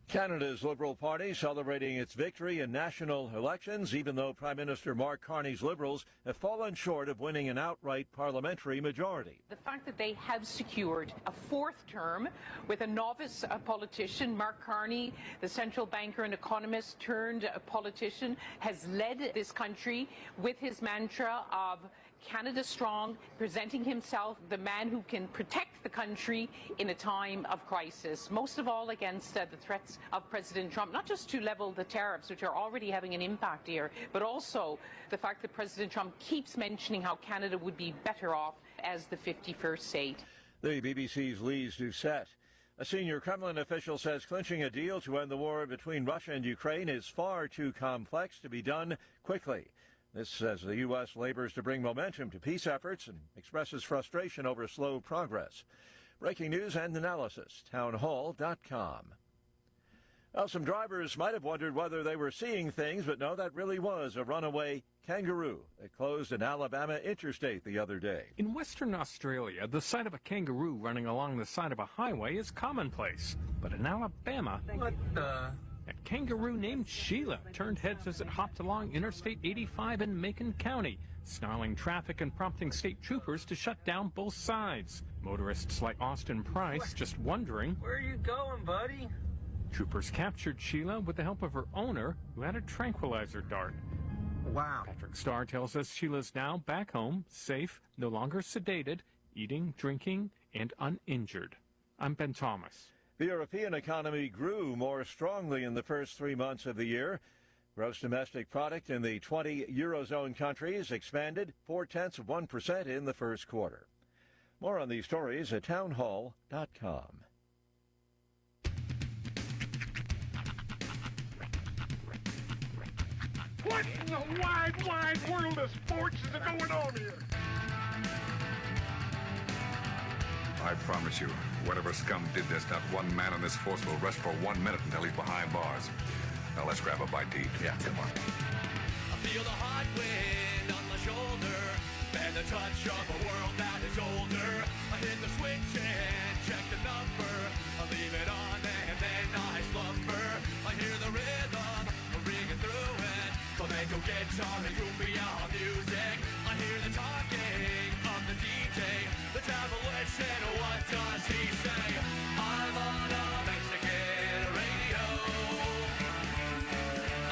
Canada's Liberal Party celebrating its victory in national elections, even though Prime Minister Mark Carney's Liberals have fallen short of winning an outright parliamentary majority. The fact that they have secured a fourth term with a novice politician, Mark Carney, the central banker and economist turned politician, has led this country with his mantra of Canada Strong, presenting himself the man who can protect the country in a time of crisis, most of all against the threats of President Trump, not just to level the tariffs, which are already having an impact here, but also the fact that President Trump keeps mentioning how Canada would be better off as the 51st state. The BBC's Lise Doucette. A senior Kremlin official says clinching a deal to end the war between Russia and Ukraine is far too complex to be done quickly. This as the U.S. labors to bring momentum to peace efforts and expresses frustration over slow progress. Breaking news and analysis, townhall.com. Well, some drivers might have wondered whether they were seeing things, but no, that really was a runaway kangaroo that closed an Alabama interstate the other day. In Western Australia, the sight of a kangaroo running along the side of a highway is commonplace. But in Alabama, a kangaroo named Sheila turned heads as it hopped along Interstate 85 in Macon County, snarling traffic and prompting state troopers to shut down both sides. Motorists like Austin Price just wondering, "Where are you going, buddy?" Troopers captured Sheila with the help of her owner, who had a tranquilizer dart. Wow. Patrick Starr tells us Sheila's now back home, safe, no longer sedated, eating, drinking, and uninjured. I'm Ben Thomas. The European economy grew more strongly in the first 3 months of the year. Gross domestic product in the 20 Eurozone countries expanded 0.4% in the first quarter. More on these stories at townhall.com. What in the wide, wide world of sports is going on here? I promise you, whatever scum did this, not one man on this force will rest for 1 minute until he's behind bars. Now let's grab a bite to eat. Yeah, come on. I feel the hot wind on my shoulder and the touch of a world that is older. I hit the switch and check the number. I leave it on and then I slumber. I hear the rhythm ringing through it. Flamenco guitar and cumbia music. I hear the talking of the DJ. The devil listen, what does he say? I'm on a Mexican radio.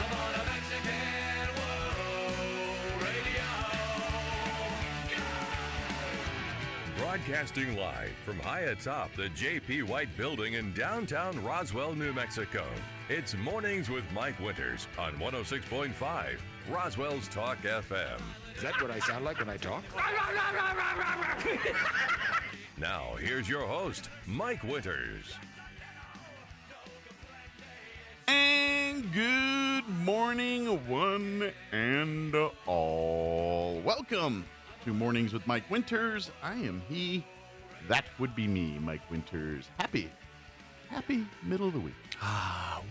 I'm on a Mexican radio. Broadcasting live from high atop the J.P. White Building in downtown Roswell, New Mexico. It's Mornings with Mike Winters on 106.5 Roswell's Talk FM. Is that what I sound like when I talk? Now, here's your host, Mike Winters. And good morning, one and all. Welcome to Mornings with Mike Winters. I am he. That would be me, Mike Winters. Happy middle of the week.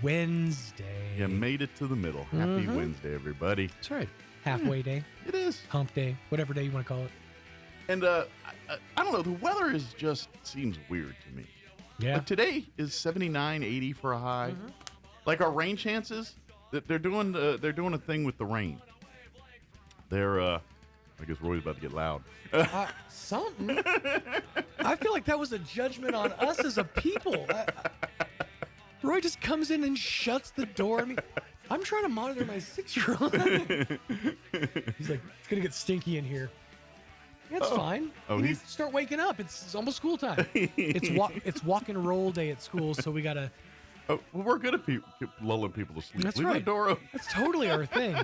Wednesday. You made it to the middle. Happy Wednesday, everybody. That's right. Halfway day. It is. Hump day. Whatever day you want to call it. And I don't know. The weather seems weird to me. Yeah. Like today is 79, 80 for a high. Like our rain chances, they're doing a thing with the rain. They're I guess Roy's about to get loud. Something. I feel like that was a judgment on us as a people. Roy just comes in and shuts the door. I mean, I'm trying to monitor my 6-year-old. He's like, it's going to get stinky in here. It's fine. He needs to start waking up. It's almost school time. It's walk and roll day at school, so we got to... Well, we're good at lulling people to sleep. That's Leave right. the door open. That's totally our thing.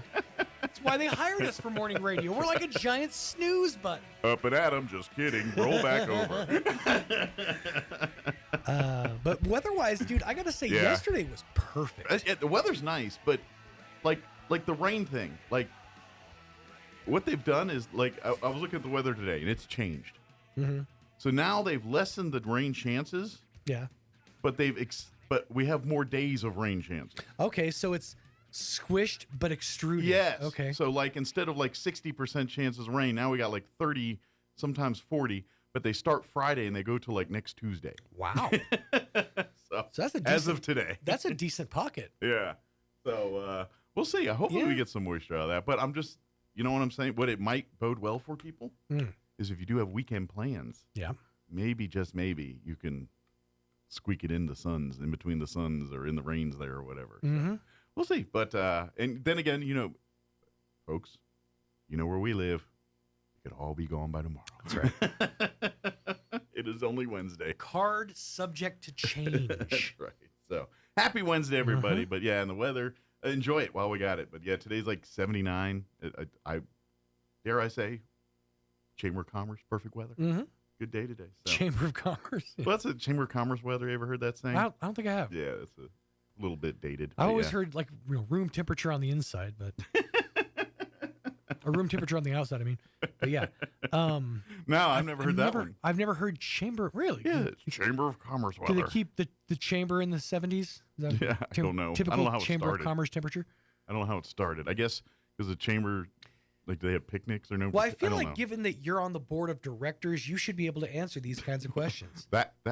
That's why they hired us for morning radio. We're like a giant snooze button. Up and at 'em, just kidding. Roll back over. But weather-wise, dude, I got to say, yesterday was perfect. The weather's nice, but like the rain thing, like what they've done is like I was looking at the weather today and it's changed. So now they've lessened the rain chances. Yeah. But but we have more days of rain chances. Okay, so it's squished but extruded. Yes. Okay. So like instead of like 60% chances of rain, now we got like 30, sometimes 40. But they start Friday and they go to like next Tuesday. Wow. So So that's as of today. That's a decent pocket. Yeah. So we'll see. Hopefully we get some moisture out of that. But I'm just, you know what I'm saying? What it might bode well for people is if you do have weekend plans. Yeah. Maybe, just maybe, you can squeak it in the suns, in between the suns or in the rains there or whatever. Mm-hmm. So we'll see. But, and then again, you know, folks, you know where we live. It could all be gone by tomorrow. That's right. It is only Wednesday. Card subject to change. That's right. So happy Wednesday, everybody. But yeah, and the weather, enjoy it while we got it. But yeah, today's like 79. I dare I say, Chamber of Commerce, perfect weather. Mm-hmm. Good day today. So. Chamber of Commerce. Well, that's a Chamber of Commerce weather. You ever heard that saying? I don't think I have. Yeah, it's a little bit dated. I always heard like room temperature on the inside, but or room temperature on the outside. I mean, but yeah. No, I've never heard that one. I've never heard chamber. Really? Yeah, Chamber of Commerce weather. Do they keep the chamber in the 70s? Yeah, I don't know. Typical I don't know how it Chamber started. of Commerce temperature. I don't know how it started. I guess because the chamber, like, they have picnics or no. Well, I feel don't like know. given that you're on the board of directors, you should be able to answer these kinds of questions.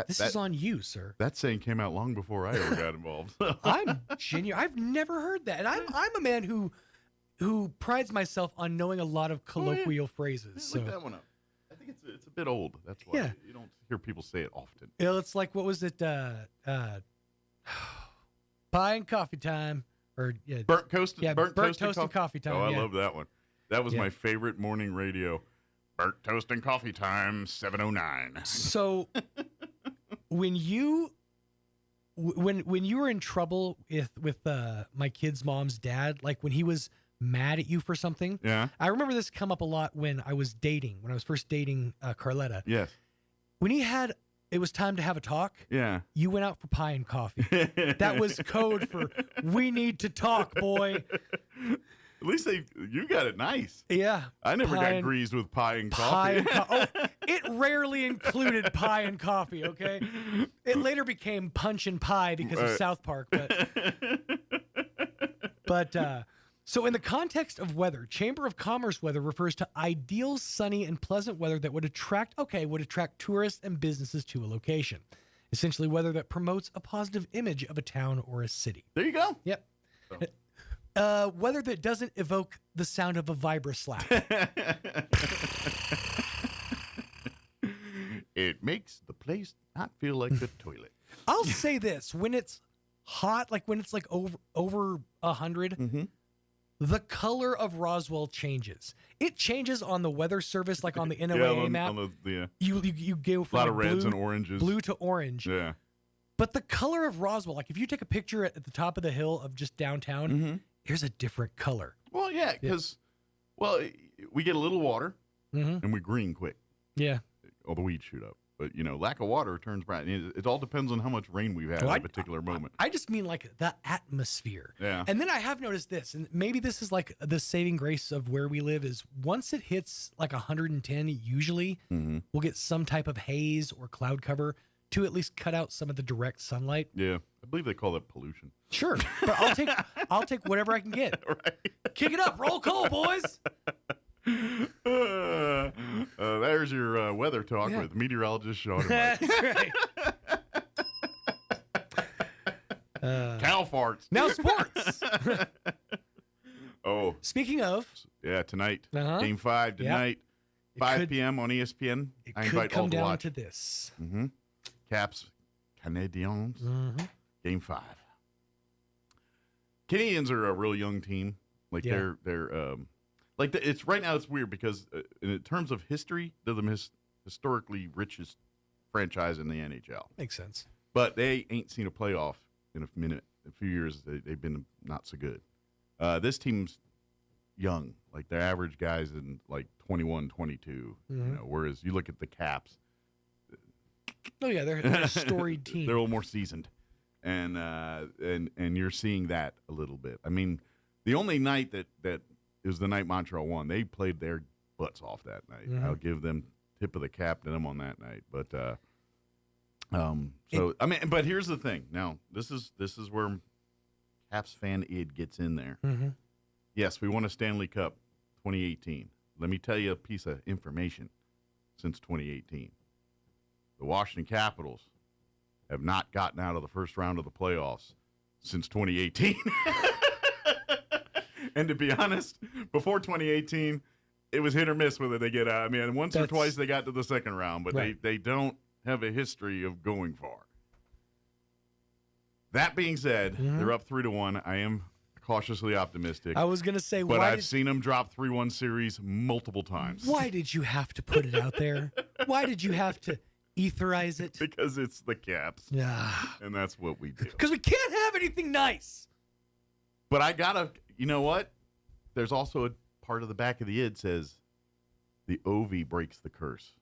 This is on you, sir. That saying came out long before I ever got involved. I'm genuine. I've never heard that, and I'm a man who prides myself on knowing a lot of colloquial phrases. So. Look that one up. I think it's a bit old. That's why you don't hear people say it often. It's like, what was it? Pie and coffee time, or burnt toast. Yeah, burnt toast and coffee time. Oh, I love that one. That was my favorite morning radio. Burnt toast and coffee time, 7:09. So, when you were in trouble with my kid's mom's dad, like when he was mad at you for something. Yeah. I remember this come up a lot when I was first dating Carletta. Yes. When it was time to have a talk. Yeah. You went out for pie and coffee. That was code for we need to talk, boy. At least you got it nice. Yeah. I never got greased with pie and coffee. It rarely included pie and coffee, okay? It later became punch and pie because of South Park, but so in the context of weather, Chamber of Commerce weather refers to ideal, sunny, and pleasant weather that would attract tourists and businesses to a location. Essentially, weather that promotes a positive image of a town or a city. There you go. Yep. Weather that doesn't evoke the sound of a vibra slap. It makes the place not feel like a toilet. I'll say this. When it's hot, like when it's like over 100, the color of Roswell changes. It changes on the weather service, like on the NOAA map. You go from a lot of reds and oranges. Blue to orange. Yeah. But the color of Roswell, like if you take a picture at the top of the hill of just downtown, here's a different color. Well, yeah, because we get a little water and we green quick. Yeah. All the weeds shoot up. But, lack of water turns bright. It all depends on how much rain we've had at a particular moment. I just mean like the atmosphere. Yeah. And then I have noticed this, and maybe this is like the saving grace of where we live, is once it hits like 110, usually we'll get some type of haze or cloud cover to at least cut out some of the direct sunlight. Yeah. I believe they call that pollution. Sure. But I'll take whatever I can get. Right. Kick it up. Roll call, boys. There's your weather talk with meteorologist Sean. That's right. Cow farts. Now sports. Speaking of. Yeah, tonight. Game 5 tonight. 5 p.m. on ESPN. I invite all to watch. Down to this. Caps, Canadiens. Game 5. Canadians are a real young team. Like they're like it's right now. It's weird because in terms of history, they're the historically richest franchise in the NHL. Makes sense. But they ain't seen a playoff in a few years. They've been not so good. This team's young. Like their average guys in like 21, 22. Whereas you look at the Caps. Oh yeah, they're a storied team. They're a little more seasoned, and you're seeing that a little bit. I mean, the only night that it was the night Montreal won. They played their butts off that night. I'll give them tip of the cap to them on that night. But but here's the thing. Now this is where Caps fan id gets in there. Yes, we won a Stanley Cup 2018. Let me tell you a piece of information since 2018. The Washington Capitals have not gotten out of the first round of the playoffs since 2018. And to be honest, before 2018, it was hit or miss whether they get out. I mean, once or twice they got to the second round, but they don't have a history of going far. That being said, they're up 3-1. I am cautiously optimistic. I was going to say, but I've seen them drop 3-1 series multiple times. Why did you have to put it out there? Why did you have to etherize it? Because it's the Caps. Yeah. And that's what we do. Because we can't have anything nice. But I got to, you know what? There's also a part of the back of the id says the Ovi breaks the curse.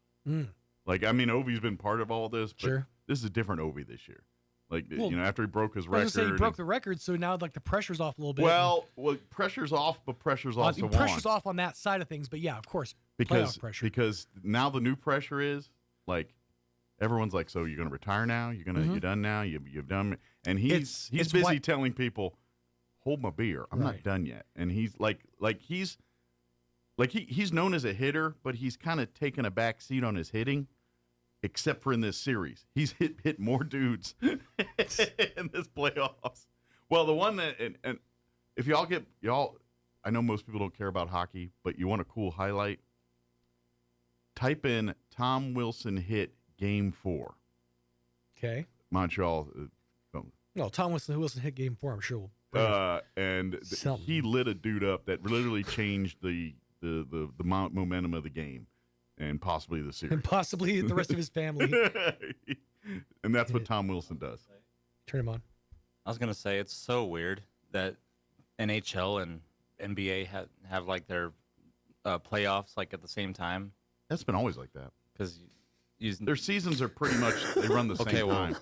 Like, I mean, Ovi's been part of all this, but this is a different Ovi this year. Like, well, you know, after he broke his record. I was going to say he broke the record, so now, like, the pressure's off a little bit. Well, pressure's off, but pressure's also on. Pressure's off on that side of things, but yeah, of course, playoff pressure. Because now the new pressure is, like, everyone's like, so you're going to retire now? You're done now? You've done? And he's busy telling people, hold my beer. I'm not done yet. And he's he's known as a hitter, but he's kind of taken a back seat on his hitting. Except for in this series, he's hit more dudes in this playoffs. Well, the one that and if y'all, I know most people don't care about hockey, but you want a cool highlight. Type in Tom Wilson hit Game 4. Okay. Montreal. No, Tom Wilson hit Game 4. I'm sure. He lit a dude up that literally changed the momentum of the game. And possibly the series. And possibly the rest of his family. And that's what Tom Wilson does. Turn him on. I was going to say, it's so weird that NHL and NBA have like their playoffs like at the same time. That's been always like that. Because their seasons are pretty much, they run the same time.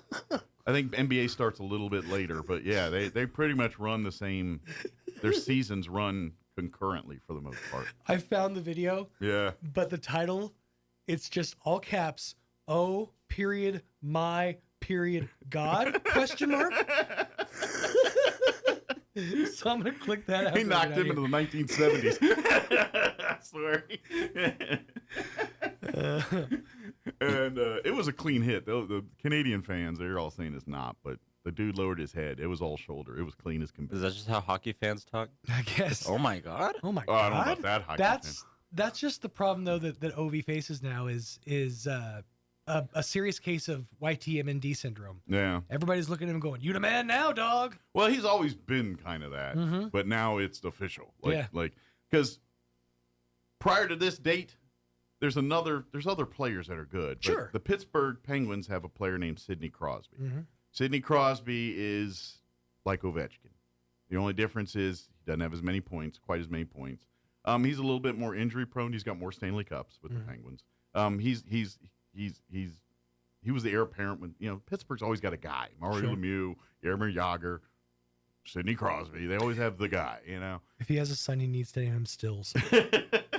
I think NBA starts a little bit later, but yeah, they pretty much run the same. Their seasons run concurrently for the most part. I found the video. Yeah. But the title, it's just all caps, O period my period God question mark. So I'm gonna click that out. He knocked him into the 1970s. I swear. And it was a clean hit. The Canadian fans, they're all saying it's not, but the dude lowered his head. It was all shoulder. It was clean as can be. Is that just how hockey fans talk? I guess. Oh my God. Oh my God. I don't know about that hockey fan. That's just the problem though that Ovi faces now is a serious case of YTMND syndrome. Yeah. Everybody's looking at him going, "You the man now, dog." Well, he's always been kind of that, but now it's official. Because prior to this date, there's other players that are good. Sure. The Pittsburgh Penguins have a player named Sidney Crosby. Sidney Crosby is like Ovechkin. The only difference is he doesn't have quite as many points. He's a little bit more injury prone. He's got more Stanley Cups with the Penguins. He was the heir apparent when Pittsburgh's always got a guy. Mario Lemieux, Jaromir Jagr, Sidney Crosby. They always have the guy. If he has a son, he needs to name him Stills.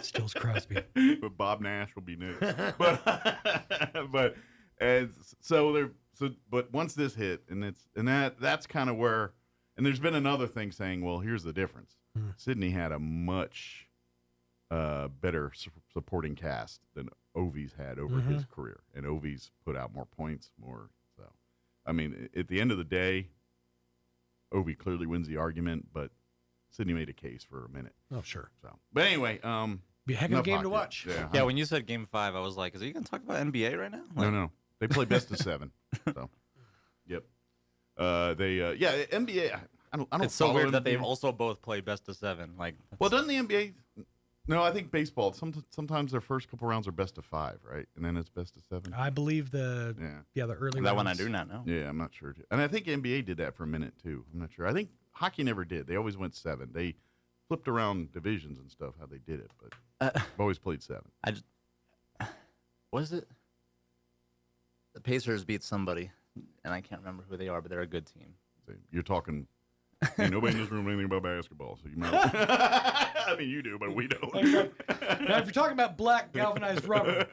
Stills Crosby. But Bob Nash will be next. but once this hit, that's kind of where, and there's been another thing saying, well, here's the difference. Sidney had a much better supporting cast than Ovi's had over his career, and Ovi's put out more points, So, I mean, at the end of the day, Ovi clearly wins the argument, but Sidney made a case for a minute. Oh, sure. So, but anyway, be a heck of a game to watch. Yeah, when you said Game 5, I was like, "Is he going to talk about NBA right now?" No. They play best of 7. So, yep. NBA. I don't. It's so weird that they also both play best of 7. Well, doesn't the NBA? No, I think baseball. Sometimes their first couple rounds are best of 5, right? And then it's best of 7. I believe the early. That one I do not know. Yeah, I'm not sure. And I think NBA did that for a minute too. I'm not sure. I think hockey never did. They always went 7. They flipped around divisions and stuff how they did it, but I've always played 7. What is it? The Pacers beat somebody, and I can't remember who they are, but they're a good team. You're talking. Nobody in this room knows anything about basketball, so you might. I mean, you do, but we don't. Now, if you're talking about black galvanized rubber,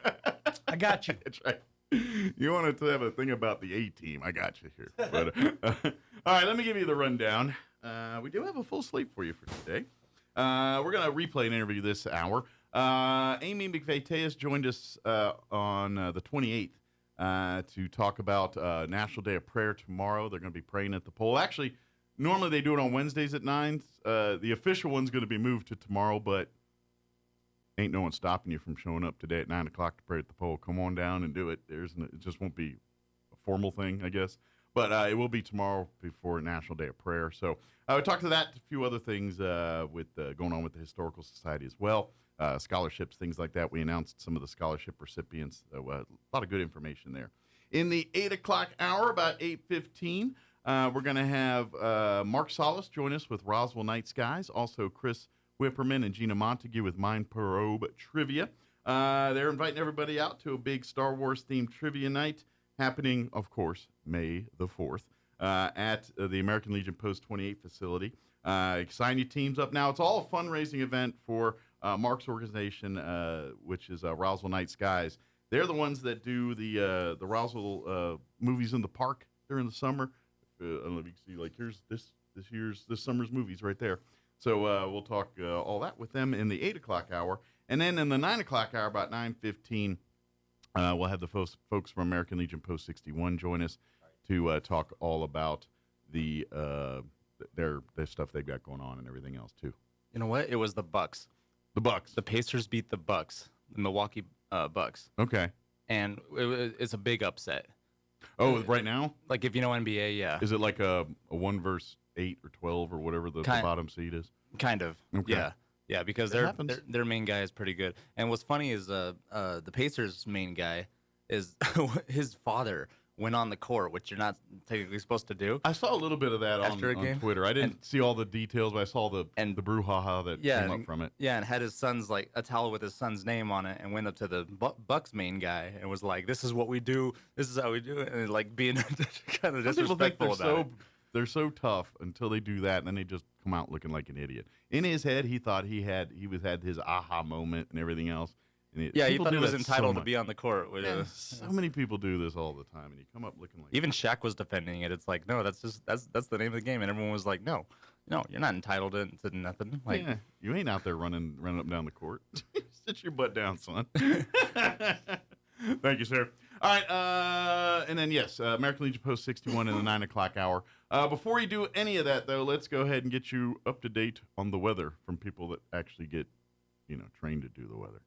I got you. That's right. You wanted to have a thing about the A team. I got you here. But all right, let me give you the rundown. We do have a full slate for you for today. We're going to replay an interview this hour. Amy McVeigh-Tejas joined us on the 28th to talk about National Day of Prayer tomorrow. They're going to be praying at the pole. Actually, normally they do it on Wednesdays at 9. The official one's going to be moved to tomorrow, but ain't no one stopping you from showing up today at 9 o'clock to pray at the pole. Come on down and do it. It just won't be a formal thing, I guess. But it will be tomorrow before National Day of Prayer. So we talked to that, a few other things with going on with the Historical Society as well. Scholarships, things like that. We announced some of the scholarship recipients. So, a lot of good information there. In the 8 o'clock hour, about 8:15, we're going to have Mark Solis join us with Roswell Night Skies. Also, Chris Whipperman and Gina Montague with Mind Probe Trivia. They're inviting everybody out to a big Star Wars-themed trivia night happening, of course, May the 4th at the American Legion Post 28 facility. Sign your teams up now. It's all a fundraising event for Mark's organization, which is Roswell Night Skies. They're the ones that do the Roswell movies in the park during the summer. I don't know if you can see, like, here's this summer's movies right there. So we'll talk all that with them in the 8 o'clock hour. And then in the 9 o'clock hour, about 9:15, we'll have the folks from American Legion Post 61 join us to talk all about their stuff they've got going on and everything else, too. You know what? It was the Bucks. The Bucks. The Pacers beat the Bucks, the Milwaukee Bucks. Okay. And it's a big upset. Oh, right now? Like, if you know NBA, yeah. Is it like a 1 versus 8 or 12 or whatever the bottom seed is? Kind of. Okay. Yeah. Yeah, because their main guy is pretty good. And what's funny is the Pacers' main guy is his father went on the court, which you're not technically supposed to do. I saw a little bit of that on Twitter. I didn't see all the details, but I saw the brouhaha that came up from it. Yeah, and had his son's, like, a towel with his son's name on it, and went up to the Bucks main guy and was like, "This is what we do. This is how we do it," and like being kind of disrespectful about it. They're so tough until they do that, and then they just come out looking like an idiot. In his head, he thought he had his aha moment and everything else. And he thought he was entitled to be on the court. So many people do this all the time, and you come up looking like even Shaq was defending it. It's like, no, that's the name of the game, and everyone was like, no, you're not entitled to nothing. Like, yeah, you ain't out there running up and down the court. Sit your butt down, son. Thank you, sir. All right, and then, yes, American Legion Post 61 in the 9 o'clock hour. Before you do any of that, though, let's go ahead and get you up to date on the weather from people that actually get, trained to do the weather.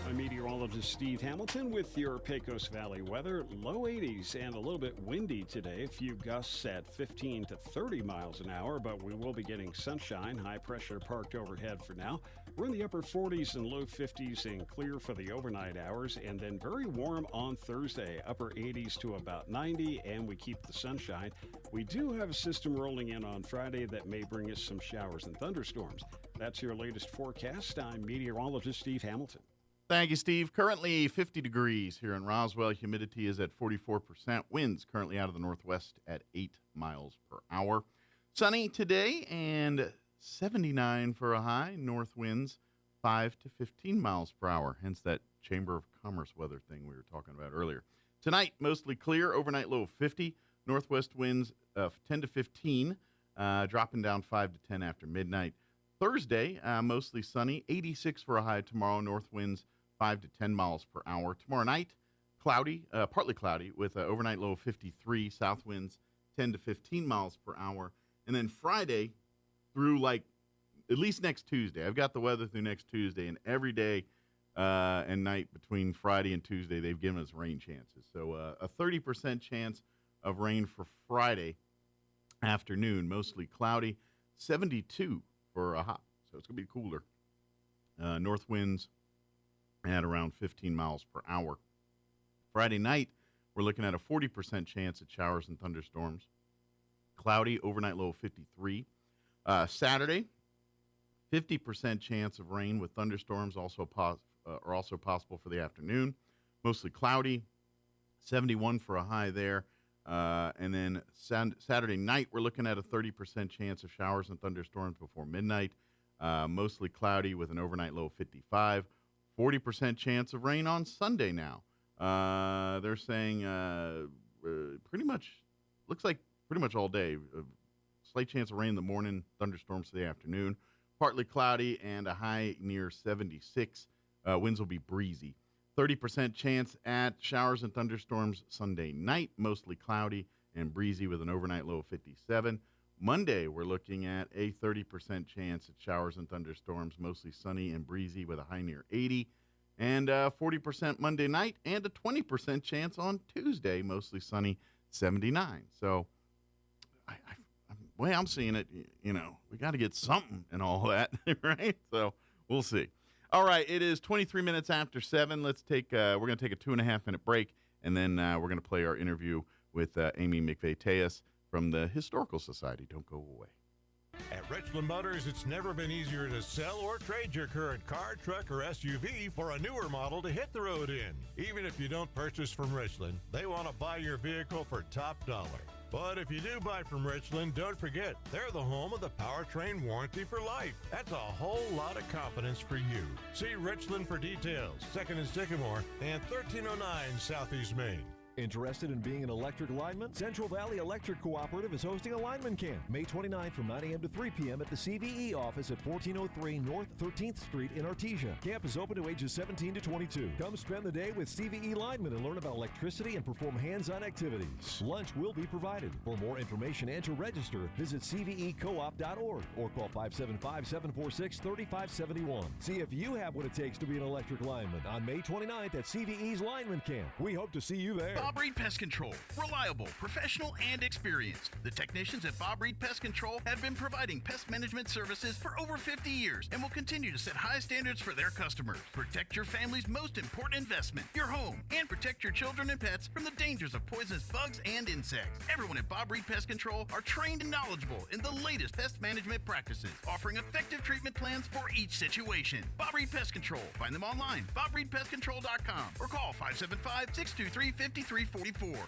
I'm meteorologist Steve Hamilton with your Pecos Valley weather. Low 80s and a little bit windy today. A few gusts at 15 to 30 miles an hour, but we will be getting sunshine. High pressure parked overhead for now. We're in the upper 40s and low 50s and clear for the overnight hours, and then very warm on Thursday. Upper 80s to about 90, and we keep the sunshine. We do have a system rolling in on Friday that may bring us some showers and thunderstorms. That's your latest forecast. I'm meteorologist Steve Hamilton. Thank you, Steve. Currently 50 degrees here in Roswell. Humidity is at 44%. Winds currently out of the northwest at 8 miles per hour. Sunny today and 79 for a high. North winds 5 to 15 miles per hour. Hence that Chamber of Commerce weather thing we were talking about earlier. Tonight, mostly clear. Overnight low of 50. Northwest winds of 10 to 15, dropping down 5 to 10 after midnight. Thursday, mostly sunny. 86 for a high tomorrow. North winds 5 to 10 miles per hour. Tomorrow night, cloudy, partly cloudy, with an overnight low of 53. South winds 10 to 15 miles per hour. And then Friday through, like, at least next Tuesday. I've got the weather through next Tuesday, and every day and night between Friday and Tuesday, they've given us rain chances. So a 30% chance of rain for Friday afternoon, mostly cloudy. 72 for a high, so it's going to be cooler. North winds at around 15 miles per hour. Friday night, we're looking at a 40% chance at showers and thunderstorms. Cloudy, overnight low of 53. Saturday, 50% chance of rain with thunderstorms are also possible for the afternoon. Mostly cloudy, 71 for a high there. And then Saturday night, we're looking at a 30% chance of showers and thunderstorms before midnight. Mostly cloudy with an overnight low of 55. 40% chance of rain on Sunday now. They're saying pretty much, looks like pretty much all day. Slight chance of rain in the morning, thunderstorms for the afternoon. Partly cloudy and a high near 76. Winds will be breezy. 30% chance at showers and thunderstorms Sunday night, mostly cloudy and breezy with an overnight low of 57. Monday, we're looking at a 30% chance at showers and thunderstorms, mostly sunny and breezy with a high near 80. And 40% Monday night and a 20% chance on Tuesday, mostly sunny, 79. So, the way I'm seeing it, we got to get something and all that, right? So, we'll see. All right, it is 23 minutes after 7. Let's take, we're going to take a 2.5-minute break, and then we're going to play our interview with Amy McVeigh-Tejas from the Historical Society. Don't go away. At Richland Motors, it's never been easier to sell or trade your current car, truck, or SUV for a newer model to hit the road in. Even if you don't purchase from Richland, they want to buy your vehicle for top dollar. But if you do buy from Richland, don't forget, they're the home of the powertrain warranty for life. That's a whole lot of confidence for you. See Richland for details. 2nd and Sycamore and 1309 Southeast Main. Interested in being an electric lineman? Central Valley Electric Cooperative is hosting a lineman camp May 29th from 9 a.m. to 3 p.m. at the CVE office at 1403 North 13th Street in Artesia. Camp is open to ages 17 to 22. Come spend the day with CVE linemen and learn about electricity and perform hands-on activities. Lunch will be provided. For more information and to register, visit cvecoop.org or call 575-746-3571. See if you have what it takes to be an electric lineman on May 29th at CVE's Lineman Camp. We hope to see you there. Bob Reed Pest Control. Reliable, professional, and experienced. The technicians at Bob Reed Pest Control have been providing pest management services for over 50 years and will continue to set high standards for their customers. Protect your family's most important investment, your home, and protect your children and pets from the dangers of poisonous bugs and insects. Everyone at Bob Reed Pest Control are trained and knowledgeable in the latest pest management practices, offering effective treatment plans for each situation. Bob Reed Pest Control. Find them online, BobReedPestControl.com, or call 575-623-5344.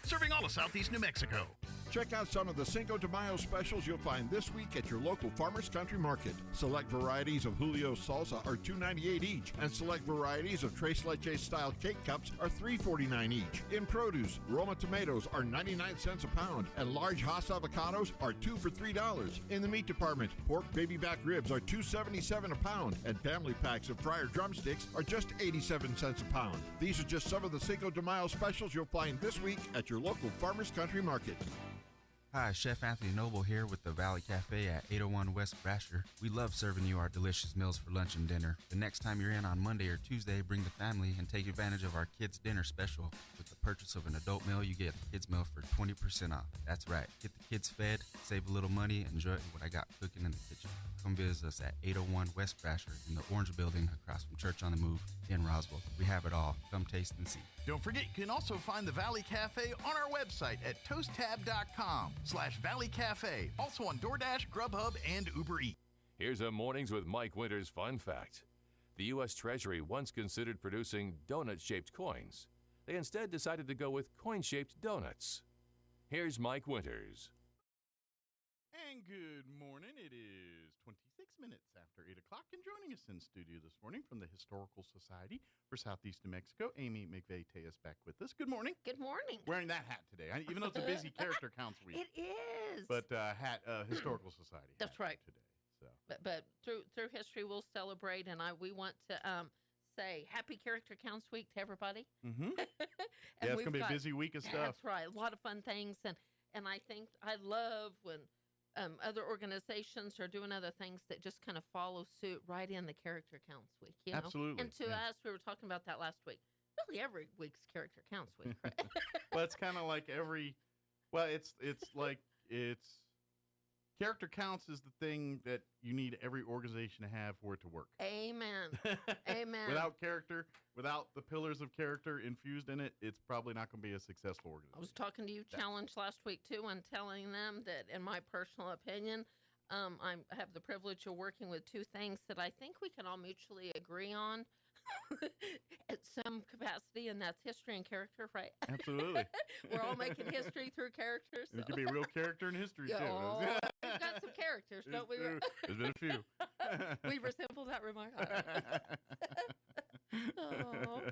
Serving all of Southeast New Mexico. Check out some of the Cinco de Mayo specials you'll find this week at your local Farmers Country Market. Select varieties of Julio's salsa are $2.98 each, and select varieties of Tres Leches style cake cups are $3.49 each. In produce, Roma tomatoes are 99 cents a pound, and large Hass avocados are 2 for $3. In the meat department, pork baby back ribs are $2.77 a pound, and family packs of fryer drumsticks are just 87 cents a pound. These are just some of the Cinco de Mayo specials you'll find this week at your local Farmers Country Market. Hi, Chef Anthony Noble here with the Valley Cafe at 801 West Brasher. We love serving you our delicious meals for lunch and dinner. The next time you're in on Monday or Tuesday, bring the family and take advantage of our kids' dinner special. With the purchase of an adult meal, you get a kids' meal for 20% off. That's right. Get the kids fed, save a little money, enjoy what I got cooking in the kitchen. Come visit us at 801 West Brasher in the Orange Building across from Church on the Move in Roswell. We have it all. Come taste and see. Don't forget, you can also find the Valley Cafe on our website at toasttab.com/Valley Cafe. Also on DoorDash, Grubhub, and Uber Eats. Here's a Mornings with Mike Winters fun fact. The U.S. Treasury once considered producing donut-shaped coins. They instead decided to go with coin-shaped donuts. Here's Mike Winters. And good morning. It is 26 minutes after 8 o'clock, and joining us in studio this morning from the Historical Society for Southeast New Mexico, Amy McVeigh-Tejas back with us. Good morning. Good morning. Wearing that hat today, even though it's a busy character counts week. It is. But hat Historical Society. That's right. Today. So. But through history, we'll celebrate, and we want to say Happy Character Counts Week to everybody. Mm-hmm. Yeah, it's going to be a busy week of stuff. That's right. A lot of fun things, and I think I love when other organizations are doing other things that just kind of follow suit right in the Character Counts Week. You know? Absolutely. And to us, we were talking about that last week. Really, every week's Character Counts Week, right? Well, it's kind of like it's character counts is the thing that you need every organization to have for it to work. Amen. Amen. Without character, without the pillars of character infused in it, it's probably not going to be a successful organization. I was talking to you, Challenge, last week, too, and telling them that, in my personal opinion, I have the privilege of working with two things that I think we can all mutually agree on at some capacity, and that's history and character, right? Absolutely. We're all making history through characters. So. It could be a real character in history, too. Oh, we've got some characters, don't we? There's been a few. We resemble that remark. Oh.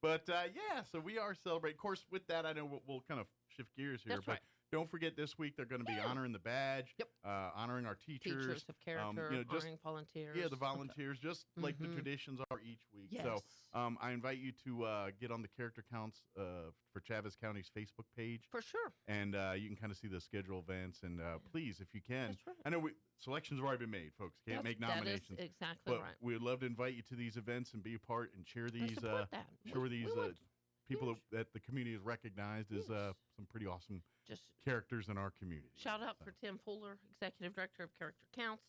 But, yeah, so we are celebrating. Of course, with that, I know we'll kind of shift gears here. That's right. don't forget this week they're going to be honoring the badge, honoring our teachers. Teachers of character, honoring volunteers. Yeah, the volunteers, just like the traditions are each week. Yes. So I invite you to get on the character counts for Chavez County's Facebook page. For sure. And you can kind of see the schedule events. And please, if you can. That's right. I know selections have already been made, folks. Can't make nominations. That is exactly but right. we'd love to invite you to these events and be a part and share these. People that the community has recognized as some pretty awesome characters in our community. Shout out for Tim Fuller, Executive Director of Character Counts.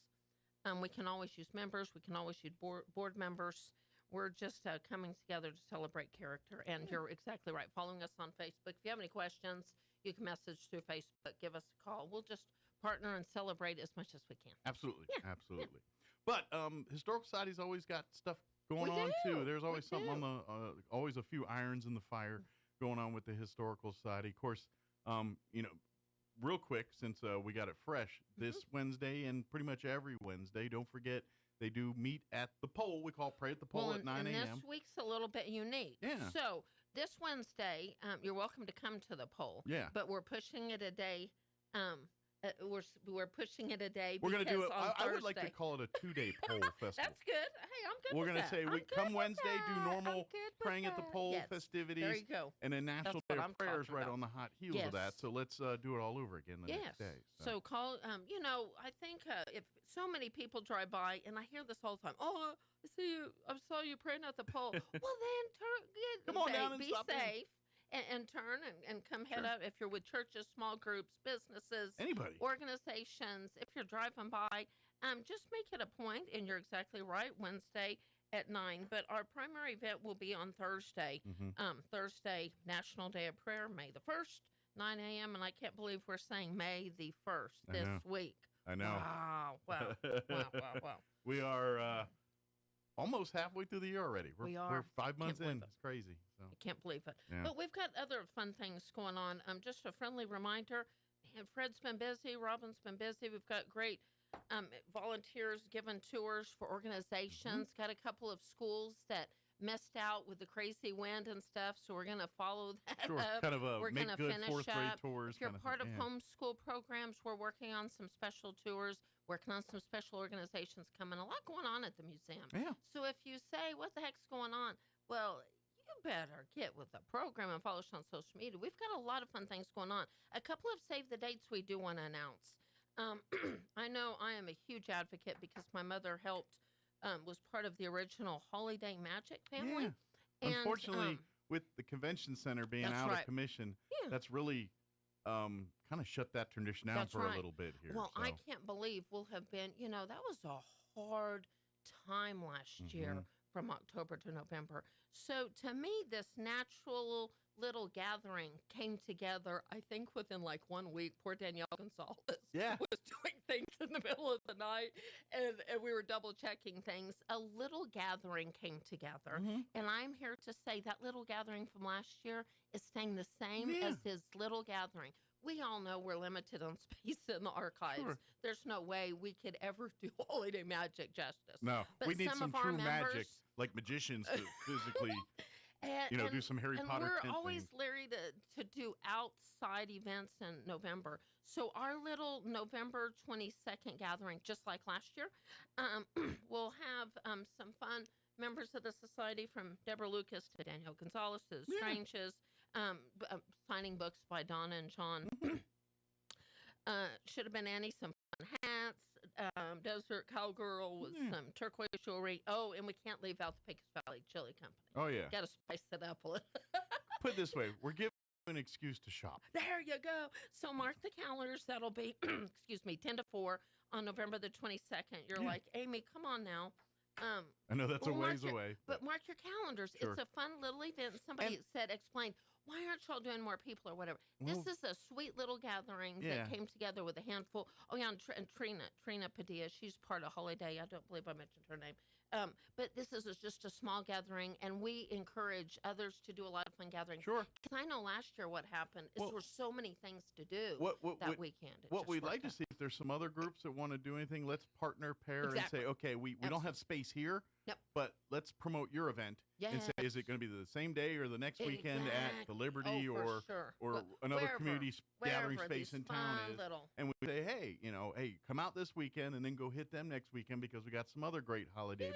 We can always use members. We can always use board members. We're just coming together to celebrate character. And you're exactly right. Following us on Facebook. If you have any questions, you can message through Facebook. Give us a call. We'll just partner and celebrate as much as we can. Absolutely. Absolutely. But Historical Society's always got stuff going on too. There's always something on the always a few irons in the fire going on with the Historical Society. Of course, real quick, since we got it fresh, this Wednesday and pretty much every Wednesday, don't forget they do meet at the pole. We call Pray at the Pole at 9 a.m. And this week's a little bit unique. Yeah. So this Wednesday, you're welcome to come to the pole. Yeah. But we're pushing it a day. We're pushing it a day. We're going to do it. I would Thursday. like to call it a 2-day pole festival. That's good. Hey, I'm good. We're going to say we come Wednesday, do normal praying at the pole festivities. There you go. And then National Day of Prayers right on the hot heels of that. So let's do it all over again the next day. So call. I think if so many people drive by, and I hear this all the time. Oh, I see you. I saw you praying at the pole. Well, then come on down and be stop safe. And turn and come head up if you're with churches, small groups, businesses, anybody, organizations. If you're driving by, just make it a point. And you're exactly right. Wednesday at 9. But our primary event will be on Thursday. Thursday, National Day of Prayer, May the 1st, 9 a.m. And I can't believe we're saying May the 1st this week. I know. Wow. We are almost halfway through the year already. We're 5 months in. It's crazy. So. I can't believe it. Yeah. But we've got other fun things going on. Just a friendly reminder, Fred's been busy. Robin's been busy. We've got great volunteers giving tours for organizations. Got a couple of schools that missed out with the crazy wind and stuff, so we're going to follow that up. Kind of we're make going to good finish fourth grade up. tours. If you're part of homeschool programs, we're working on some special tours, working on some special organizations coming. A lot going on at the museum. Yeah. So if you say, what the heck's going on? Well, you better get with the program and follow us on social media. We've got a lot of fun things going on. A couple of save the dates we do want to announce. I know I am a huge advocate because my mother was part of the original Holiday Magic family. Yeah. And, unfortunately, with the convention center being out of commission, that's really kind of shut that tradition down for a little bit here. Well, I can't believe we'll have been, that was a hard time last year from October to November. So to me, this natural little gathering came together, I think, within like 1 week. Poor Danielle Gonzalez was doing things in the middle of the night, and we were double-checking things. A little gathering came together, and I'm here to say that little gathering from last year is staying the same as his little gathering. We all know we're limited on space in the archives. Sure. There's no way we could ever do Holiday Magic justice. No, but we need some true magic, like magicians, to physically, do some Harry Potter. And we're always leery to do outside events in November. So our little November 22nd gathering, just like last year, we'll have some fun. Members of the society, from Deborah Lucas to Danielle Gonzalez to the Stranges, signing books by Donna and John. Should have been Annie, some fun hats, Desert Cowgirl with some turquoise jewelry. Oh, and we can't leave out the Pecos Valley Chili Company. Oh, yeah. Got to spice it up a little. Put it this way, we're giving you an excuse to shop. There you go. So mark the calendars. That'll be, 10 to 4 on November the 22nd. You're like, Amy, come on now. I know that's a ways away. But mark your calendars. Sure. It's a fun little event. Somebody explained, why aren't y'all doing more people or whatever? This is a sweet little gathering that came together with a handful. Oh, yeah, and Trina Padilla, she's part of Holiday. I don't believe I mentioned her name. But this is just a small gathering, and we encourage others to do a lot of fun gatherings. Sure. Because I know last year what happened is there were so many things to do that weekend. What we'd like to see, if there's some other groups that want to do anything, let's partner, pair, and say, okay, we don't have space here, but let's promote your event and say, is it going to be the same day or the next weekend at the Liberty or another community gathering space in town is? And we say, hey, come out this weekend and then go hit them next weekend because we got some other great holiday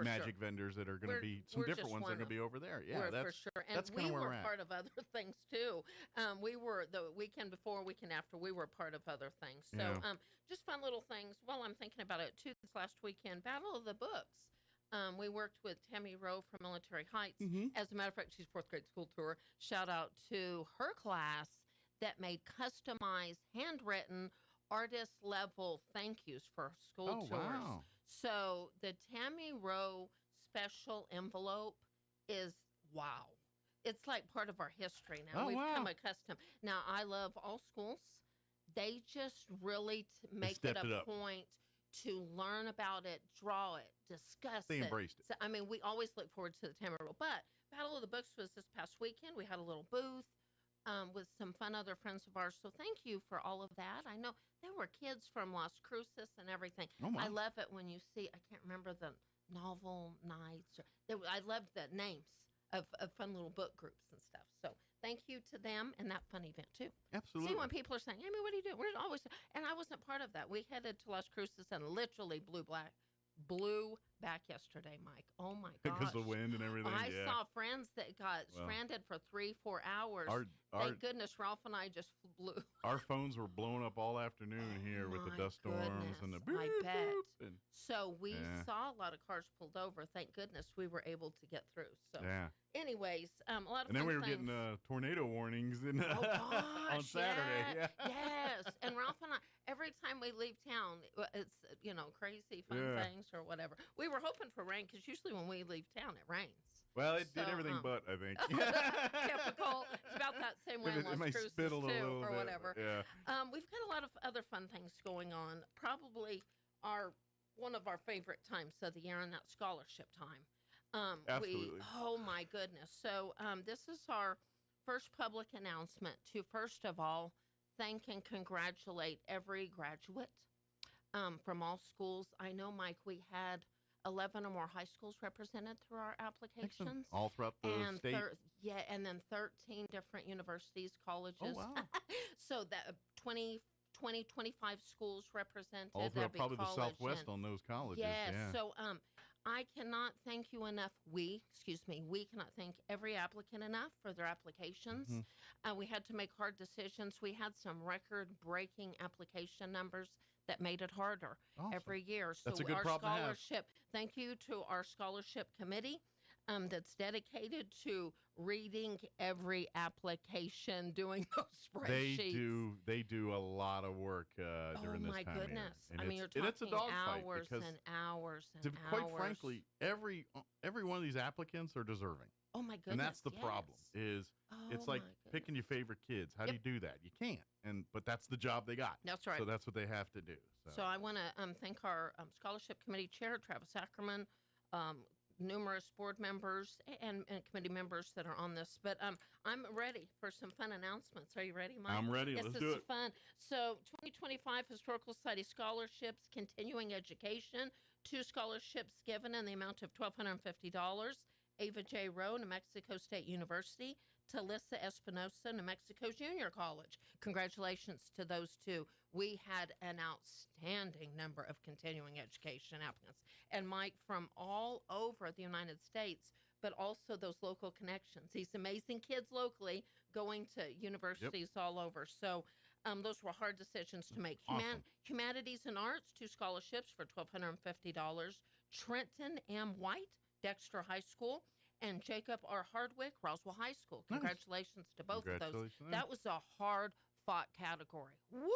magic vendors that are going to be some different ones that are going to be over there. Yeah, that's for sure. And that's kind of where we're at. Part of other things too. We were the weekend before, weekend after. We were part of other things. So just fun little things. Well, I'm thinking about it too. This last weekend, Battle of the Books. We worked with Tammy Rowe from Military Heights. As a matter of fact, she's fourth grade school tour. Shout out to her class that made customized, handwritten, artist level thank yous for school tours. Wow. So the Tammy Rowe special envelope is wow. It's like part of our history now. We've come accustomed. Now, I love all schools. They just really make it a point to learn about it, draw it, discuss it. They embraced it. So, I mean, we always look forward to the Tammy Rowe. But Battle of the Books was this past weekend. We had a little booth with some fun other friends of ours. So thank you for all of that. I know there were kids from Las Cruces and everything. I love it when you see, I can't remember the novel nights. I loved the names of fun little book groups and stuff. So thank you to them and that fun event too. Absolutely. See, when people are saying, Amy, what do you do? We're always, and I wasn't part of that. We headed to Las Cruces and literally blew back yesterday, Mike. Oh my gosh. Because of the wind and everything. I saw friends that got stranded for 3-4 hours. Thank goodness Ralph and I just flew. Our phones were blowing up all afternoon here with the dust storms and the boop, I bet. Boop, and so we saw a lot of cars pulled over. Thank goodness we were able to get through. So anyways, a lot of and then fun we were things. getting tornado warnings on Saturday. Yes. And Ralph and I, every time we leave town, it's, crazy fun things or whatever. We were hoping for rain because usually when we leave town, it rains. Well, it did everything but, I think. Typical. It's about that same way in Las Cruces, too, or whatever. Yeah. We've got a lot of other fun things going on. Probably one of our favorite times of the year, and that's scholarship time. Absolutely. Oh, my goodness. So this is our first public announcement to, first of all, thank and congratulate every graduate from all schools. I know, Mike, we had 11 or more high schools represented through our applications. Excellent. All throughout the state. And then 13 different universities, colleges. Oh, wow. So that 25 schools represented. All throughout probably the Southwest and, on those colleges. Yes. Yeah. So I cannot thank you enough. We cannot thank every applicant enough for their applications. We had to make hard decisions. We had some record-breaking application numbers that made it harder every year. So that's a good our problem scholarship, thank you to our scholarship committee that's dedicated to reading every application, doing those spreadsheets. They do a lot of work during this time. Oh my goodness! And I mean, you're it's a talking dogfight hours because, and hours and hours. Quite frankly, every one of these applicants are deserving. Oh my goodness! And that's the problem. It's like picking your favorite kids. How do you do that? You can't. But that's the job they got. That's right. So that's what they have to do. So I want to thank our scholarship committee chair, Travis Ackerman, numerous board members and committee members that are on this. But I'm ready for some fun announcements. Are you ready, Mike? I'm ready. Yes, Let's do it. This is fun. So 2025 Historical Society scholarships, continuing education, 2 scholarships given in the amount of $1,250. Ava J. Rowe, New Mexico State University, Talissa Espinosa, New Mexico Junior College. Congratulations to those two. We had an outstanding number of continuing education applicants. And Mike, from all over the United States, but also those local connections. These amazing kids locally going to universities all over. So those were hard decisions to make. Awesome. Humanities and Arts, 2 scholarships for $1,250. Trenton M. White, Dexter High School, and Jacob R. Hardwick, Roswell High School. Congratulations to both of those. That was a hard-fought category. Woo!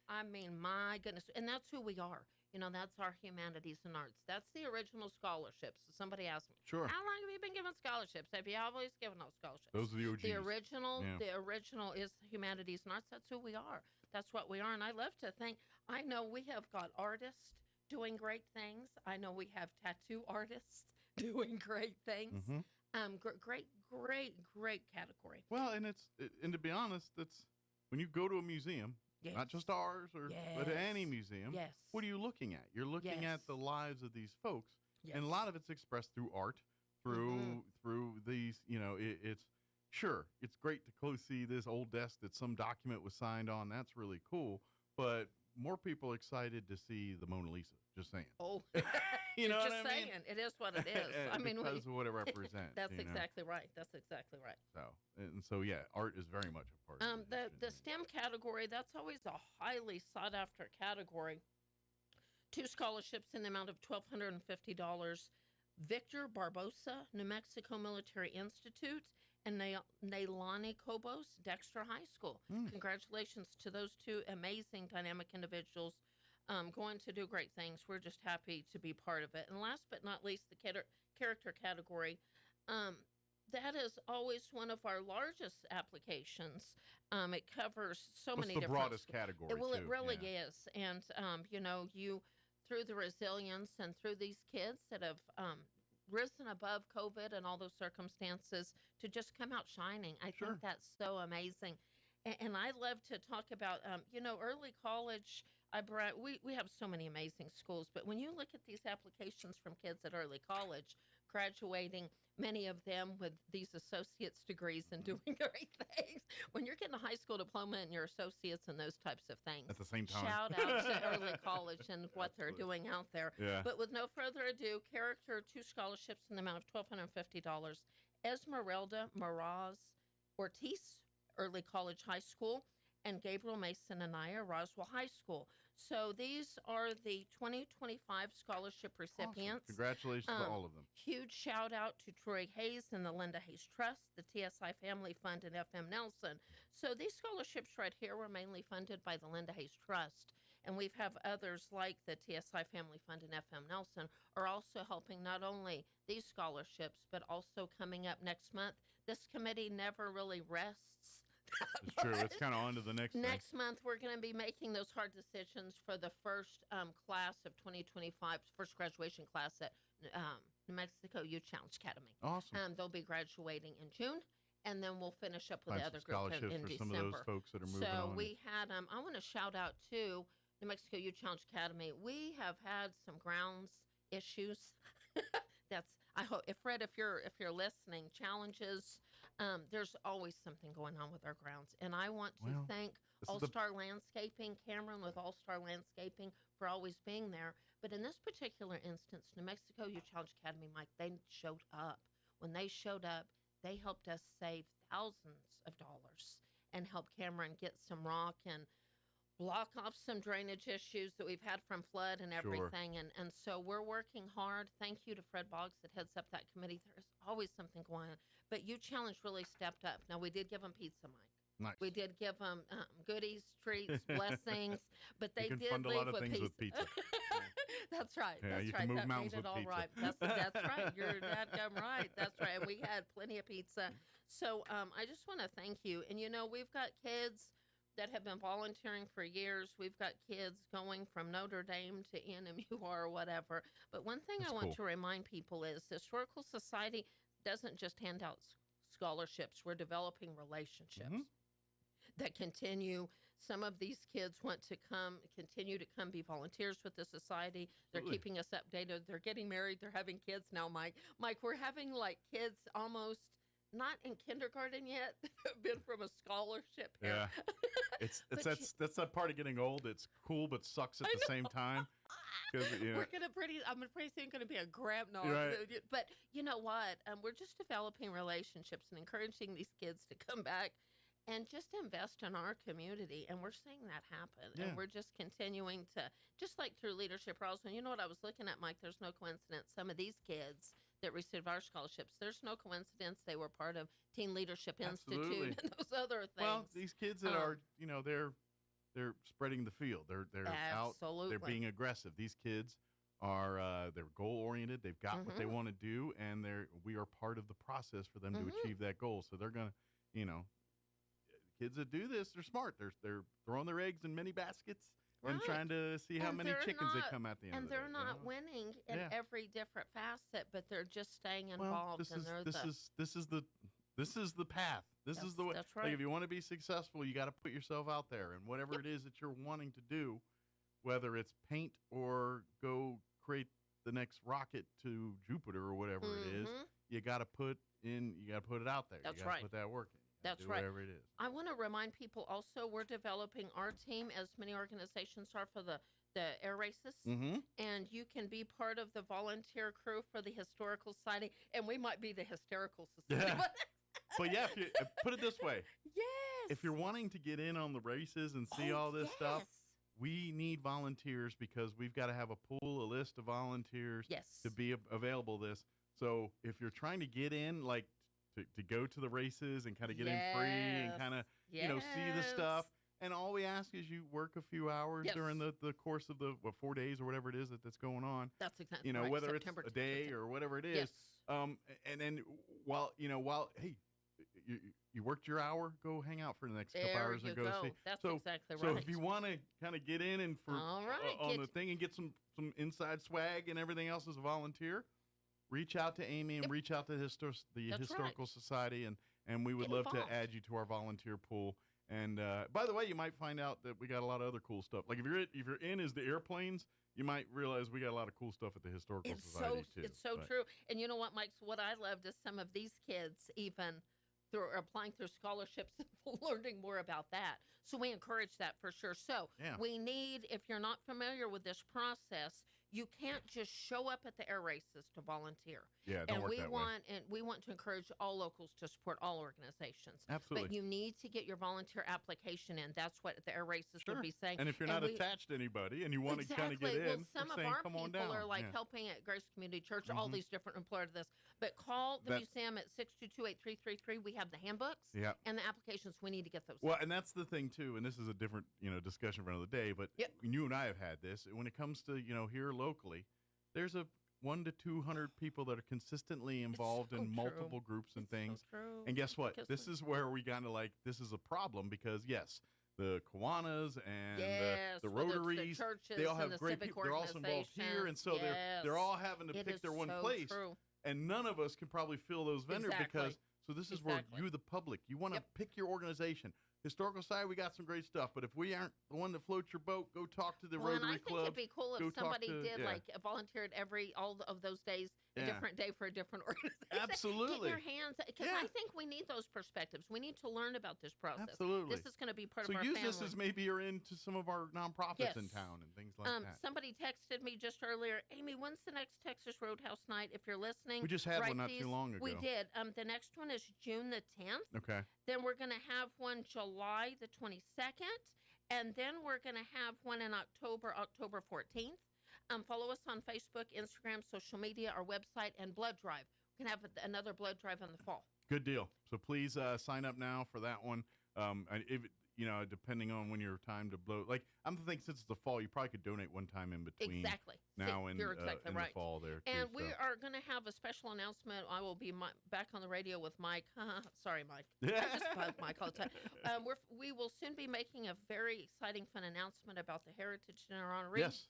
I mean, my goodness. And that's who we are. That's our humanities and arts. That's the original scholarships. So somebody asked me, sure, how long have you been given scholarships? Have you always given those scholarships? Those are the OGs. The original is humanities and arts. That's who we are. That's what we are. And I love to think, I know we have got artists, doing great things. I know we have tattoo artists doing great things. Great category. Well, and to be honest, that's when you go to a museum, not just ours but any museum. Yes. What are you looking at? You're looking at the lives of these folks, and a lot of it's expressed through art, through these. It's sure it's great to go see this old desk that some document was signed on. That's really cool, but more people excited to see the Mona Lisa. Just saying. Oh, you know just what I saying. mean? It is what it is. I mean, because of what it represents. That's exactly right. That's exactly right. So yeah, art is very much a part of it. The STEM category, that's always a highly sought after category. 2 scholarships in the amount of $1,250. Victor Barbosa, New Mexico Military Institute, and Nailani Cobos, Dexter High School. Congratulations to those 2 amazing, dynamic individuals going to do great things. We're just happy to be part of it. And last but not least, the character category. That is always one of our largest applications. It covers so many different. It's the broadest category. Well, it really is. And, you through the resilience and through these kids that have risen above COVID and all those circumstances to just come out shining. I think that's so amazing. And I love to talk about, early college. We have so many amazing schools, but when you look at these applications from kids at early college, graduating, many of them with these associate's degrees and doing great things, when you're getting a high school diploma and your associates and those types of things. At the same time. Shout out to early college and what they're doing out there. Yeah. But with no further ado, character, 2 scholarships in the amount of $1,250. Esmeralda Moraz Ortiz, Early College High School, and Gabriel Mason Anaya, Roswell High School. So these are the 2025 scholarship recipients. Awesome. Congratulations to all of them. Huge shout out to Troy Hayes and the Linda Hayes Trust, the TSI Family Fund, and FM Nelson. So these scholarships right here were mainly funded by the Linda Hayes Trust. And we have others like the TSI Family Fund and FM Nelson are also helping not only these scholarships, but also coming up next month. This committee never really rests. It's true. It's kind of on to the next thing. Next month, we're going to be making those hard decisions for the first class of 2025, first graduation class at New Mexico Youth Challenge Academy. Awesome. They'll be graduating in June, and then we'll finish up with the other group in for December. Some of those folks that are moving on. So we had, I want to shout out to New Mexico Youth Challenge Academy. We have had some grounds issues. I hope, Fred, if you're listening, challenges. There's always something going on with our grounds, and I want to thank All Star Landscaping, Cameron with All Star Landscaping for always being there. But in this particular instance, New Mexico Youth Challenge Academy, Mike, they showed up. When they showed up, they helped us save thousands of dollars and help Cameron get some rock and block off some drainage issues that we've had from flood and everything. Sure. And so we're working hard. Thank you to Fred Boggs that heads up that committee. There's always something going on. But Youth Challenge really stepped up. Now, we did give them pizza, Mike. Nice. We did give them goodies, treats, blessings, but they you can did fund leave a lot of with things pizza. with pizza. That's right. Yeah, That's you right. can move That mountains made it with all pizza. right. That's right. You're dadgum right. That's right. And we had plenty of pizza. So I just want to thank you. And, we've got kids that have been volunteering for years. We've got kids going from Notre Dame to NMUR or whatever. But one thing I want to remind people is the Historical Society doesn't just hand out scholarships. We're developing relationships that continue. Some of these kids want to continue to come be volunteers with the society. They're keeping us updated. They're getting married. They're having kids now, Mike. Mike, we're having like kids almost not in kindergarten yet. Been from a scholarship. Yeah, that's that part of getting old. It's cool, but sucks at the same time. We're gonna I'm pretty soon gonna be a grandma. Right. But you know what? We're just developing relationships and encouraging these kids to come back and just invest in our community. And we're seeing that happen. Yeah. And we're just continuing to, just like through Leadership Roswell. You know what I was looking at, Mike? There's no coincidence. Some of these kids that received our scholarships, there's no coincidence they were part of Teen Leadership Institute and those other things. Well, these kids that are, they're spreading the field. They're out. They're being aggressive. These kids are they're goal oriented. They've got what they want to do, and we are part of the process for them to achieve that goal. So they're gonna, kids that do this, they're smart. They're throwing their eggs in many baskets, and trying to see how many chickens they come at the end of the day. And they're not winning in every different facet, but they're just staying involved. This is the path. This is the way. That's right. Like if you want to be successful, you got to put yourself out there, and whatever it is that you're wanting to do, whether it's paint or go create the next rocket to Jupiter or whatever it is, you got to put it out there. That's you got to right. put that work in. That's do right. Whatever it is. I want to remind people also we're developing our team, as many organizations are, for the air races. And you can be part of the volunteer crew for the Historical Society. And we might be the Hysterical Society. But yeah, if you put it this way. Yes. If you're wanting to get in on the races and see all this stuff, we need volunteers because we've got to have a pool, a list of volunteers to be available this. So if you're trying to get in, like to go to the races and kind of get in free and kind of, see the stuff. And all we ask is you work a few hours during the course of the 4 days or whatever it is that's going on. That's exactly right. Whether September it's a day or whatever it is. And then while you worked your hour, go hang out for the next couple hours and go see. That's exactly right. So if you want to kind of get in and on the thing and get some inside swag and everything else as a volunteer, reach out to Amy and reach out to the Historical Society, and we would love to add you to our volunteer pool. And by the way, you might find out that we got a lot of other cool stuff. Like if you're in as the airplanes, you might realize we got a lot of cool stuff at the Historical Society too. It's so true. And you know what, Mike? What I loved is some of these kids even through applying through scholarships, learning more about that. So we encourage that for sure. So we need, if you're not familiar with this process, you can't just show up at the air races to volunteer. Yeah, don't work that way. And we want to encourage all locals to support all organizations. Absolutely. But you need to get your volunteer application in. That's what the air races would be saying. And if you're not attached to anybody and you want to kind of get in, some of our people are like helping at Grace Community Church, all these different employers of this. But call the museum at 622-8333. We have the handbooks and the applications. We need to get those. Well, and that's the thing too, and this is a different discussion for another day, but you and I have had this. When it comes to here locally, there's a 100 to 200 people that are consistently involved in multiple groups and things. And guess what? This is where we kind of this is a problem because the Kiwanis and the Rotaries, they all have great people. They're also involved here, and so they're all having to pick their one place. And none of us can probably fill those vendors because this is where you, the public, you want to pick your organization. Historical Society, we got some great stuff, but if we aren't the one that floats your boat, go talk to the Rotary Club. And I think it'd be cool if somebody did volunteered all of those days, a different day for a different organization. Absolutely. Get your hands, because I think we need those perspectives. We need to learn about this process. Absolutely. This is going to be part of our family. family. So use this as maybe you're into some of our nonprofits in town and things like that. Somebody texted me just earlier, Amy, when's the next Texas Roadhouse night? If you're listening, we just had one not too long ago. We did. The next one is June the 10th. Okay. Then we're going to have one July the 22nd, and then we're going to have one in October 14th. Follow us on Facebook, Instagram, social media, our website, and blood drive. We can have another blood drive in the fall. Good deal. So please sign up now for that one. Depending on when your time to blow. I'm thinking since it's the fall, you probably could donate one time in between. Exactly. Now and you're exactly in right. the fall there. And we are going to have a special announcement. I will be back on the radio with Mike. Sorry, Mike. I just bug Mike all the time. We will soon be making a very exciting, fun announcement about the Heritage Dinner Honoree. Yes.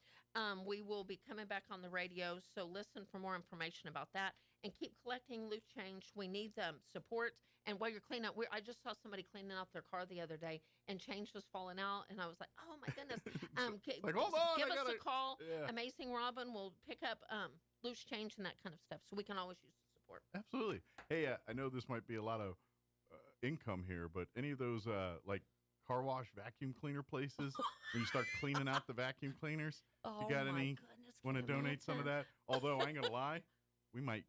We will be coming back on the radio, so listen for more information about that. And keep collecting loose change. We need support. And while you're cleaning up, I just saw somebody cleaning out their car the other day, and change was falling out. And I was like, oh, my goodness. Hold on. Give us a call. Yeah. Amazing Robin will pick up loose change and that kind of stuff. So we can always use the support. Absolutely. Hey, I know this might be a lot of income here, but any of those car wash vacuum cleaner places when you start cleaning out the vacuum cleaners, you got any want to donate some of that? Although I ain't gonna lie, we might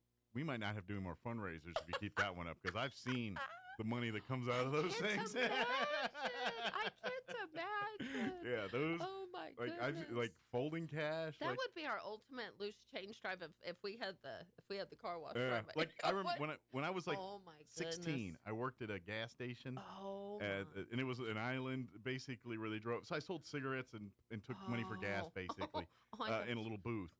not have to do more fundraisers if you keep that one up, because I've seen the money that comes out of those things. I can't imagine. Yeah, those. Oh my goodness. Like folding cash. That would be our ultimate loose change drive if we had the car wash. Yeah, drive. I remember when I was oh my 16, I worked at a gas station. Oh. And it was an island basically where they drove. So I sold cigarettes and took money for gas basically in a little booth.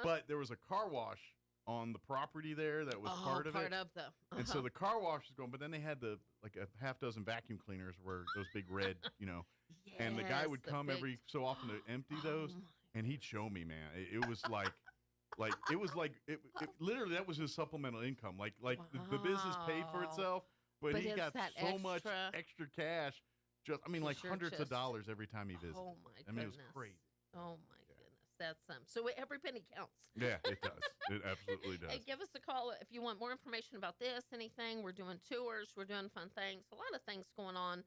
But there was a car wash on the property there that was part of it. And so the car wash was going, but then they had a half dozen vacuum cleaners where those big red, and the guy would the come big- every so often to empty those, and he'd show me, man. It was like literally that was his supplemental income. Like the business paid for itself, but he it's got that so much extra- extra cash. Like Sure, hundreds of just- dollars every time he visited. Oh my I mean, it goodness. was crazy. Oh my goodness. That's so every penny counts. Yeah, it does. It absolutely does. Hey, give us a call if you want more information about this, anything. We're doing tours. We're doing fun things. A lot of things going on.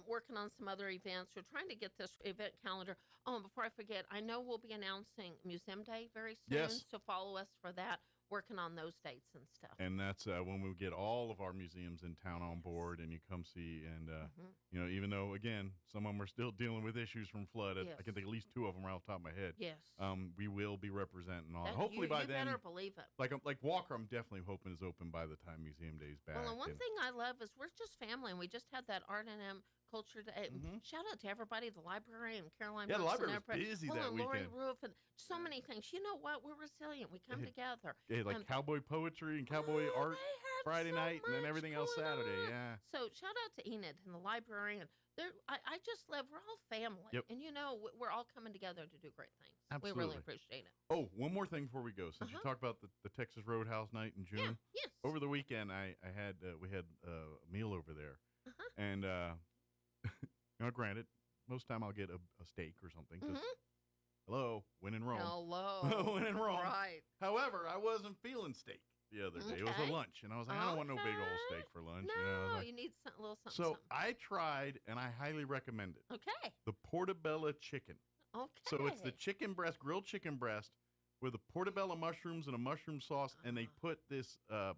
Working on some other events. We're trying to get this event calendar. Oh, and before I forget, I know we'll be announcing Museum Day very soon. Yes. So follow us for that. Working on those dates and stuff. And that's when we get all of our museums in town on board, and you come see. And even though again some of them are still dealing with issues from flood, Yes. I can think at least 2 of them right off the top of my head. Yes. We will be representing all. That- Hopefully by you then. better believe it. Like Walker, I'm definitely hoping is open by the time Museum Day's back. Well, and one thing I love is we're just family, and we just had that Art and M Culture Day. Shout out to everybody, the library and Caroline. Yeah, the Brooks and library was everybody. busy Well, that and Lori weekend. Roof and so many things. You know what? We're resilient. We come together. Yeah, like cowboy poetry and cowboy art Friday night, and then everything else Saturday. Yeah. So shout out to Enid and the library, and I just love. We're all family, Yep. and we're all coming together to do great things. Absolutely. We really appreciate it. Oh, one more thing before we go. Since you talked about the Texas Roadhouse night in June, yes. Over the weekend, we had a meal over there, and granted, most time I'll get a steak or something. 'Cause hello, when in Rome. Hello, when in Rome. Right. However, I wasn't feeling steak the other day. It was a Okay. lunch, and I was like, I don't want no big old steak for lunch. No, you know, I was like- you need a little something. so I tried, and I highly recommend it. Okay. The portobello chicken. Okay. So it's the chicken breast, grilled chicken breast, with the portobello mushrooms and a mushroom sauce, and they put this. I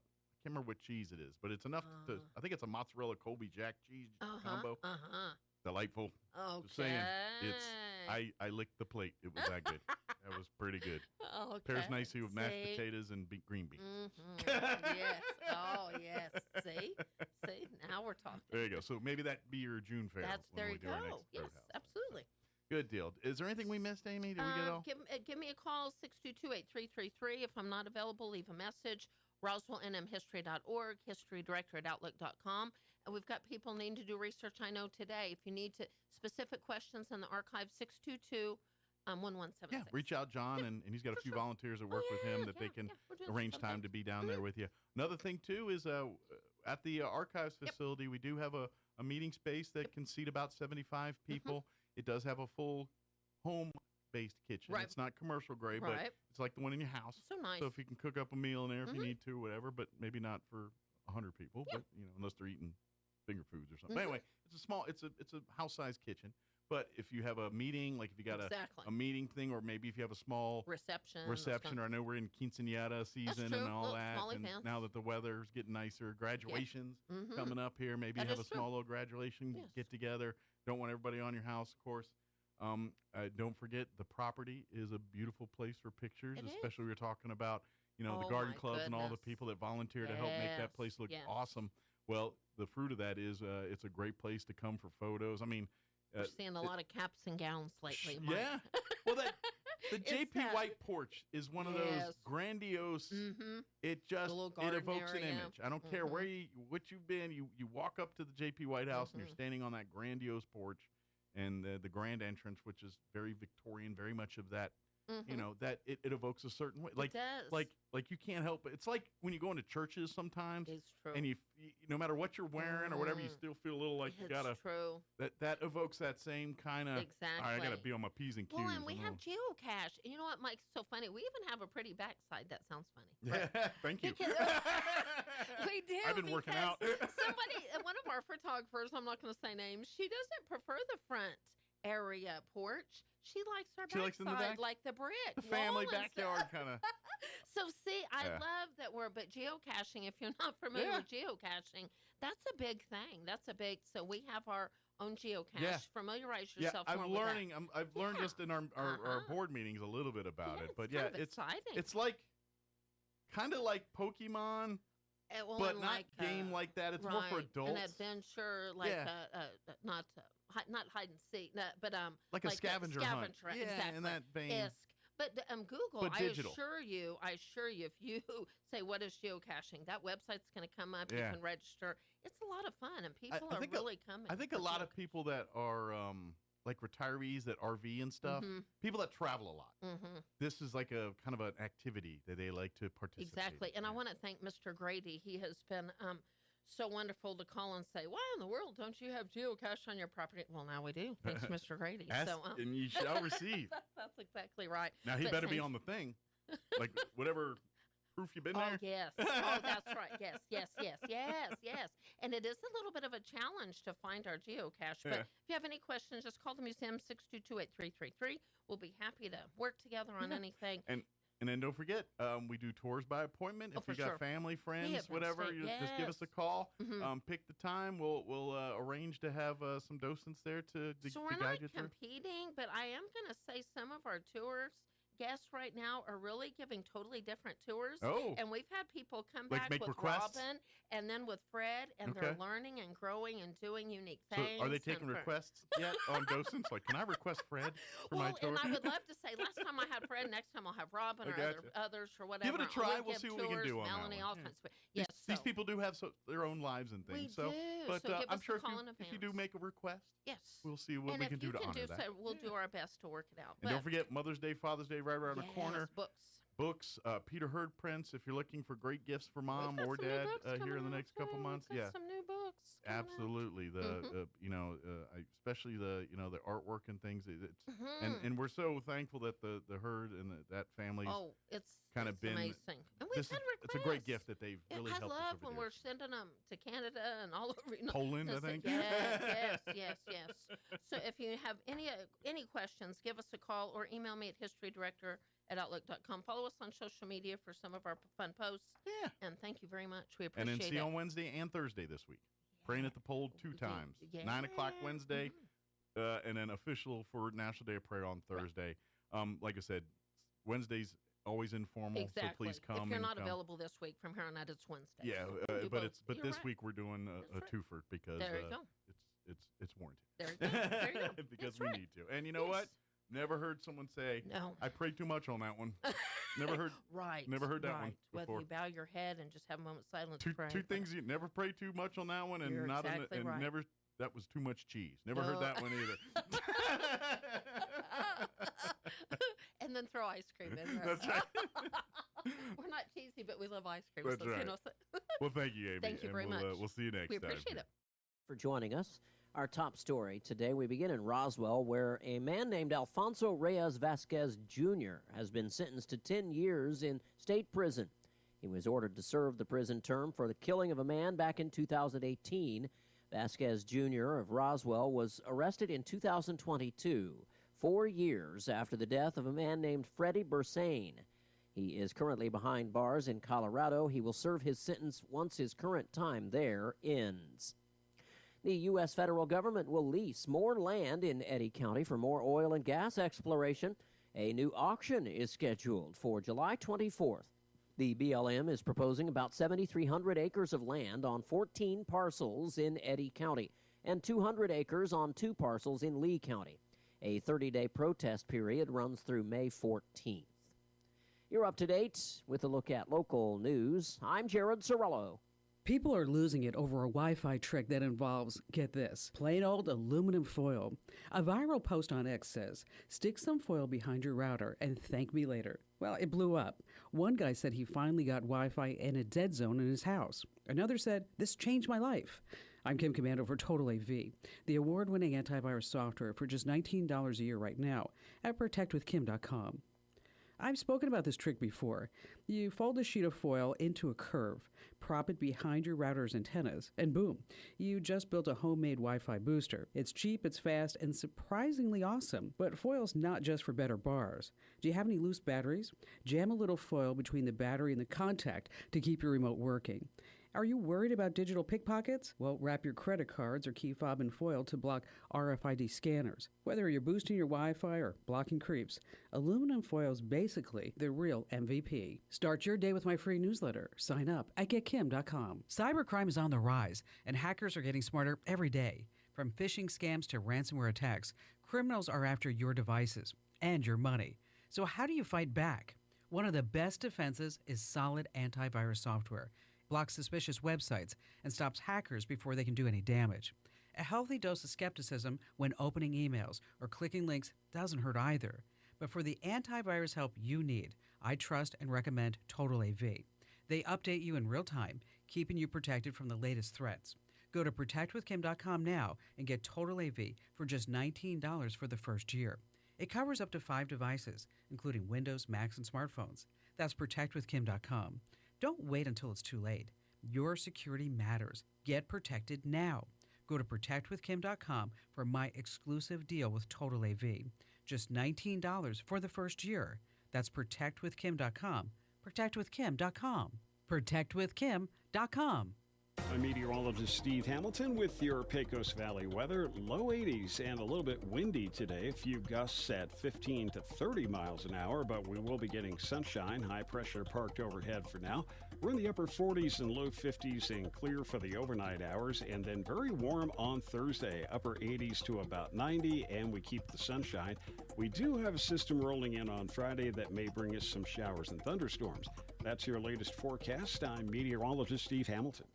can't remember what cheese it is, but it's enough to. I think it's a mozzarella Colby Jack cheese combo. Delightful. Okay. Just saying, I licked the plate. It was that good. That was pretty good. Okay. Pairs nicely with mashed See? potatoes and green beans. Yes. Oh, yes. See? Now we're talking. There you go. So maybe that'd be your June fare. when There we you do our go. next Yes, Roadhouse. absolutely. Good deal. Is there anything we missed, Amy? Did we get all? Give me a call, 622-8333. If I'm not available, leave a message. RoswellNMHistory.org, historydirector@outlook.com. And we've got people needing to do research, I know, today. If you need specific questions in the archive, 622-1176. Yeah, reach out, John, and he's got a few volunteers that work with him that they can arrange time to be down there with you. Another thing, too, is at the archives facility, we do have a meeting space that can seat about 75 people. It does have a full home-based kitchen. Right. It's not commercial grade, but Right. it's like the one in your house. So nice. So if you can cook up a meal in there if you need to, whatever, but maybe not for 100 people, but unless they're eating finger foods or something. But anyway, it's a house-sized kitchen. But if you have a meeting, like if you got a meeting thing, or maybe if you have a small reception, or I know we're in quinceañera season true. and all Little that, small and events. now that the weather's getting nicer, graduations Mhm. coming up here, maybe That you have a is true. small little graduation get together. Don't want everybody on your house, of course. Don't forget the property is a beautiful place for pictures, It is. especially we were talking about the Oh, garden my clubs and all the goodness. people that volunteer to help make that Yes, place look yes. awesome. Well, the fruit of that is it's a great place to come for photos. I mean, We're seeing a lot of caps and gowns lately, Mike. yeah. Well, the It's JP that- White porch is one of Yes. those grandiose. It just little it garden evokes an area. image. I don't care where what you've been. You walk up to the JP White House and you're standing on that grandiose porch, and the grand entrance, which is very Victorian, very much of that. That it evokes a certain way. Like does. like you can't help it. It's like when you go into churches sometimes. It's true. And you no matter what you're wearing or whatever, you still feel a little like you It's gotta. true. That evokes that same kind of. Exactly. All right, I gotta be on my P's and Q's. Well, and we I'm have on- geocache. And you know what, Mike? It's so funny. We even have a pretty backside. That sounds funny. Yeah, thank you. We do. I've been working out. Somebody, one of our photographers, I'm not going to say names, she doesn't prefer the front area porch. She likes our She likes in the backside, back? like the brick. The family wall and backyard stuff. kind of. So see, I Yeah. love that but geocaching, if you're not familiar Yeah. with geocaching, that's a big thing. That's a big, so we have our own geocache. Yeah. Familiarize Yeah, yourself more I'm with that. learning. I've learned just in our board meetings a little bit about it, but kind of it's exciting. it's like kind of like Pokemon, Well, but and not like, game like that. It's more for right, adults. An adventure, like Yeah. not hide and seek, but Like a scavenger hunt. scavenger, Yeah, exactly. in that vein. Isk. But Google, But I digital. assure you, if you say what is geocaching, that website's going to come up. Yeah. You can register. It's a lot of fun, and people I are think really coming. I think a for lot of people that are like retirees that RV and stuff, people that travel a lot. This is like a kind of an activity that they like to participate Exactly. in. And I want to thank Mr. Grady. He has been so wonderful to call and say, why in the world don't you have geocache on your property? Well, now we do. Thanks, Mr. Grady. Ask, and you shall receive. That's exactly right. Now, he better be on the thing. Like, whatever proof you've been there. Oh, yes. Oh, that's right. Yes, yes, yes, yes, yes. And it is a little bit of a challenge to find our geocache. But if you have any questions, just call the museum, 622-8333. We'll be happy to work together on anything. And then don't forget, we do tours by appointment. If you got family, friends, whatever, just give us a call. Pick the time. We'll arrange to have some docents there to guide you through. So we're not competing, but I am going to say some of our tours guests right now are really giving totally different tours. Oh. And we've had people come back with requests? Robin and then with Fred, and they're learning and growing and doing unique things. So are they taking requests yet on docents? Like, can I request Fred for my tour? And I would love to say, last time I had Fred, next time I'll have Robin or others or whatever. Give it a try. We'll see what we can do on Melanie, that all one. kinds of Yes, these people do have their own lives and things. We do. But So give I'm us sure a call in if you do make a request, yes, we'll see what we can do to honor that. So we'll do our best to work it out. And don't forget Mother's Day, Father's Day, right around the corner. Books. Peter Hurd prints. If you're looking for great gifts for mom or dad here in the next couple months, some new books. Absolutely. The especially the the artwork and things. And we're so thankful that the Hurd and that family's it's kind of been amazing. And we've had requests. It's a great gift that they've really helped us I love over when the we're years. sending them to Canada and all over. Poland, I think. Yes. So if you have any questions, give us a call or email me at historydirector@outlook.com. Follow us on social media for some of our fun posts. Yeah. And thank you very much. We appreciate it. And then see you on Wednesday and Thursday this week. Praying at the Pole 2 times. 9 o'clock Wednesday, and then official for National Day of Prayer on Thursday. Like I said, Wednesday's always informal, exactly. so please come. If you're not available this week, from here on out, it's Wednesday. Yeah, So but this week we're doing a twofer because there you go. It's warranted. There you go. There you go. Because we need to. And you know what? Never heard someone say, "No, I prayed too much on that one." Never heard. Never heard that one before. Whether you bow your head and just have a moment of silence. Two things you never pray too much on that one, and You're not exactly right. never. That was too much cheese. Never heard that one either. And then throw ice cream in there. That's right. We're not cheesy, but we love ice cream. That's right. Well, thank you, Amy. Thank you very much. We'll see you next time. We appreciate it. For joining us. Our top story today, we begin in Roswell, where a man named Alfonso Reyes Vasquez Jr. has been sentenced to 10 years in state prison. He was ordered to serve the prison term for the killing of a man back in 2018. Vasquez Jr. of Roswell was arrested in 2022, 4 years after the death of a man named Freddie Bersane. He is currently behind bars in Colorado. He will serve his sentence once his current time there ends. The U.S. federal government will lease more land in Eddy County for more oil and gas exploration. A new auction is scheduled for July 24th. The BLM is proposing about 7,300 acres of land on 14 parcels in Eddy County and 200 acres on 2 parcels in Lee County. A 30-day protest period runs through May 14th. You're up to date with a look at local news. I'm Jared Sorello. People are losing it over a Wi-Fi trick that involves, get this, plain old aluminum foil. A viral post on X says, stick some foil behind your router and thank me later. Well, it blew up. One guy said he finally got Wi-Fi in a dead zone in his house. Another said, this changed my life. I'm Kim Commando for Total AV, the award-winning antivirus software for just $19 a year right now at protectwithkim.com. I've spoken about this trick before. You fold a sheet of foil into a curve, prop it behind your router's antennas, and boom, you just built a homemade Wi-Fi booster. It's cheap, it's fast, and surprisingly awesome. But foil's not just for better bars. Do you have any loose batteries? Jam a little foil between the battery and the contact to keep your remote working. Are you worried about digital pickpockets? Well, wrap your credit cards or key fob in foil to block RFID scanners. Whether you're boosting your Wi-Fi or blocking creeps, aluminum foil is basically the real MVP. Start your day with my free newsletter. Sign up at getkim.com. Cybercrime is on the rise, and hackers are getting smarter every day. From phishing scams to ransomware attacks, criminals are after your devices and your money. So how do you fight back? One of the best defenses is solid antivirus software. Blocks suspicious websites and stops hackers before they can do any damage. A healthy dose of skepticism when opening emails or clicking links doesn't hurt either. But for the antivirus help you need, I trust and recommend Total AV. They update you in real time, keeping you protected from the latest threats. Go to protectwithkim.com now and get Total AV for just $19 for the first year. It covers up to 5 devices, including Windows, Macs, and smartphones. That's protectwithkim.com. Don't wait until it's too late. Your security matters. Get protected now. Go to protectwithkim.com for my exclusive deal with Total AV. Just $19 for the first year. That's protectwithkim.com. Protectwithkim.com. Protectwithkim.com. I'm meteorologist Steve Hamilton with your Pecos Valley weather. Low 80s and a little bit windy today. A few gusts at 15 to 30 miles an hour, but we will be getting sunshine. High pressure parked overhead for now. We're in the upper 40s and low 50s and clear for the overnight hours, and then very warm on Thursday. Upper 80s to about 90, and we keep the sunshine. We do have a system rolling in on Friday that may bring us some showers and thunderstorms. That's your latest forecast. I'm meteorologist Steve Hamilton.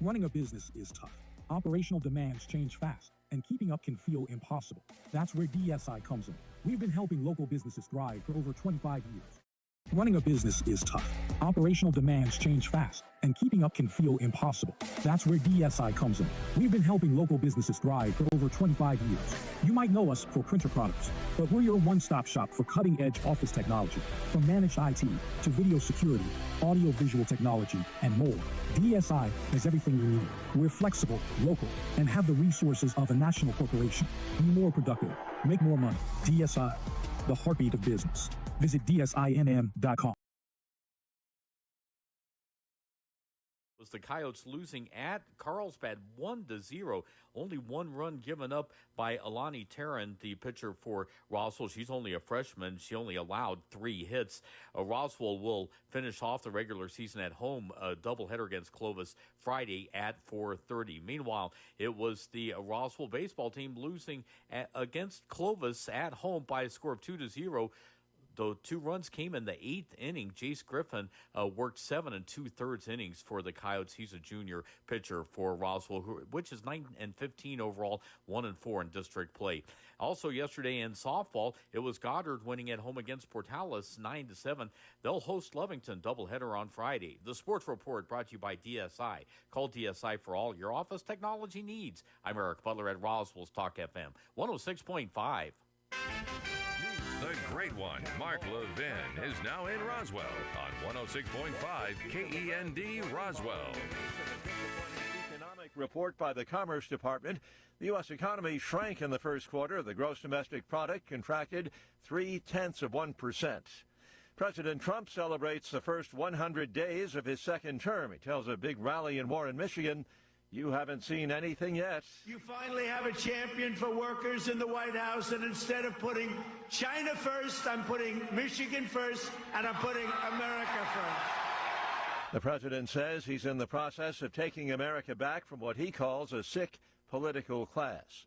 Running a business is tough. Operational demands change fast, and keeping up can feel impossible. That's where DSI comes in. We've been helping local businesses thrive for over 25 years. Running a business is tough. Operational demands change fast, and keeping up can feel impossible. That's where DSI comes in. We've been helping local businesses thrive for over 25 years. You might know us for printer products, but we're your one-stop shop for cutting-edge office technology, from managed IT to video security, audio-visual technology, and more. DSI has everything you need. We're flexible, local, and have the resources of a national corporation. Be more productive. Make more money. DSI, the heartbeat of business. Visit DSINM.com. Was the Coyotes losing at Carlsbad 1-0. Only one run given up by Alani Tarrant, the pitcher for Roswell. She's only a freshman. She only allowed 3 hits. Roswell will finish off the regular season at home, a doubleheader against Clovis Friday at 4:30. Meanwhile, it was the Roswell baseball team losing against Clovis at home by a score of 2-0. Though 2 runs came in the 8th inning, Jace Griffin worked 7 2/3 innings for the Coyotes. He's a junior pitcher for Roswell, which is 9-15 overall, 1-4 in district play. Also yesterday in softball, it was Goddard winning at home against Portales 9-7. They'll host Lovington doubleheader on Friday. The Sports Report brought to you by DSI. Call DSI for all your office technology needs. I'm Eric Butler at Roswell's Talk FM 106.5. The great one, Mark Levin, is now in Roswell on 106.5 KEND Roswell. Economic report by the Commerce Department. The U.S. economy shrank in the first quarter. The gross domestic product contracted 0.3%. President Trump celebrates the first 100 days of his second term. He tells a big rally in Warren, Michigan, "You haven't seen anything yet." You finally have a champion for workers in the White House, and instead of putting China first, I'm putting Michigan first, and I'm putting America first. The president says he's in the process of taking America back from what he calls a sick political class.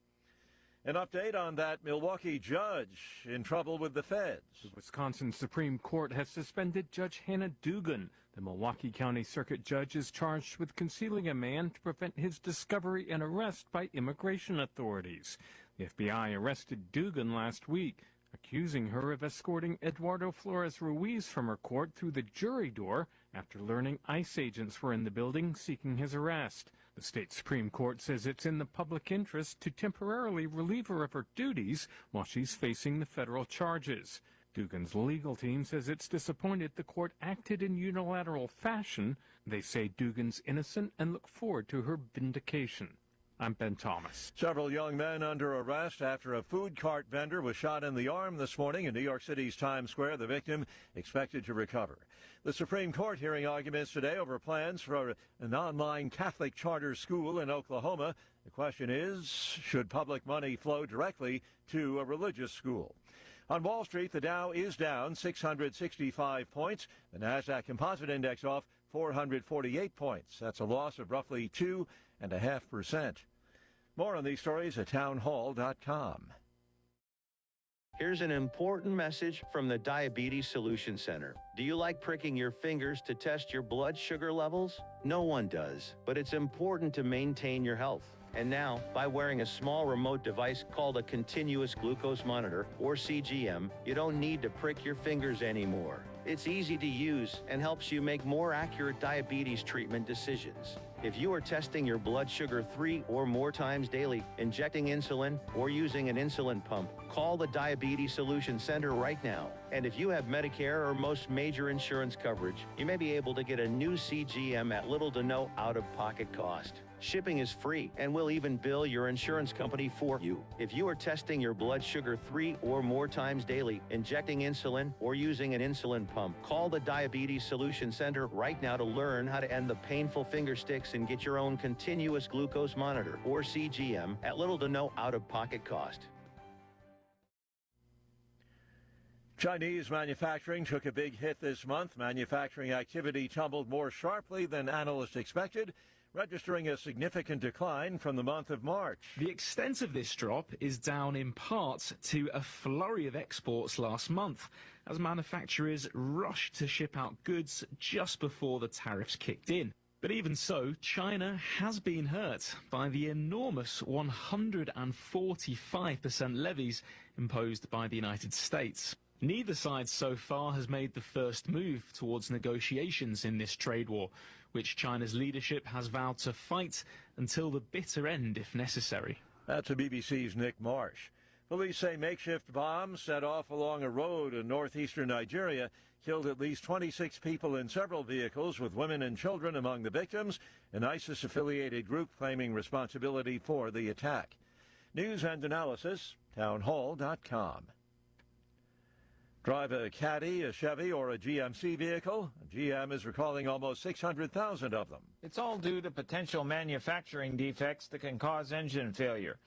An update on that Milwaukee judge in trouble with the feds. The Wisconsin Supreme Court has suspended Judge Hannah Dugan. The Milwaukee County Circuit Judge is charged with concealing a man to prevent his discovery and arrest by immigration authorities. The FBI arrested Dugan last week, accusing her of escorting Eduardo Flores Ruiz from her court through the jury door after learning ICE agents were in the building seeking his arrest. The state Supreme Court says it's in the public interest to temporarily relieve her of her duties while she's facing the federal charges. Dugan's legal team says it's disappointed the court acted in unilateral fashion. They say Dugan's innocent and look forward to her vindication. I'm Ben Thomas. Several young men under arrest after a food cart vendor was shot in the arm this morning in New York City's Times Square. The victim expected to recover. The Supreme Court hearing arguments today over plans for an online Catholic charter school in Oklahoma. The question is, should public money flow directly to a religious school? On Wall Street, the Dow is down 665 points. The Nasdaq Composite Index off 448 points. That's a loss of roughly 2.5%. More on these stories at townhall.com. Here's an important message from the Diabetes Solution Center. Do you like pricking your fingers to test your blood sugar levels? No one does, but it's important to maintain your health. And now, by wearing a small remote device called a continuous glucose monitor, or CGM, you don't need to prick your fingers anymore. It's easy to use and helps you make more accurate diabetes treatment decisions. If you are testing your blood sugar 3 or more times daily, injecting insulin, or using an insulin pump, call the Diabetes Solution Center right now. And if you have Medicare or most major insurance coverage, you may be able to get a new CGM at little to no out-of-pocket cost. Shipping is free, and we'll even bill your insurance company for you. If you are testing your blood sugar 3 or more times daily, injecting insulin, or using an insulin pump, call the Diabetes Solution Center right now to learn how to end the painful finger sticks and get your own continuous glucose monitor, or CGM, at little to no out-of-pocket cost. Chinese manufacturing took a big hit this month. Manufacturing activity tumbled more sharply than analysts expected, registering a significant decline from the month of March. The extent of this drop is down in part to a flurry of exports last month, as manufacturers rushed to ship out goods just before the tariffs kicked in. But even so, China has been hurt by the enormous 145% levies imposed by the United States. Neither side so far has made the first move towards negotiations in this trade war, which China's leadership has vowed to fight until the bitter end if necessary. That's a BBC's Nick Marsh. Police say makeshift bombs set off along a road in northeastern Nigeria killed at least 26 people in several vehicles, with women and children among the victims, an ISIS-affiliated group claiming responsibility for the attack. News and analysis, townhall.com. Drive a Caddy, a Chevy, or a GMC vehicle? GM is recalling almost 600,000 of them. It's all due to potential manufacturing defects that can cause engine failure.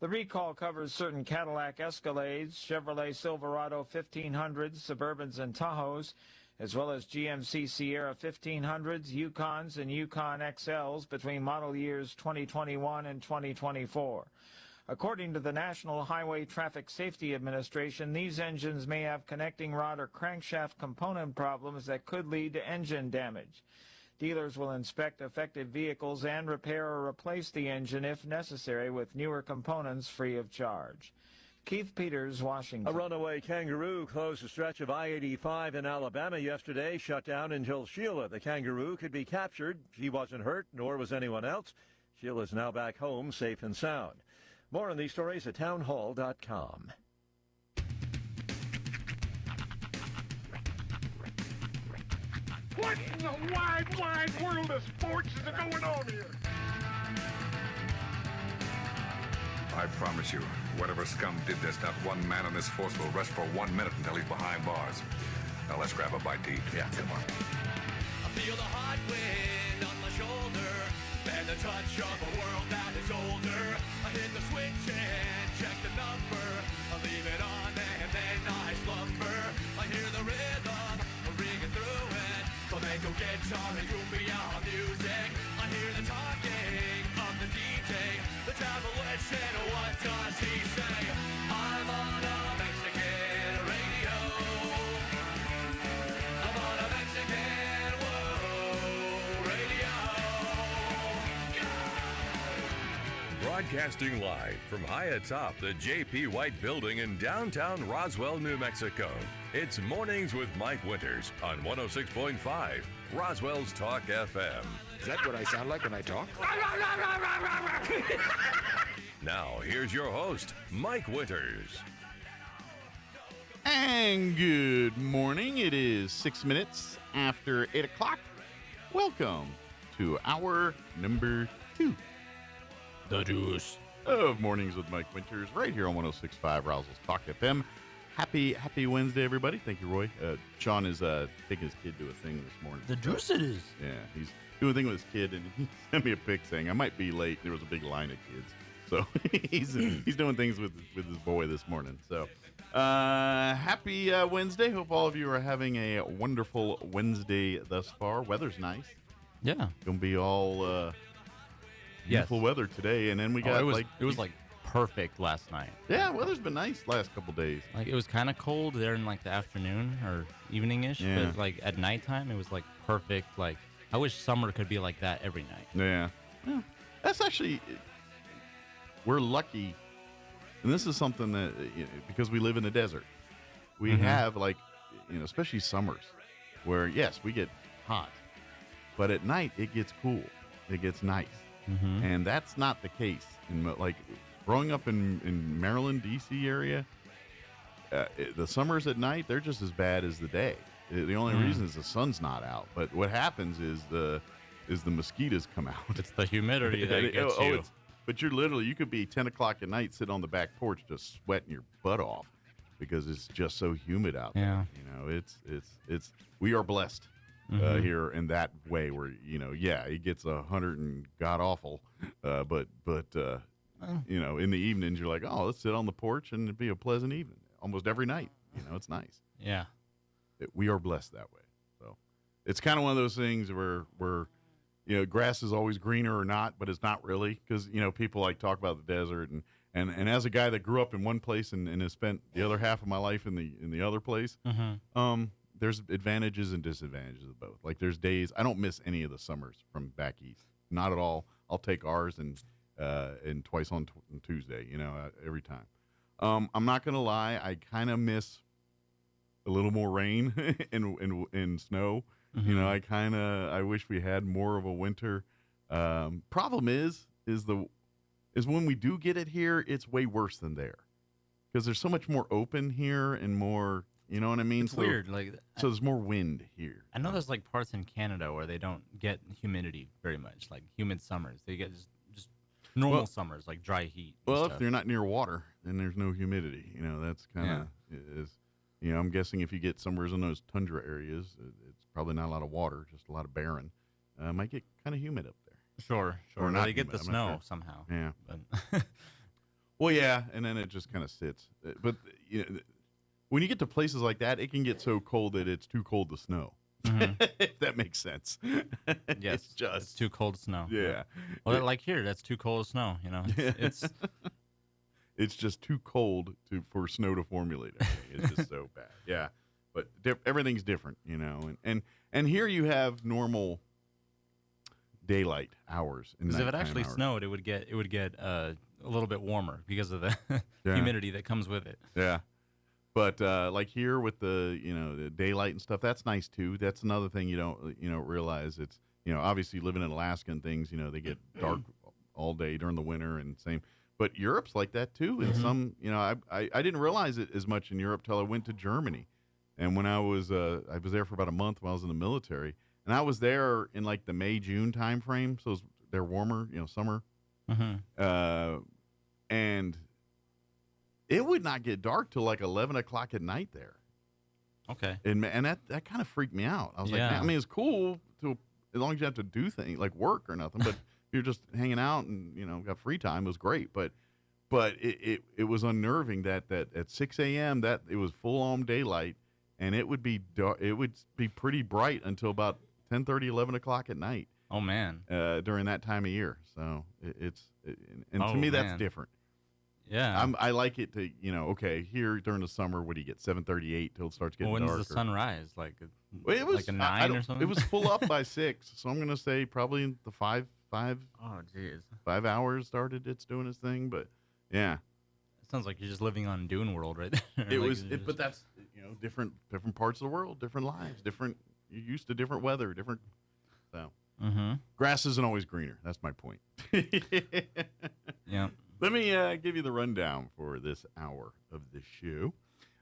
The recall covers certain Cadillac Escalades, Chevrolet Silverado 1500s, Suburbans, and Tahoes, as well as GMC Sierra 1500s, Yukons, and Yukon XLs between model years 2021 and 2024. According to the National Highway Traffic Safety Administration, these engines may have connecting rod or crankshaft component problems that could lead to engine damage. Dealers will inspect affected vehicles and repair or replace the engine if necessary with newer components free of charge. Keith Peters, Washington. A runaway kangaroo closed a stretch of I-85 in Alabama yesterday, shut down until Sheila, the kangaroo, could be captured. She wasn't hurt, nor was anyone else. Sheila's now back home, safe and sound. More on these stories at townhall.com. What in the wide, wide world of sports is going on here? I promise you, whatever scum did this, not one man on this force will rest for 1 minute until he's behind bars. Now let's grab a bite to eat. Yeah, come on. I feel the hot wind on my shoulder and the touch of a world that is older. I hit the switch and check the number. I leave it on and then I slumber. I hear the rhythm ringing through it. Flamenco guitar and cumbia music. I hear the talking of the DJ. The travel said, what does he say? I'm on a Mexican radio. I'm on a Mexican radio. Broadcasting live from high atop the J.P. White Building in downtown Roswell, New Mexico. It's Mornings with Mike Winters on 106.5 Roswell's Talk FM. Is that what I sound like when I talk? Now, here's your host, Mike Winters. And good morning. It is 6 minutes after 8 o'clock. Welcome to hour number 2. The Deuce of Mornings with Mike Winters, right here on 106.5 Roswell's Talk FM. Happy Wednesday, everybody. Thank you, Roy. Sean is taking his kid to a thing this morning. The Deuce it is. Yeah, he's doing a thing with his kid, and he sent me a pic saying, I might be late. There was a big line of kids. So he's doing things with his boy this morning. So happy Wednesday. Hope all of you are having a wonderful Wednesday thus far. Weather's nice. Yeah. Gonna be all beautiful weather today, and then we got it was like perfect last night. Yeah, weather's been nice last couple days. Like, it was kind of cold there in, like, the afternoon or evening-ish, but, like, at nighttime, it was, like, perfect. Like, I wish summer could be like that every night. Yeah. That's actually, we're lucky, and this is something that, because we live in the desert, we have, like, especially summers, where, yes, we get hot, but at night, it gets cool. It gets nice. And that's not the case. Like, growing up in Maryland, D.C. area, the summers at night, they're just as bad as the day. The only reason is the sun's not out. But what happens is the mosquitoes come out. It's the humidity that gets you. But you could be 10 o'clock at night, sit on the back porch, just sweating your butt off because it's just so humid out there. It's we are blessed here in that way where, it gets 100 and god awful. But in the evenings, you're like, oh, let's sit on the porch and it'd be a pleasant evening almost every night. It's nice. Yeah. We are blessed that way. So it's kind of one of those things where grass is always greener or not, but it's not really, because, people like talk about the desert and as a guy that grew up in one place and has spent the other half of my life in the other place, there's advantages and disadvantages of both. Like, there's days I don't miss any of the summers from back east, not at all. I'll take ours and twice on Tuesday, every time. I'm not gonna lie, I kind of miss a little more rain and snow. I wish we had more of a winter. Problem is when we do get it here, it's way worse than there, because there's so much more open here and more, you know what I mean? It's weird. Like, so there's more wind here. I know there's, like, parts in Canada where they don't get humidity very much, like humid summers. They get just normal summers, like dry heat. Well, if you're not near water, then there's no humidity. That's kind of is. I'm guessing if you get somewhere in those tundra areas, it's probably not a lot of water, just a lot of barren. Might get kind of humid up there. Sure. Or not. They get humid, the snow somehow. Yeah. But well, yeah, and then it just kind of sits. But when you get to places like that, it can get so cold that it's too cold to snow. If that makes sense. Yes, it's too cold to snow. Yeah. Well, like here, that's too cold to snow. It's it's just too cold for snow to formulate. It's just so bad. Yeah, but everything's different, and here you have normal daylight hours. Because if it actually snowed, it would get a little bit warmer because of the humidity that comes with it. Yeah, but like here with the daylight and stuff, that's nice too. That's another thing you don't realize. It's obviously living in Alaska and things. They get dark all day during the winter and same. But Europe's like that too. And some, I didn't realize it as much in Europe till I went to Germany. And when I was there for about a month while I was in the military, and I was there in like the May, June time frame. So they're warmer, summer. And it would not get dark till like 11 o'clock at night there. Okay. And that kind of freaked me out. I was like, man, it's cool as long as you have to do things like work or nothing, but you're just hanging out and got free time. It was great, but it was unnerving that at 6 a.m. that it was full on daylight, and it would be pretty bright until about 10:30, 11 o'clock at night. Oh man! During that time of year, so to me that's different. Yeah, I like it to okay, here during the summer, what do you get, 7:38 till it starts getting darker. When does the sun rise? Like it was like a 9 or something. It was full up by 6, so I'm gonna say probably in the 5. Oh jeez. 5 hours started it's doing its thing, but yeah. It sounds like you're just living on Dune World right there. But that's different parts of the world, different lives, you're used to different weather, different. So grass isn't always greener. That's my point. Yeah. Let me give you the rundown for this hour of the show.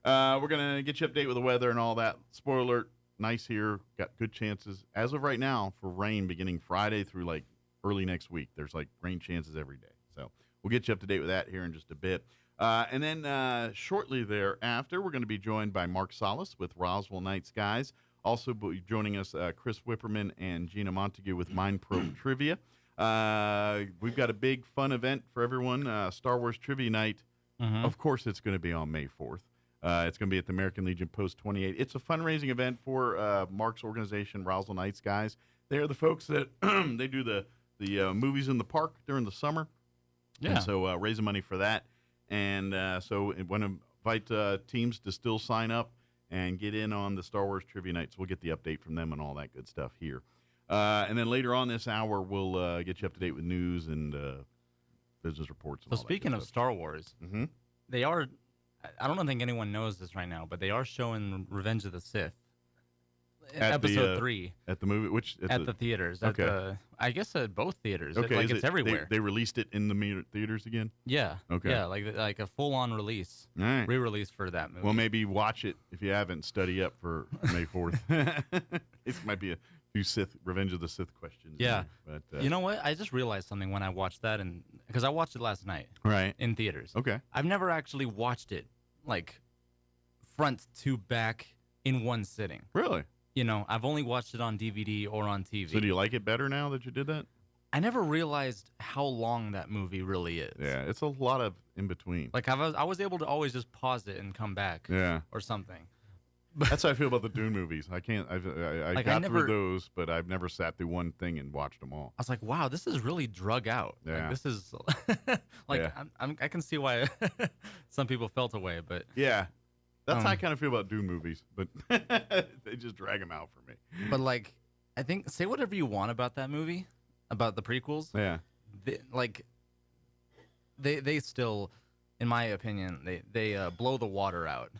We're gonna get you update with the weather and all that. Spoiler alert, nice here. Got good chances as of right now for rain beginning Friday through like early next week. There's like rain chances every day. So we'll get you up to date with that here in just a bit. And then shortly thereafter, we're going to be joined by Mark Salas with Roswell Night Skies. Also joining us, Chris Whipperman and Gina Montague with Mind Probe Trivia. We've got a big fun event for everyone, Star Wars Trivia Night. Of course, it's going to be on May 4th. It's going to be at the American Legion Post 28. It's a fundraising event for Mark's organization, Roswell Night Skies. They're the folks that they do the movies in the park during the summer. Yeah. And so raising money for that. And so I want to invite teams to still sign up and get in on the Star Wars Trivia Nights. We'll get the update from them and all that good stuff here. And then later on this hour, we'll get you up to date with news and business reports. And so speaking of Star Wars, they are, I don't think anyone knows this right now, but they are showing Revenge of the Sith. Episode 3 at the movie, at the theaters. Okay, I guess at both theaters. Okay, like it's everywhere. They released it in the theaters again. Yeah. Okay. Yeah, like a full-on release, re-release for that movie. Well, maybe watch it if you haven't. Study up for May 4th. It might be a few Revenge of the Sith questions. Yeah, but you know what? I just realized something when I watched that, and because I watched it last night, in theaters. Okay. I've never actually watched it like front to back in one sitting. Really? You know, I've only watched it on DVD or on TV. So do you like it better now that you did that? I never realized how long that movie really is. Yeah, it's a lot of in between. Like I was able to always just pause it and come back. Yeah. Or something. That's how I feel about the Dune movies. I can't. I got through those, but I've never sat through one thing and watched them all. I was like, wow, this is really drug out. Yeah. Like, this is like I can see why some people felt away, but yeah. That's how I kind of feel about Dune movies, but they just drag them out for me. But, like, I think, say whatever you want about that movie, about the prequels. Yeah. They still, in my opinion, they blow the water out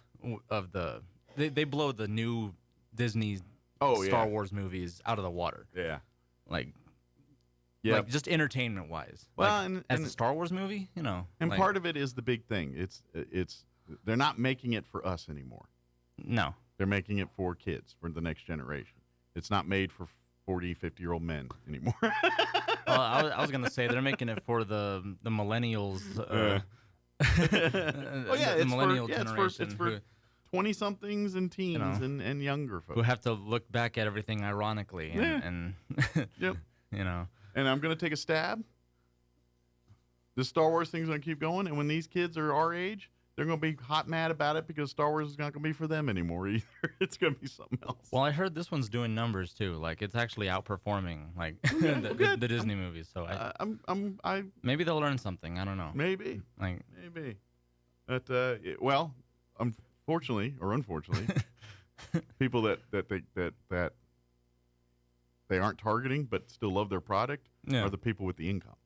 of the, they blow the new Disney Star Wars movies out of the water. Yeah. Like, yeah, like just entertainment-wise. Well, like, and as a Star Wars movie, you know. And like, part of it is the big thing. It's they're not making it for us anymore. No. They're making it for kids, for the next generation. It's not made for 40, 50-year-old men anymore. Well, I was going to say they're making it for the millennials. Oh, yeah, the millennial generation. It's for 20-somethings and teens and younger folks. Who have to look back at everything ironically. And yep. You know. And I'm going to take a stab. This Star Wars thing's going to keep going. And when these kids are our age, they're going to be hot mad about it because Star Wars is not going to be for them anymore either. It's going to be something else. Well, I heard this one's doing numbers too. Like it's actually outperforming like the Disney movies. So I maybe they'll learn something. I don't know. Maybe. Maybe. But well, unfortunately or unfortunately, people that they aren't targeting but still love their product are the people with the income.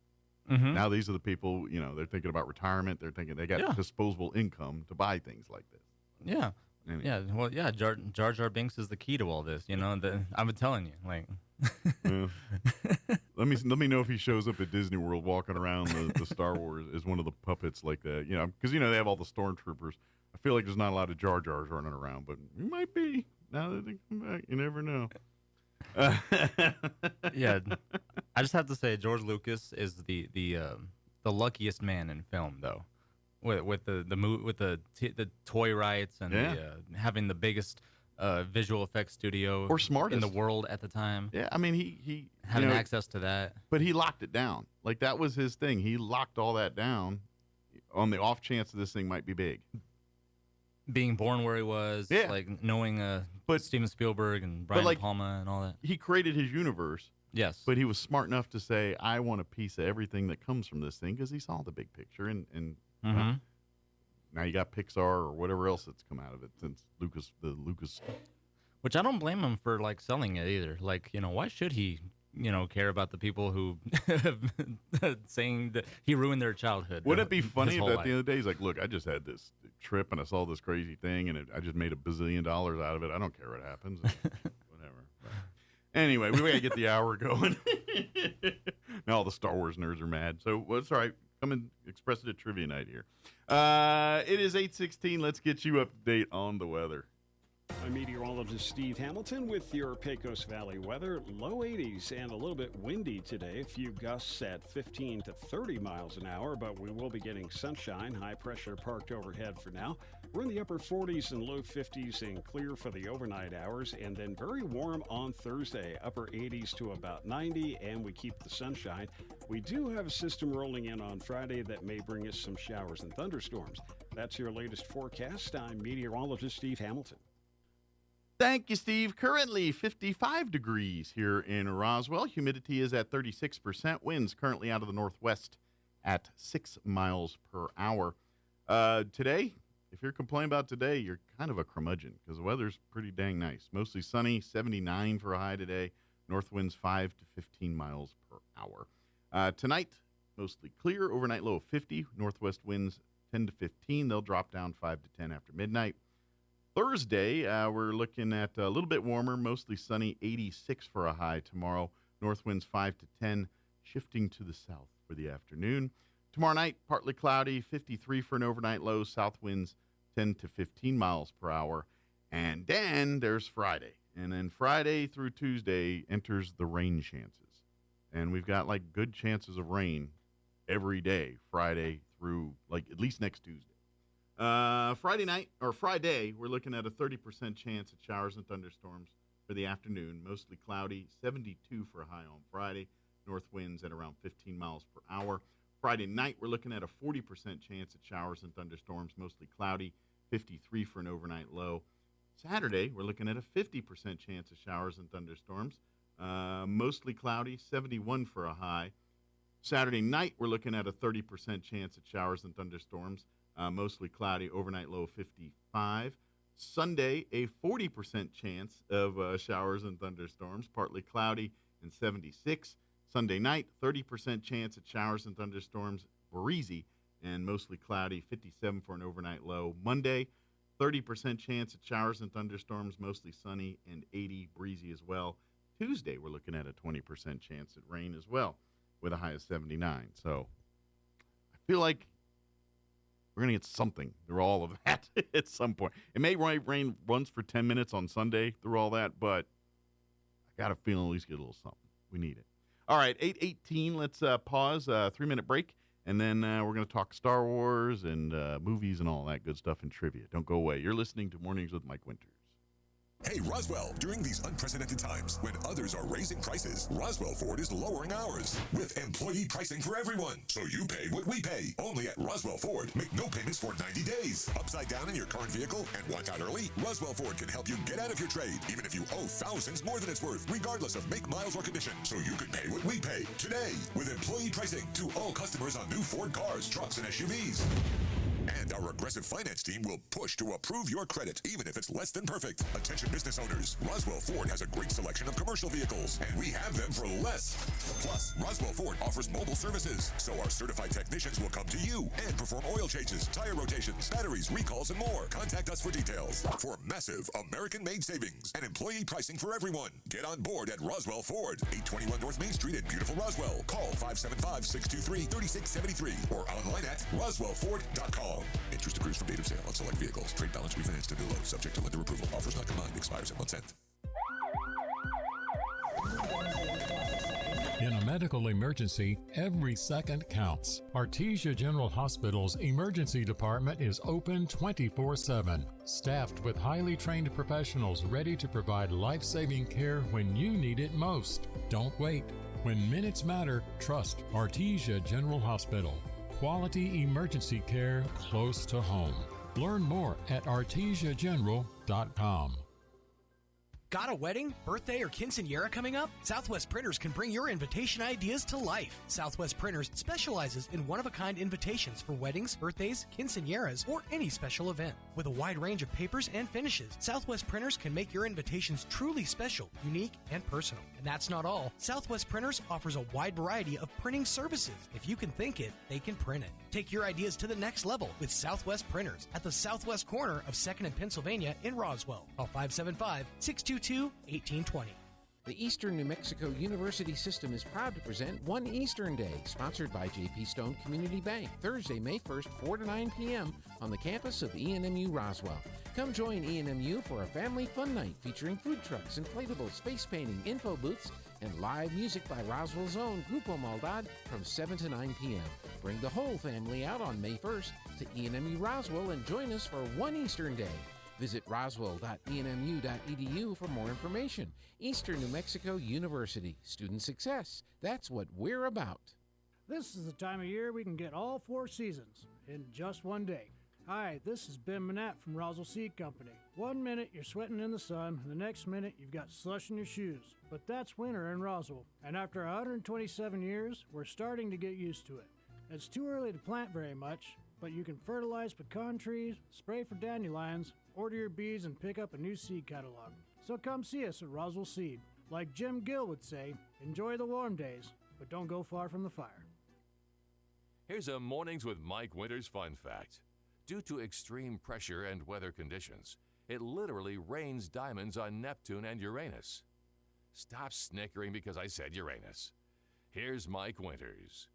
Mm-hmm. Now these are the people, they're thinking about retirement. They're thinking they got disposable income to buy things like this. Yeah. Anyway. Yeah. Well, yeah. Jar Jar Binks is the key to all this. I'm telling you, like. Let me know if he shows up at Disney World walking around the Star Wars as one of the puppets like that. Because they have all the stormtroopers. I feel like there's not a lot of Jar Jars running around, but it might be now that they come back. You never know. Yeah, I just have to say George Lucas is the luckiest man in film, though, with the toy rights and having the biggest visual effects studio or smartest in the world at the time. Yeah, I mean he having access to that, but he locked it down. Like that was his thing. He locked all that down on the off chance that this thing might be big. Being born where he was, like knowing Steven Spielberg and Brian De Palma and all that. He created his universe. Yes. But he was smart enough to say, I want a piece of everything that comes from this thing because he saw the big picture. And now you got Pixar or whatever else that's come out of it since Lucas. Which I don't blame him for, like, selling it either. Like, why should he, care about the people who saying that he ruined their childhood? Wouldn't it be funny if at the end of the day he's like, look, I just had this trip and I saw this crazy thing and I just made $1 billion out of it. I don't care what happens. Whatever. But anyway, we got to get the hour going. Now all the Star Wars nerds are mad. So it's all right. Come and express it at Trivia Night here. It is 8:16. Let's get you up to date on the weather. I'm meteorologist Steve Hamilton with your Pecos Valley weather. Low 80s and a little bit windy today. A few gusts at 15 to 30 miles an hour, but we will be getting sunshine. High pressure parked overhead for now. We're in the upper 40s and low 50s and clear for the overnight hours, and then very warm on Thursday. Upper 80s to about 90, and we keep the sunshine. We do have a system rolling in on Friday that may bring us some showers and thunderstorms. That's your latest forecast. I'm meteorologist Steve Hamilton. Thank you, Steve. Currently 55 degrees here in Roswell. Humidity is at 36%. Winds currently out of the northwest at 6 miles per hour. Today, if you're complaining about today, you're kind of a curmudgeon because the weather's pretty dang nice. Mostly sunny, 79 for a high today. North winds 5 to 15 miles per hour. Tonight, mostly clear. Overnight low of 50. Northwest winds 10 to 15. They'll drop down 5 to 10 after midnight. Thursday, we're looking at a little bit warmer, mostly sunny, 86 for a high tomorrow. North winds 5 to 10, shifting to the south for the afternoon. Tomorrow night, partly cloudy, 53 for an overnight low. South winds 10 to 15 miles per hour. And then there's Friday. And then Friday through Tuesday enters the rain chances. And we've got like good chances of rain every day, Friday through like at least next Tuesday. Friday, we're looking at a 30% chance of showers and thunderstorms for the afternoon. Mostly cloudy, 72 for a high on Friday. North winds at around 15 miles per hour. Friday night, we're looking at a 40% chance of showers and thunderstorms, mostly cloudy, 53 for an overnight low. Saturday, we're looking at a 50% chance of showers and thunderstorms, mostly cloudy, 71 for a high. Saturday night, we're looking at a 30% chance of showers and thunderstorms, mostly cloudy, overnight low 55. Sunday, a 40% chance of showers and thunderstorms, partly cloudy and 76. Sunday night, 30% chance of showers and thunderstorms, breezy and mostly cloudy, 57 for an overnight low. Monday, 30% chance of showers and thunderstorms, mostly sunny and 80, breezy as well. Tuesday, we're looking at a 20% chance at rain as well, with a high of 79. So I feel like we're going to get something through all of that at some point. It may rain once for 10 minutes on Sunday through all that, but I got a feeling at least get a little something. We need it. All right, 8:18, let's pause, 3-minute break, and then we're going to talk Star Wars and movies and all that good stuff and trivia. Don't go away. You're listening to Mornings with Mike Winters. Hey, Roswell, during these unprecedented times when others are raising prices, Roswell Ford is lowering ours with employee pricing for everyone. So you pay what we pay. Only at Roswell Ford. Make no payments for 90 days. Upside down in your current vehicle and want out early? Roswell Ford can help you get out of your trade, even if you owe thousands more than it's worth, regardless of make, miles, or condition. So you can pay what we pay today with employee pricing to all customers on new Ford cars, trucks, and SUVs. And our aggressive finance team will push to approve your credit, even if it's less than perfect. Attention business owners, Roswell Ford has a great selection of commercial vehicles, and we have them for less. Plus, Roswell Ford offers mobile services, so our certified technicians will come to you and perform oil changes, tire rotations, batteries, recalls, and more. Contact us for details. For massive American-made savings and employee pricing for everyone, get on board at Roswell Ford, 821 North Main Street in beautiful Roswell. Call 575-623-3673 or online at roswellford.com. Interest accrues from date of sale on select vehicles. Trade balance refinanced to new low, subject to lender approval. Offers not combined. Expires at month's end. In a medical emergency, every second counts. Artesia General Hospital's emergency department is open 24/7, staffed with highly trained professionals ready to provide life-saving care when you need it most. Don't wait. When minutes matter, trust Artesia General Hospital. Quality emergency care close to home. Learn more at artesiageneral.com. Got a wedding, birthday, or quinceañera coming up? Southwest Printers can bring your invitation ideas to life. Southwest Printers specializes in one-of-a-kind invitations for weddings, birthdays, quinceañeras, or any special event. With a wide range of papers and finishes, Southwest Printers can make your invitations truly special, unique, and personal. And that's not all. Southwest Printers offers a wide variety of printing services. If you can think it, they can print it. Take your ideas to the next level with Southwest Printers at the southwest corner of 2nd and Pennsylvania in Roswell. Call 575-622-1820. The Eastern New Mexico University System is proud to present One Eastern Day, sponsored by J.P. Stone Community Bank, Thursday, May 1st, 4 to 9 p.m. on the campus of ENMU Roswell. Come join ENMU for a family fun night featuring food trucks, inflatables, space painting, info booths, and live music by Roswell's own Grupo Maldad from 7 to 9 p.m. Bring the whole family out on May 1st to ENMU Roswell and join us for One Eastern Day. Visit roswell.enmu.edu for more information. Eastern New Mexico University. Student success. That's what we're about. This is the time of year we can get all 4 seasons in just one day. Hi, this is Ben Manette from Roswell Seed Company. 1 minute you're sweating in the sun, and the next minute you've got slush in your shoes. But that's winter in Roswell. And after 127 years, we're starting to get used to it. It's too early to plant very much, but you can fertilize pecan trees, spray for dandelions, order your bees, and pick up a new seed catalog. So come see us at Roswell Seed. Like Jim Gill would say, enjoy the warm days, but don't go far from the fire. Here's a Mornings with Mike Winters fun fact. Due to extreme pressure and weather conditions, it literally rains diamonds on Neptune and Uranus. Stop snickering because I said Uranus. Here's Mike Winters.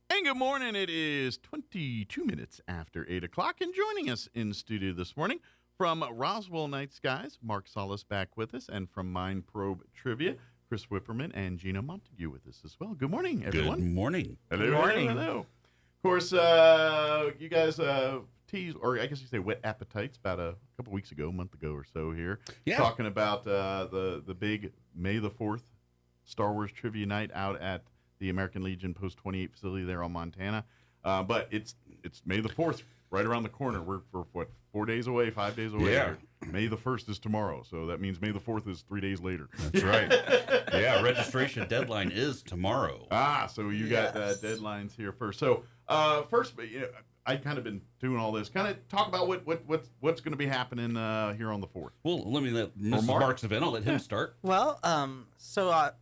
And good morning. It is 22 minutes after 8 o'clock, and joining us in studio this morning from Roswell Night Skies, Mark Solis back with us, and from Mind Probe Trivia, Chris Whipperman and Gina Montague with us as well. Good morning, everyone. Good morning. Hello, Good morning. hello. Of course, you guys teased, or I guess you say whet appetites, about a couple weeks ago, a month ago or so here. Yeah. Talking about the big May the 4th Star Wars Trivia Night out at the American Legion Post 28 facility there on Montana. But it's May the 4th right around the corner. We're 4 days away, 5 days away. Yeah. May the 1st is tomorrow, so that means May the 4th is 3 days later. That's right. Yeah, registration deadline is tomorrow. So you got deadlines here first. So first, I've kind of been doing all this. Kind of talk about what's going to be happening here on the 4th. Well, let me let Mr. Mark's event. I'll let him start. Well,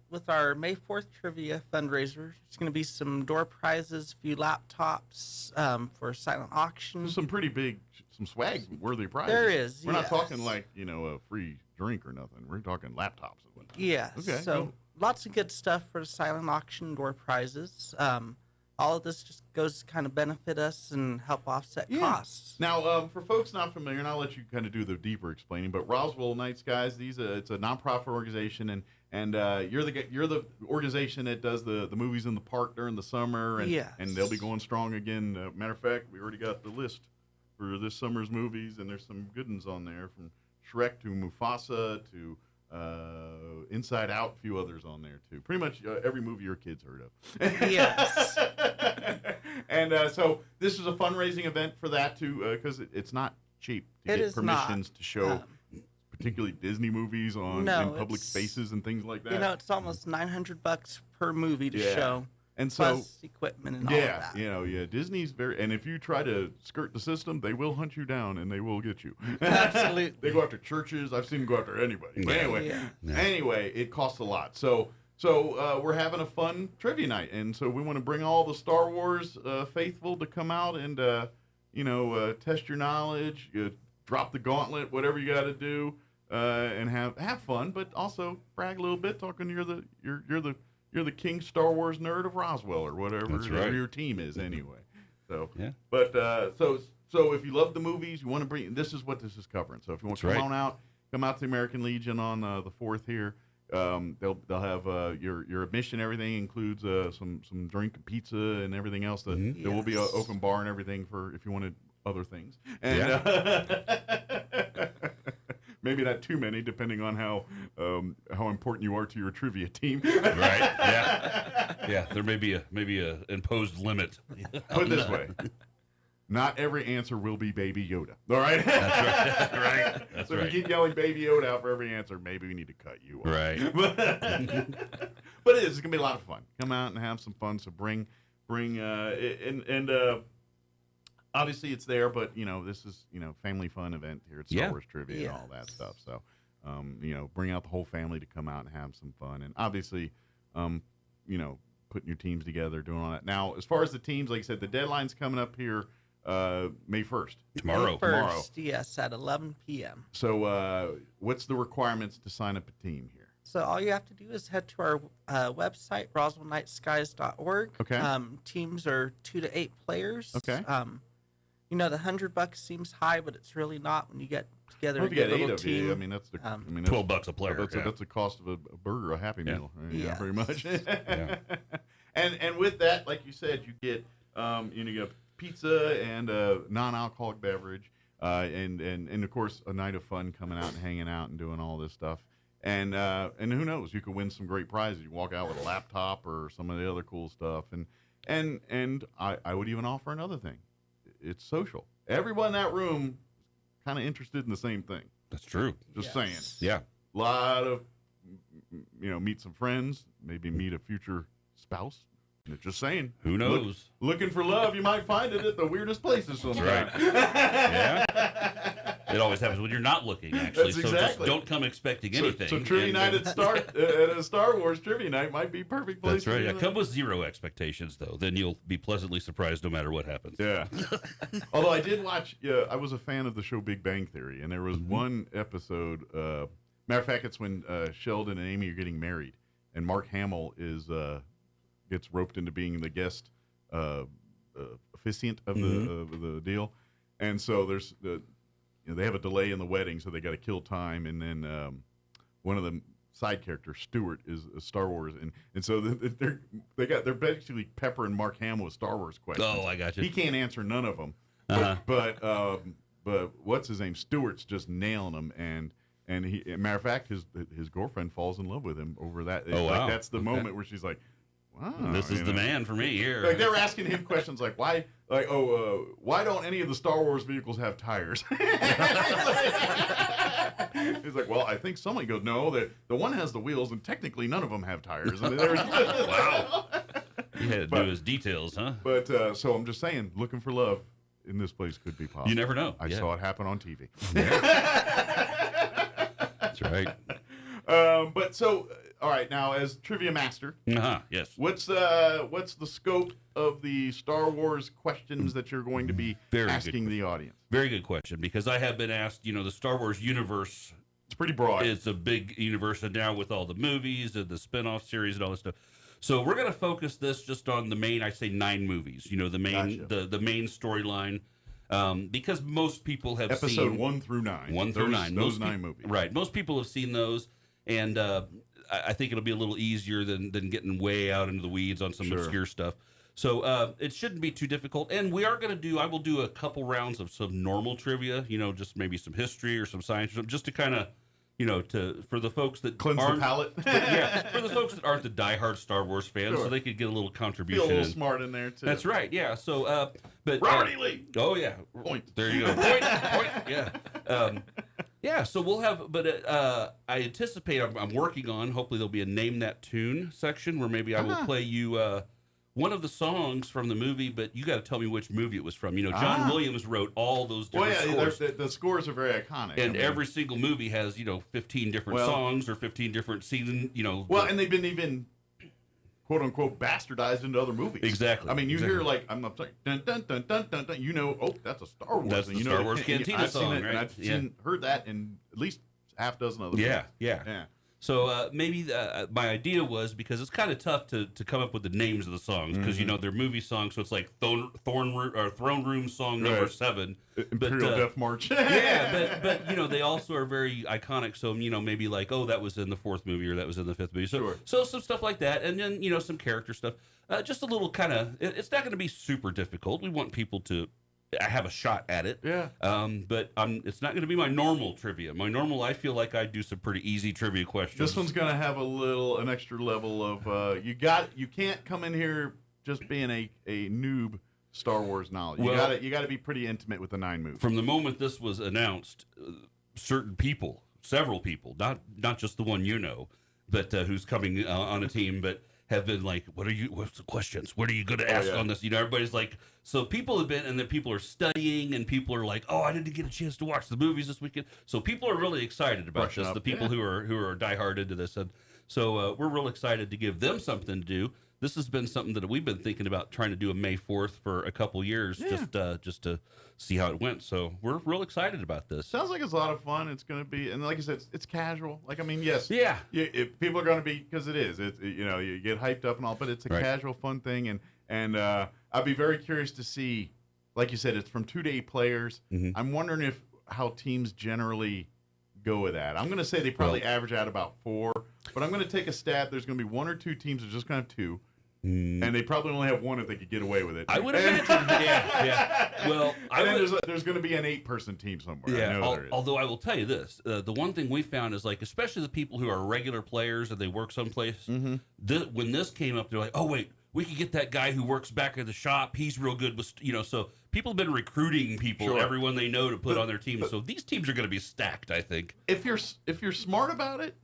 with our May 4th trivia fundraiser, there's going to be some door prizes, a few laptops for silent auction. Some pretty big, some swag-worthy prizes. There is. We're not talking like a free drink or nothing. We're talking laptops and whatnot. Yes. Okay. So lots of good stuff for the silent auction door prizes. All of this just goes to kind of benefit us and help offset costs. Now, for folks not familiar, and I'll let you kind of do the deeper explaining, but Roswell Night Skies, it's a nonprofit organization, and you're the organization that does the movies in the park during the summer, and Yes. and they'll be going strong again. Matter of fact, we already got the list for this summer's movies, and there's some good ones on there, from Shrek to Mufasa to Inside Out, a few others on there too. Pretty much every movie your kids heard of. Yes. And so this is a fundraising event for that too, because it's not cheap to get permissions to show particularly Disney movies in public spaces and things like that. It's almost $900 per movie to show. And so, plus equipment and all of that. Disney's and if you try to skirt the system, they will hunt you down and they will get you. Absolutely. They go after churches. I've seen them go after anybody. But anyway, it costs a lot. So we're having a fun trivia night, and so we want to bring all the Star Wars faithful to come out and test your knowledge, drop the gauntlet, whatever you got to do, and have fun, but also brag a little bit, talking you're the king Star Wars nerd of Roswell or whatever your team is anyway. So but so if you love the movies, you want to bring, this is what this is covering. So if you want to come out to the American Legion on the 4th here. They'll have your admission. Everything includes some drink, pizza, and everything else. There will be an open bar and everything for if you wanted other things. And maybe not too many, depending on how important you are to your trivia team. Right. Yeah. There may be a imposed limit. Put it this way. Not every answer will be Baby Yoda. All right? That's right. That's so right. if you keep yelling Baby Yoda out for every answer, maybe we need to cut you off. Right. But it is. It's going to be a lot of fun. Come out and have some fun. So bring obviously it's there, but, this is, family fun event here at Star Wars Trivia and all that stuff. So, bring out the whole family to come out and have some fun. And obviously, putting your teams together, doing all that. Now, as far as the teams, like I said, the deadline's coming up here May 1st. Tomorrow. May 1st, yes, at 11 p.m. So what's the requirements to sign up a team here? So all you have to do is head to our website, roswellnightskies.org. Okay. Teams are 2 to 8 players. Okay. The $100 seems high, but it's really not when you get together. Well, if you get 8 of you, that's the $12 a player. That's the cost of a burger, a Happy Meal. Yeah, pretty much. Yeah. And with that, like you said, you get you get pizza and a non-alcoholic beverage, and of course a night of fun, coming out and hanging out and doing all this stuff. And who knows, you could win some great prizes. You walk out with a laptop or some of the other cool stuff. And I would even offer another thing. It's social. Everyone in that room is kind of interested in the same thing. That's true. Just saying. Yeah. A lot of, meet some friends, maybe meet a future spouse. Just saying. Who knows? Looking for love, you might find it at the weirdest places sometimes. Right. Yeah. It always happens when you're not looking, actually. That's so exactly. just don't come expecting anything. So trivia night at a Star Wars trivia night might be perfect place. That's right. Yeah. Come with zero expectations, though. Then you'll be pleasantly surprised no matter what happens. Yeah. Although I did watch, I was a fan of the show Big Bang Theory, and there was one episode. Matter of fact, it's when Sheldon and Amy are getting married, and Mark Hamill gets roped into being the guest officiant of the deal, and so there's they have a delay in the wedding, so they got to kill time, and then one of the side characters, Stuart, is a Star Wars, and so they're basically peppering Mark Hamill with Star Wars questions. Oh, I got you. He can't answer none of them, but what's his name? Stuart's just nailing them, and matter of fact, his girlfriend falls in love with him over that. Oh, wow. That's the moment where she's like, wow, this is the man for me here. Like, they were asking him questions like, why don't any of the Star Wars vehicles have tires? He's like, well, I think someone goes, no, the one has the wheels, and technically none of them have tires. I mean, wow. He had to do his details, huh? But so I'm just saying, looking for love in this place could be possible. You never know. I saw it happen on TV. That's right. But so, all right, now as trivia master, yes. What's the scope of the Star Wars questions that you're going to be asking the audience? Very good question, because I have been asked. The Star Wars universe. It's pretty broad. It's a big universe, and now with all the movies and the spin-off series and all this stuff. So we're going to focus this just on the main. I say 9 movies. The main, Gotcha. the main storyline. Because most people have seen episode 1 through 9. 1 through 9. Those 9 movies. Right. Most people have seen those, and I think it'll be a little easier than getting way out into the weeds on some obscure stuff. So it shouldn't be too difficult. And we are going to I will do a couple rounds of some normal trivia, just maybe some history or some science, just to kind of, for the folks that cleanse the palate. For the folks that aren't the diehard Star Wars fans, so they could get a little contribution. Feel a little smart in there, too. That's right, yeah. So, but Robert E. Lee. Oh, yeah. Point. There you go. Point. Yeah. Yeah, so we'll have, but I anticipate I'm working on, hopefully there'll be a Name That Tune section where maybe I will play you one of the songs from the movie, but you got to tell me which movie it was from. John Williams wrote all those different scores. The scores are very iconic. And every single movie has, 15 different songs or 15 different seasons, Well, and they've been even, quote unquote, bastardized into other movies. Exactly. I mean, you hear like, I'm not like, dun dun dun dun dun dun. Oh, that's a Star Wars. That's the Star Wars Cantina song, right? And I've heard that in at least half dozen other movies. Yeah. So maybe my idea was, because it's kind of tough to come up with the names of the songs, because they're movie songs, so it's like Throne Room song number 7, Imperial Death March. Yeah, but they also are very iconic. So maybe like, oh, that was in the 4th movie or that was in the 5th movie. So some stuff like that, and then some character stuff. Just a little kind of. It's not going to be super difficult. We want people to have a shot at it. Yeah. But it's not going to be my normal trivia. I feel like I do some pretty easy trivia questions. This one's going to have an extra level of you can't come in here just being a noob Star Wars knowledge. You got to be pretty intimate with the 9 movies. From the moment this was announced, certain people, several people, not just the one but who's coming on a team, but have been like, what's the questions? What are you going to ask on this? Everybody's like, so people have been, and then people are studying, and people are like, oh, I didn't get a chance to watch the movies this weekend. So people are really excited about this, the people who are diehard into this. And so we're real excited to give them something to do. This has been something that we've been thinking about trying to do on May 4th for a couple years, just to see how it went. So we're real excited about this. Sounds like it's a lot of fun. It's going to be, and like I said, it's casual. Like, I mean, yes, people are going to be, because it is. You get hyped up and all, but it's a casual, fun thing. And I'd be very curious to see, like you said, it's from 2 to 8 players. I'm wondering how teams generally go with that. I'm going to say they probably average out about 4, but I'm going to take a stab. There's going to be 1 or 2 teams that are just going to have 2. And they probably only have 1 if they could get away with it. I would imagine. Yeah. Well, there's going to be an 8-person team somewhere. Yeah. I know there is. Although I will tell you this, the one thing we found is, like, especially the people who are regular players and they work someplace. When this came up, they're like, oh wait, we could get that guy who works back at the shop. He's real good with So people have been recruiting people, everyone they know, to put on their team. So these teams are going to be stacked, I think. If you're smart about it,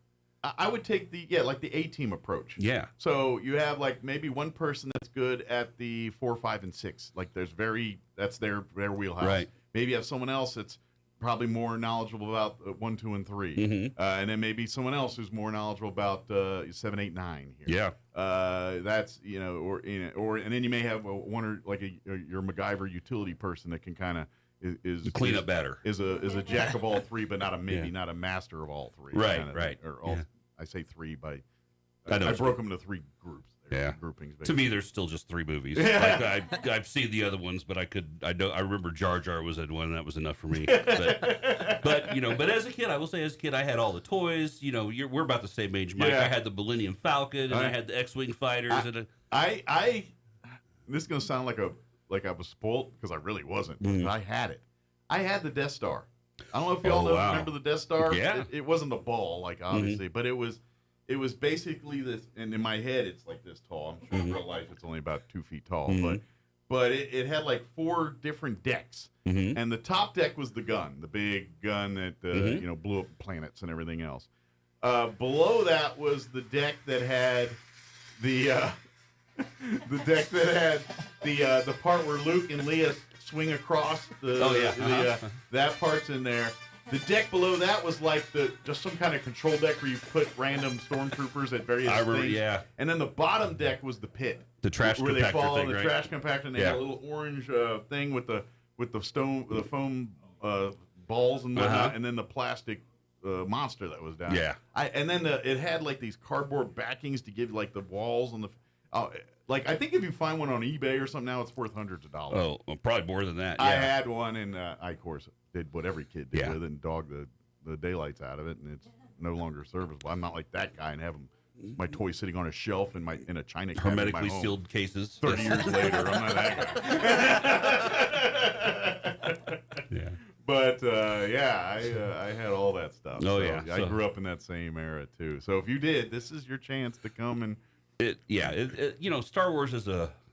I would take the A-team approach. Yeah. So you have like maybe one person that's good at the 4, 5, and 6. Like that's their wheelhouse. Right. Maybe you have someone else that's probably more knowledgeable about 1, 2, and 3. Mm-hmm. And then maybe someone else who's more knowledgeable about 7, 8, 9 here. Yeah. That's and then you may have one or like your MacGyver utility person that can kind of is clean up better. Is a jack of all three, but not a master of all three. Right, kind of, right. Or all, I say three by. I broke them into 3 groups. Groupings. To me, there's still just 3 movies. Yeah. Like I've seen the other ones, but I remember Jar Jar was in one, and that was enough for me. But as a kid, I will say, I had all the toys. We're about the same age, Mike. Yeah. I had the Millennium Falcon, and I had the X-wing fighters. This is gonna sound like I was spoiled because I really wasn't. Mm-hmm. I had it. I had the Death Star. I don't know if y'all remember the Death Star. Yeah. It wasn't a ball, like obviously, but it was basically this. And in my head, it's like this tall. I'm sure in real life, it's only about 2 feet tall. But it had like 4 different decks, and the top deck was the gun, the big gun that blew up planets and everything else. Below that was the deck that had the the part where Luke and Leia swing across that part's in there. The deck below that was like just some kind of control deck where you put random stormtroopers at various things. Yeah. And then the bottom deck was the pit. The trash where compactor they fall in the right? trash compactor, and they had a little orange thing with the foam balls and whatnot, and then the plastic monster that was down. Yeah. And then it had like these cardboard backings to give like the walls and the. I think if you find one on eBay or something now, it's worth hundreds of dollars. Oh, well, probably more than that. Yeah. I had one, and I, of course, did what every kid did with it and dogged the daylights out of it, and it's no longer serviceable. I'm not like that guy and have my toy sitting on a shelf in a china cabinet hermetically in my home. sealed cases. 30 years later, I'm not that guy. Yeah. But I had all that stuff. Oh, so yeah. I grew up in that same era too. So if you did, this is your chance to come and. Star Wars is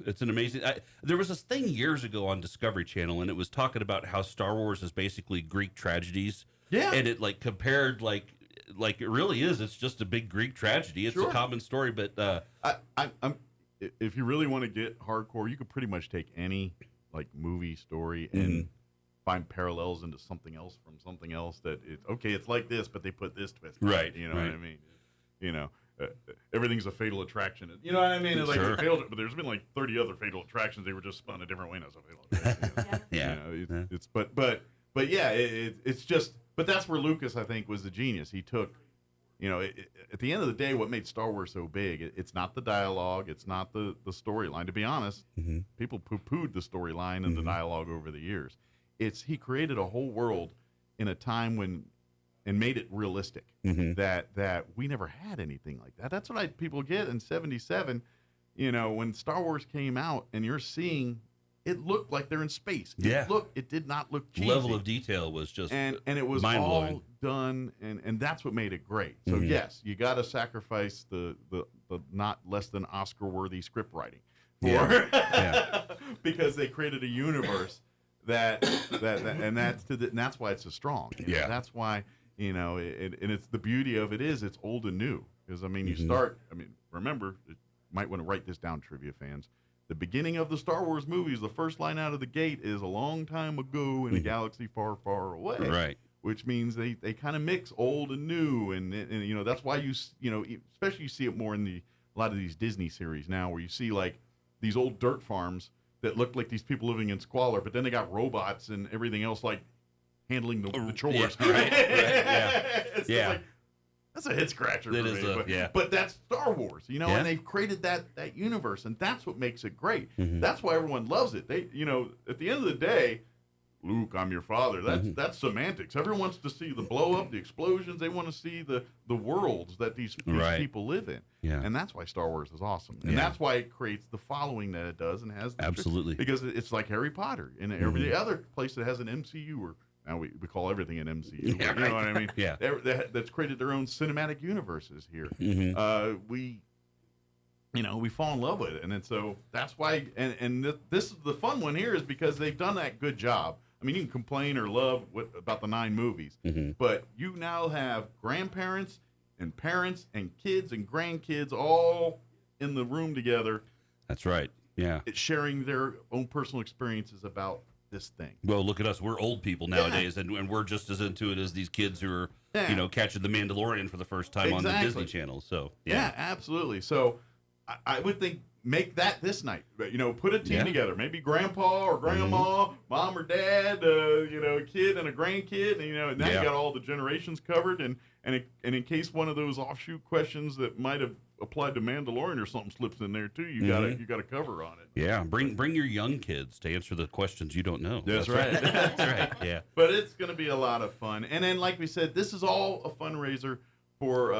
it's an amazing. There was this thing years ago on Discovery Channel, and it was talking about how Star Wars is basically Greek tragedies. Yeah, and it compared like it really is. It's just a big Greek tragedy. It's a common story, but if you really want to get hardcore, you could pretty much take any movie story and find parallels into something else from something else. That it's like this, but they put this twist. Right. You know what I mean? Everything's a fatal attraction. You know what I mean? But there's been like 30 other fatal attractions. They were just spun a different way as a fatal attraction. It's just. But that's where Lucas, I think, was the genius. He took, at the end of the day, what made Star Wars so big? It's not the dialogue. It's not the storyline. To be honest, people poo-pooed the storyline and the dialogue over the years. He created a whole world in a time when. And made it realistic that we never had anything like that. That's what people get in '77. When Star Wars came out, and you're seeing it looked like they're in space. It did not look cheesy. Level of detail was just and it was all done, and that's what made it great. So yes, you got to sacrifice the not less than Oscar worthy script writing because they created a universe and that's why it's so strong. That's why. And it's the beauty of it is it's old and new because you start. Remember, you might want to write this down, trivia fans. The beginning of the Star Wars movies, the first line out of the gate is a long time ago in a galaxy far, far away. Right. Which means they kind of mix old and new, and that's why especially you see it more in a lot of these Disney series now, where you see like these old dirt farms that look like these people living in squalor, but then they got robots and everything else like. Handling the chores, right? That's a head scratcher for me. But that's Star Wars, and they've created that universe, and that's what makes it great. That's why everyone loves it. They, at the end of the day, Luke, I'm your father. That's semantics. Everyone wants to see the blow up, the explosions. They want to see the worlds that these people live in. Yeah. And that's why Star Wars is awesome, and that's why it creates the following that it does and has. Absolutely, because it's like Harry Potter and every other place that has an MCU or. Now we call everything an MCU. You know what I mean? Yeah. That's created their own cinematic universes here. We fall in love with it, and then so that's why. And this is the fun one here is because they've done that good job. You can complain or love about the 9 movies, but you now have grandparents and parents and kids and grandkids all in the room together. That's right. Yeah. Sharing their own personal experiences about this thing. Well, look at us. We're old people nowadays, and we're just as into it as these kids who are, catching The Mandalorian for the first time on the Disney Channel. So, yeah, absolutely. So I would think make that this night. Put a team together. Maybe grandpa or grandma, mom or dad, a kid and a grandkid. And now you got all the generations covered. And in case one of those offshoot questions that might have applied to Mandalorian or something slips in there too, you got a cover on it. Yeah, bring your young kids to answer the questions you don't know. That's right. That's right. Yeah. But it's going to be a lot of fun. And then, like we said, this is all a fundraiser for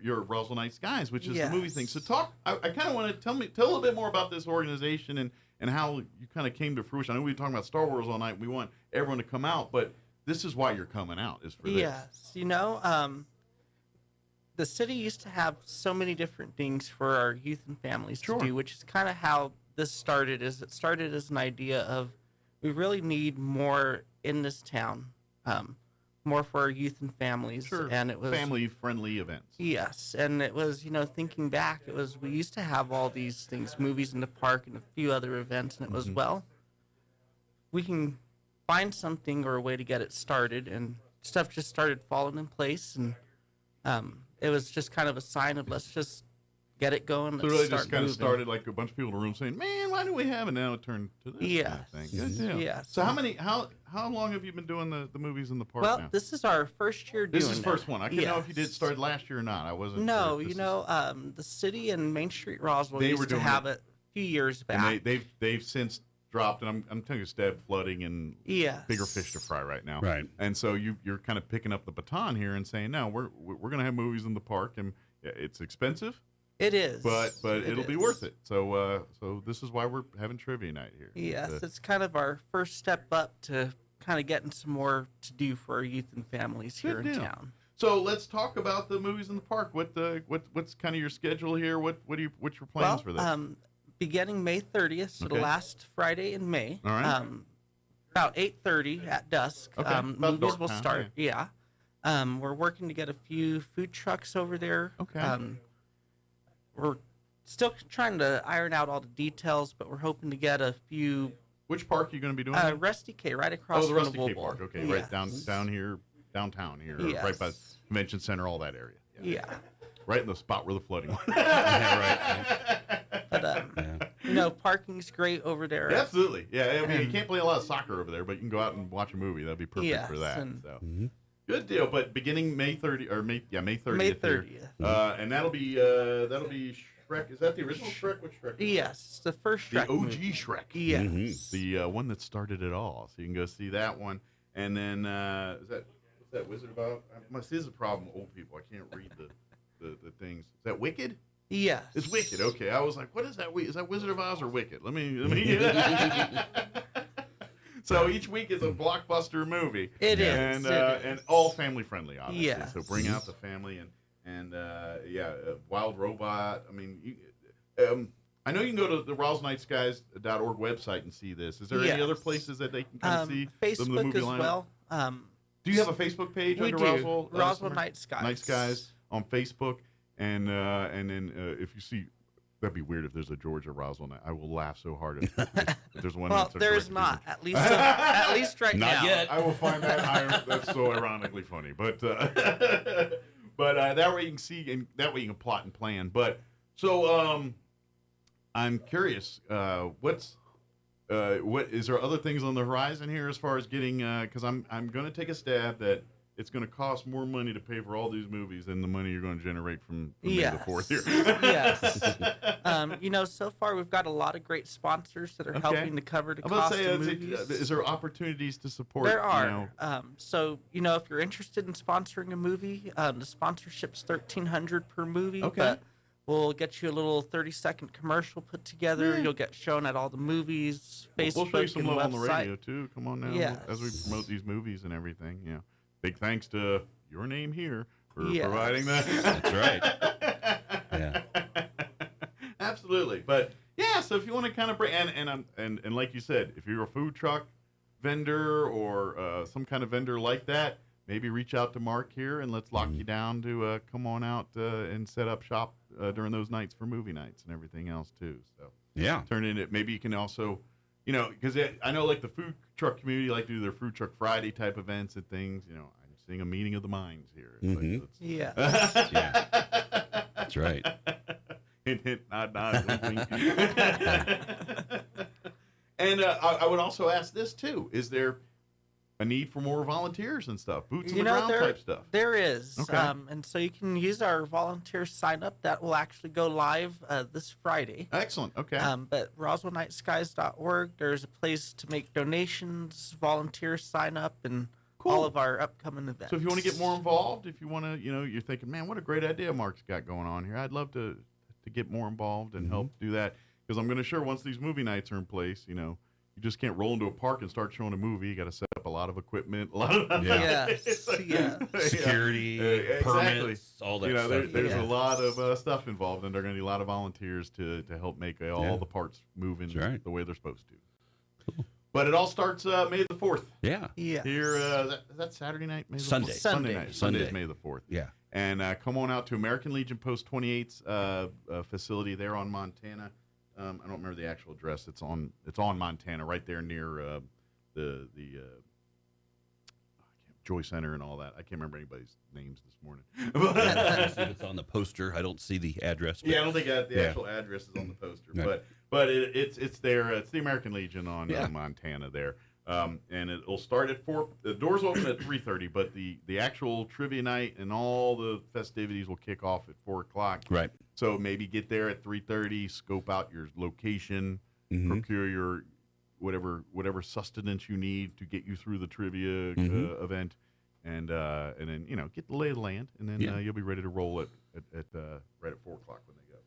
your Roswell Night Skies, which is the movie thing. So I kind of want to tell a little bit more about this organization and how you kind of came to fruition. I know we've been talking about Star Wars all night. We want everyone to come out, but this is why you're coming out, is for this. Yes. The city used to have so many different things for our youth and families to do, which is kind of how this started. It started as an idea of we really need more in this town, more for our youth and families. Sure. And it was family-friendly events. Yes, and it was, thinking back, we used to have all these things, movies in the park and a few other events, and it was, we can find something or a way to get it started, and stuff just started falling in place, and it was just kind of a sign of let's just get it going. So it really just kind of started like a bunch of people in the room saying, "Man, why do we have it?" Now it turned to this kind of thing. Good deal. Yeah. So how long have you been doing the movies in the park now? This is our first year doing it. This is the first one. I couldn't know if you started last year or not. I wasn't. No, the city and Main Street Roswell used to have it a few years back. And they've since dropped, and I'm telling you, Stab flooding and bigger fish to fry right now. Right. And so you're kind of picking up the baton here and saying, no, we're going to have movies in the park, and it's expensive. It is. But it'll be worth it. So this is why we're having trivia night here. Yes, it's kind of our first step up to kind of getting some more to do for our youth and families here in town. So let's talk about the movies in the park. What's kind of your schedule here? What's your plans for this? Beginning May 30th, so the last Friday in May. All right. About 8:30 at dusk. Movies will start. Yeah. We're working to get a few food trucks over there. Okay. We're still trying to iron out all the details, but we're hoping to get a few. Which park are you going to be doing? Rusty K, right across from the Rusty K Park. Okay, right downtown here, right by the convention center, all that area. Yeah. Right in the spot where the flooding went. But parking's great over there. Yeah, absolutely. Yeah, I mean, you can't play a lot of soccer over there, but you can go out and watch a movie. That'd be perfect for that. Good deal. But beginning May 30th, or May 30th. May 30th. And that'll be Shrek. Is that the original Shrek? Which Shrek? Yes, the first Shrek. The OG movie. Shrek. Yes. The one that started it all. So you can go see that one. And then is that Wizard of Oz? This is a problem with old people. I can't read the things. Is that Wicked? Yes. It's Wicked. Okay. I was like, what is that? Is that Wizard of Oz or Wicked? Let me So each week is a blockbuster movie. It is. And all family friendly, obviously. Yes. So bring out the family and Wild Robot. I mean, I know you can go to the RoswellNightSkies.org website and see this. Is there any other places that they can kind of see Facebook the movie as lineup? well. Do you have a Facebook page under Roswell? Roswell Night Skies. Night Skies on Facebook, and then if you see. That'd be weird if there's a Georgia Roswell night. I will laugh so hard if there's one. Well, there's not. At least right now. Not yet. I will find that. That's so ironically funny, but that way you can see, and that way you can plot and plan. But so I'm curious. What is there other things on the horizon here as far as getting? Because I'm going to take a stab that it's going to cost more money to pay for all these movies than the money you're going to generate from May the 4th here. Yes. So far we've got a lot of great sponsors that are helping to cover the cost of movies. Is there opportunities to support? There are. So if you're interested in sponsoring a movie, the sponsorship's $1,300 per movie. Okay. But we'll get you a little 30-second commercial put together. Yeah. You'll get shown at all the movies, Facebook, we'll show you some and love website. on the radio too. Come on now, Yes. as we promote these movies and everything. Yeah. Big thanks to your name here for providing that. That's right. Yeah. Absolutely. But yeah, so if you want to kind of bring and like you said, if you're a food truck vendor or some kind of vendor like that, maybe reach out to Mark here and let's lock you down to come on out and set up shop during those nights for movie nights and everything else too. So yeah, turn in it. Maybe you can also, you know, because I know like the food truck community like to do their Food Truck Friday type events and things. You know, I'm seeing a meeting of the minds here. It's Yeah. Yeah. That's right. Hint, hint, nod, nod, wink, wink. And I would also ask this too: is there a need for more volunteers and stuff, boots on the ground type stuff? There is. Okay. And so you can use our volunteer sign up. That will actually go live this Friday. Excellent. Okay. But RoswellNightSkies.org, there's a place to make donations, volunteer sign up, and all of our upcoming events. So if you want to get more involved, if you want to, you know, you're thinking, man, what a great idea Mark's got going on here. I'd love to get more involved and help do that. Because I'm going to sure once these movie nights are in place, you know, you just can't roll into a park and start showing a movie. You got to set up a lot of equipment, a lot of security, permits, all that stuff. There's a lot of stuff involved, and there are going to be a lot of volunteers to help make all the parts move in the way they're supposed to. Cool. But it all starts May the 4th. Yeah. Yeah. Here, that's Saturday night? May the Sunday. 4th? Sunday. Night. Sunday. Sunday is May the 4th. Yeah. And come on out to American Legion Post 28's facility there on Montana. I don't remember the actual address. It's on Montana, right there near the Joy Center and all that. I can't remember anybody's names this morning. I see it's on the poster. I don't see the address. Yeah, I don't think the actual address is on the poster. Right. But it's there. It's the American Legion on Montana there. And it'll start at 4. The doors open at 3:30, but the actual trivia night and all the festivities will kick off at 4 o'clock. Right. So maybe get there at 3:30, scope out your location, procure your whatever sustenance you need to get you through the trivia event, and then get the lay of the land, and then you'll be ready to roll at right at 4 o'clock when they go.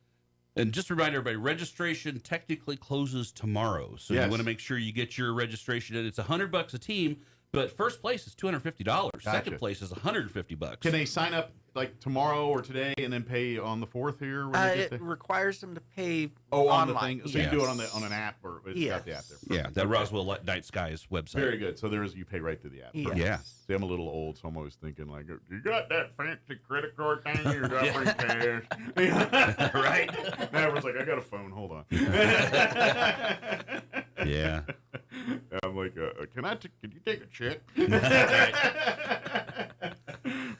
And just to remind everybody, registration technically closes tomorrow, so you want to make sure you get your registration in. It's $100 a team, but first place is $250. Gotcha. Second place is $150. Can they sign up like tomorrow or today and then pay on the 4th here? When they get It requires them to pay on online. the thing. So you do it on an app, or it's got the app there. Yeah, that Roswell Night Skies website. Very good. So you pay right through the app. Yes. Yeah. See, I'm a little old, so I'm always thinking like, you got that fancy credit card thing? You got free cash, right? Now everyone's like, I got a phone. Hold on. Yeah. I'm like, can you take a check?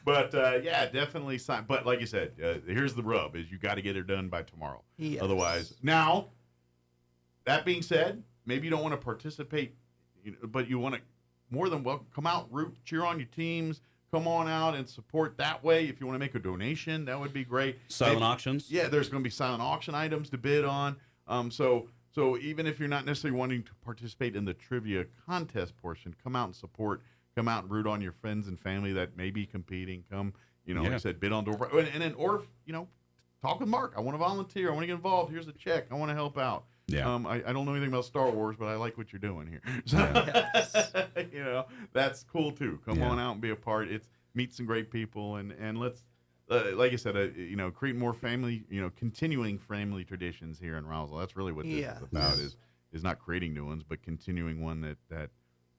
But definitely sign. But like you said, here's the rub: is you got to get it done by tomorrow. Yes. Otherwise, now. That being said, maybe you don't want to participate, but you want to more than welcome. Come out, root, cheer on your teams. Come on out and support that way. If you want to make a donation, that would be great. Silent auctions. Yeah, there's going to be silent auction items to bid on. So even if you're not necessarily wanting to participate in the trivia contest portion, come out and support. Come out and root on your friends and family that may be competing. Come, like I said, bid on door. And then, or talk with Mark. I want to volunteer. I want to get involved. Here's a check. I want to help out. Yeah. I don't know anything about Star Wars, but I like what you're doing here. So, that's cool too. Come on out and be a part. Meet some great people and let's, like I said, create more family, continuing family traditions here in Roswell. That's really what this is about. Is not creating new ones, but continuing one that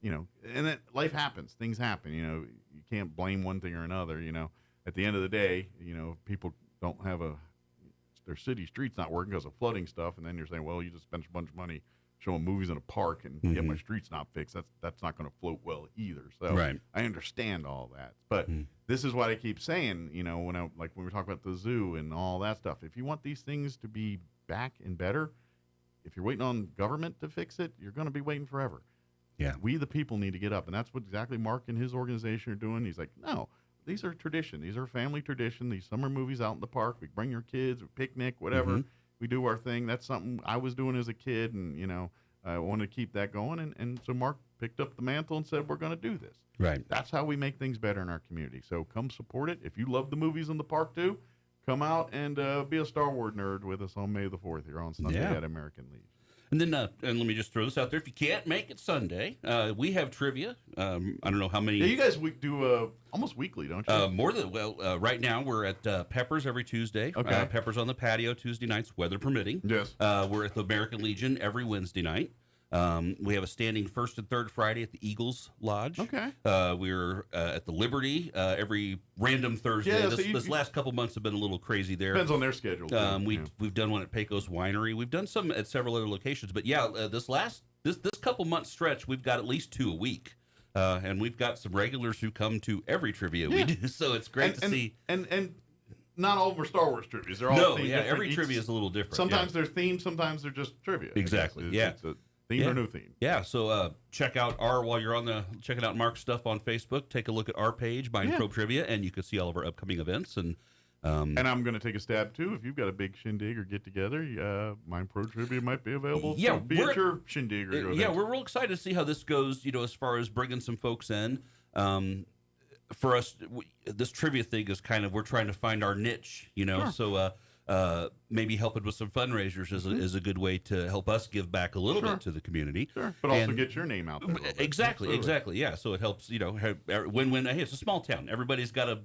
and that life happens. Things happen. You can't blame one thing or another. At the end of the day, people don't have their city streets not working because of flooding stuff, and then you're saying, well, you just spent a bunch of money showing movies in a park and yet my street's not fixed. That's not going to float well either. So I understand all that, but this is what I keep saying. When we talk about the zoo and all that stuff, if you want these things to be back and better, if you're waiting on government to fix it, you're going to be waiting forever. Yeah, we the people need to get up, and that's what exactly Mark and his organization are doing. He's like, no. These are tradition. These are family tradition. These summer movies out in the park. We bring your kids, we picnic, whatever. We do our thing. That's something I was doing as a kid, and I wanted to keep that going. And so Mark picked up the mantle and said, we're going to do this. Right. That's how we make things better in our community. So come support it. If you love the movies in the park too, come out and be a Star Wars nerd with us on May the 4th here on Sunday at American Legion. And then, and let me just throw this out there. If you can't make it Sunday, we have trivia. I don't know how many. Yeah, you guys do almost weekly, don't you? More than right now we're at Peppers every Tuesday. Okay. Peppers on the patio Tuesday nights, weather permitting. Yes. We're at the American Legion every Wednesday night. We have a standing first and third Friday at the Eagles Lodge. Okay. We're at the Liberty every random Thursday. Yeah, this last couple months have been a little crazy there. Depends on their schedule. We've done one at Pecos Winery. We've done some at several other locations. But yeah, this couple month stretch, we've got at least 2 a week. And we've got some regulars who come to every trivia we do. So it's great to see. And not all of them are Star Wars trivias. They're all every trivia is a little different. Sometimes they're themed, sometimes they're just trivia. Exactly. It's a theme or no theme. Yeah. So check out while you're checking out Mark's stuff on Facebook, take a look at our page, Mind Probe Trivia, and you can see all of our upcoming events. And I'm going to take a stab too. If you've got a big shindig or get together, Mind Pro Trivia might be available. Yeah, be at your shindig. Or we're real excited to see how this goes. As far as bringing some folks in. For us, this trivia thing is kind of, we're trying to find our niche. Sure. So maybe helping with some fundraisers is a good way to help us give back a little bit to the community. Sure. But also get your name out there. Exactly. Yeah. So it helps. Win-win. Hey, it's a small town. Everybody's got to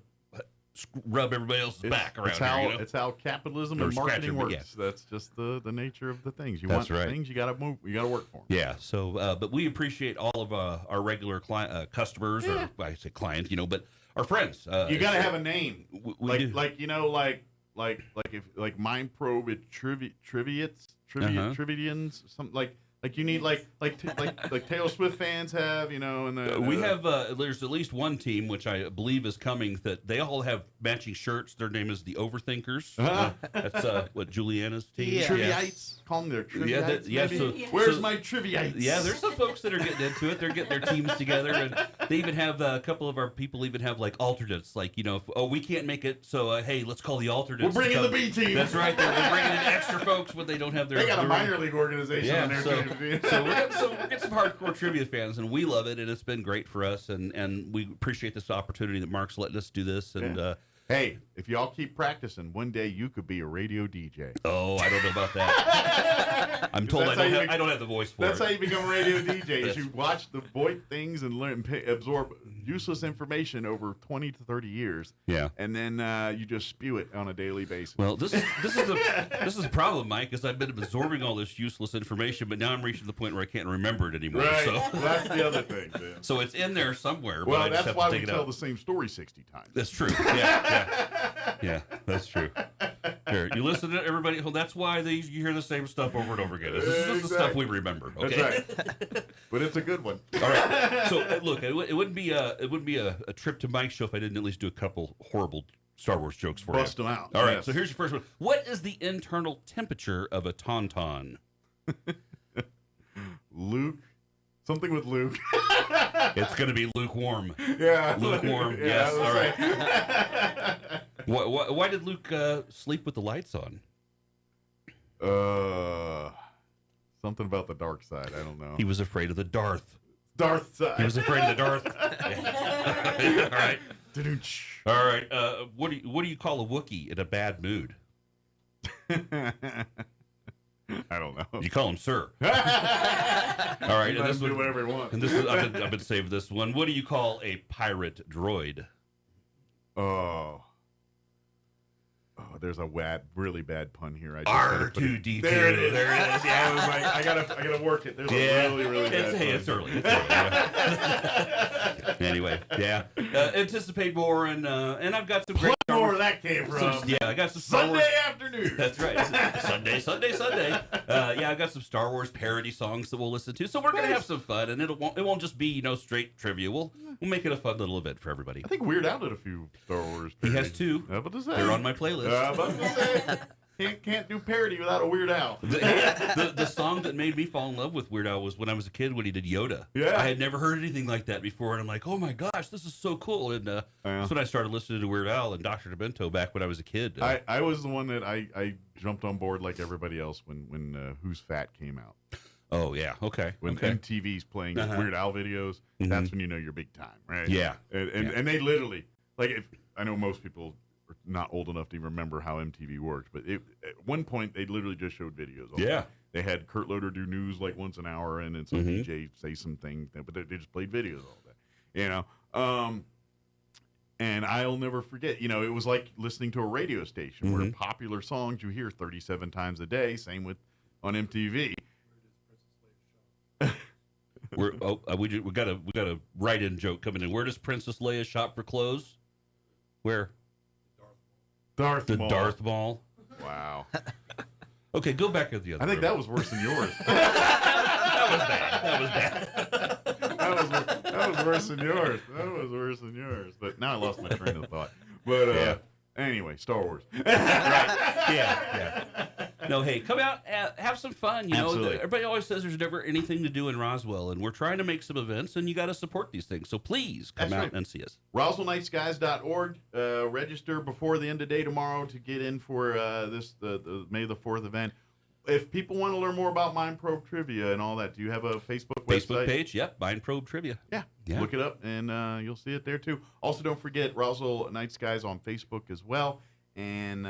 rub everybody else's back around here. It's how capitalism and marketing works. Yeah. That's just the nature of the things. You want things, you got to move. You got to work for them. Yeah. So, but we appreciate all of our regular customers, or I say clients, but our friends. You got to have a name, like Mind Probe at Trivians, something like you need like Taylor Swift fans have, and we have there's at least one team which I believe is coming that they all have matching shirts. Their name is the Overthinkers. That's what Juliana's team. Yeah. Trivyites. Call them their Trivyites. Where's my Trivyites? Yeah, there's some folks that are getting into it. They're getting their teams together, and they even have a couple of our people even have like alternates. Like we can't make it, so hey, let's call the alternates. We're bringing the B team. That's right. They're bringing in extra folks when they don't have their. They got a minor league organization on their team. So we're getting some hardcore trivia fans, and we love it, and it's been great for us, and we appreciate this opportunity that Mark's letting us do this. And hey, if y'all keep practicing, one day you could be a radio DJ. Oh, I don't know about that. I'm told I don't have the voice for it. That's how you become a radio DJ. Is you watch the VoIP things and learn, absorb useless information over 20 to 30 years. Yeah, and then you just spew it on a daily basis. Well, this is the problem, Mike, is I've been absorbing all this useless information, but now I'm reaching the point where I can't remember it anymore. Right. So that's the other thing. Man. So it's in there somewhere. Well, but I just that's have why to take we it tell out. the same story 60 times. That's true. Yeah, that's true. Here, you listen to everybody. Well, that's why you hear the same stuff over and over again. This is the stuff we remember. Okay? That's right. But it's a good one. All right. So look, it wouldn't be a trip to Mike's show if I didn't at least do a couple horrible Star Wars jokes for you. Bust them out. All right. So here's your first one. What is the internal temperature of a tauntaun? Luke. Something with Luke. It's going to be lukewarm. Yeah. Lukewarm. Yeah, Yes. All right. Why did Luke sleep with the lights on? Something about the dark side. I don't know. He was afraid of the Darth side. He was afraid of the Darth. All right. All right. What do you call a Wookiee in a bad mood? I don't know. You call him sir. All right. You let him do whatever he wants. And this is I've been saving this one. What do you call a pirate droid? Oh, there's a really bad pun here. R2D2. There it is. Yeah, I was like, I gotta work it. There's a really bad pun. It's early. Anyway, yeah. Anticipate more, and I've got some great more where that came from. I got some Star Sunday Wars. afternoon. That's right. Sunday. Yeah, I got some Star Wars parody songs that we'll listen to. So we're gonna have some fun, and it won't just be straight trivia. We'll make it a fun little event for everybody. I think Weird Al did a few Star Wars parodies. He has two. They're on my playlist. Can't do parody without a Weird Al. The song that made me fall in love with Weird Al was when I was a kid when he did Yoda. Yeah. I had never heard anything like that before, and I'm like, oh my gosh, this is so cool. And that's when I started listening to Weird Al and Dr. Demento back when I was a kid. I was the one that I jumped on board like everybody else when Who's Fat came out. Oh, yeah. Okay. When MTV's playing Weird Al videos, that's when you know you're big time, right? Yeah. And they literally, I know most people are not old enough to even remember how MTV worked, but at one point they literally just showed videos. Yeah. They had Kurt Loder do news like once an hour, and then some DJ say something, but they just played videos all day, and I'll never forget, it was like listening to a radio station where popular songs you hear 37 times a day, same with on MTV. We got a write-in joke coming in. Where does Princess Leia shop for clothes? Where? Darth Maul. Darth Maul. Wow. Okay, go back to the other. I think room. that was worse than yours. That was bad. That was worse than yours. That was worse than yours. But now I lost my train of thought. But anyway, Star Wars. Right. Yeah. No, hey, come out, have some fun. You Absolutely. know, everybody always says there's never anything to do in Roswell, and we're trying to make some events, and you got to support these things. So please come out and see us. RoswellNightSkies.org. Register before the end of the day tomorrow to get in for the May the 4th event. If people want to learn more about Mind Probe Trivia and all that, do you have a Facebook website? Page? Yep, Mind Probe Trivia. Yeah. Look it up, and you'll see it there, too. Also, don't forget Roswell Night Skies on Facebook as well. And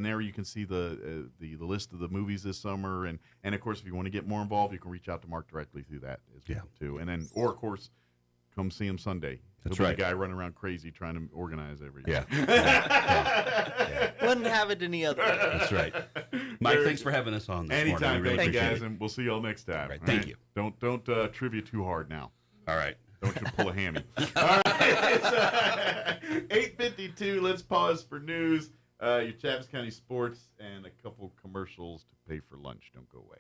there you can see the list of the movies this summer. And of course, if you want to get more involved, you can reach out to Mark directly through that as well, too. And then, or, of course, come see him Sunday. That's He'll be right. the guy running around crazy trying to organize everything. Yeah. Wouldn't have it any other way. That's right. Mike, thanks for having us on this morning. Anytime. We really Thank you, appreciate guys, it. and we'll see y'all next time. Right, thank you. Don't trivia too hard now. All right. Don't you pull a hammy. All right. It's 8:52. Let's pause for news. Your Chaves County sports and a couple commercials to pay for lunch. Don't go away.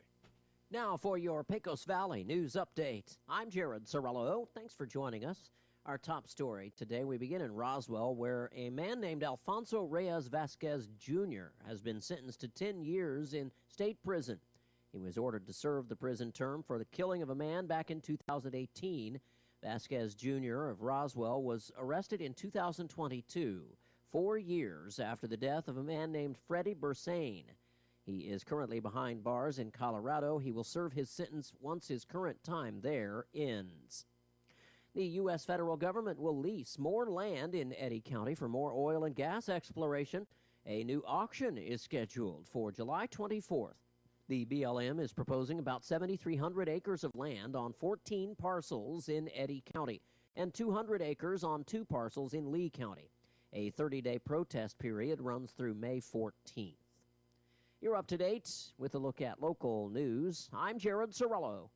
Now for your Pecos Valley news update. I'm Jared Sorello. Thanks for joining us. Our top story today, we begin in Roswell, where a man named Alfonso Reyes Vasquez Jr. has been sentenced to 10 years in state prison. He was ordered to serve the prison term for the killing of a man back in 2018. Vasquez Jr. of Roswell was arrested in 2022, 4 years after the death of a man named Freddie Bersane. He is currently behind bars in Colorado. He will serve his sentence once his current time there ends. The U.S. federal government will lease more land in Eddy County for more oil and gas exploration. A new auction is scheduled for July 24th. The BLM is proposing about 7,300 acres of land on 14 parcels in Eddy County and 200 acres on 2 parcels in Lee County. A 30-day protest period runs through May 14th. You're up to date with a look at local news. I'm Jared Sorello.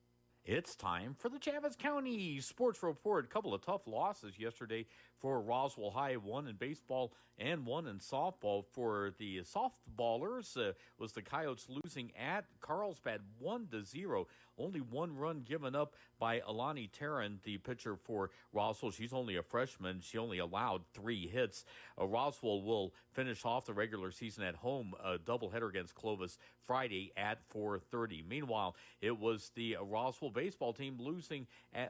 It's time for the Chaves County Sports Report. A couple of tough losses yesterday for Roswell High, one in baseball and one in softball. For the softballers, was the Coyotes losing at Carlsbad 1-0. Only one run given up by Alani Tarrant, the pitcher for Roswell. She's only a freshman. She only allowed 3 hits. Roswell will finish off the regular season at home, a doubleheader against Clovis Friday at 4:30. Meanwhile, it was the Roswell baseball team losing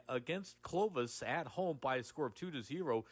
against Clovis at home by a score of 2-0.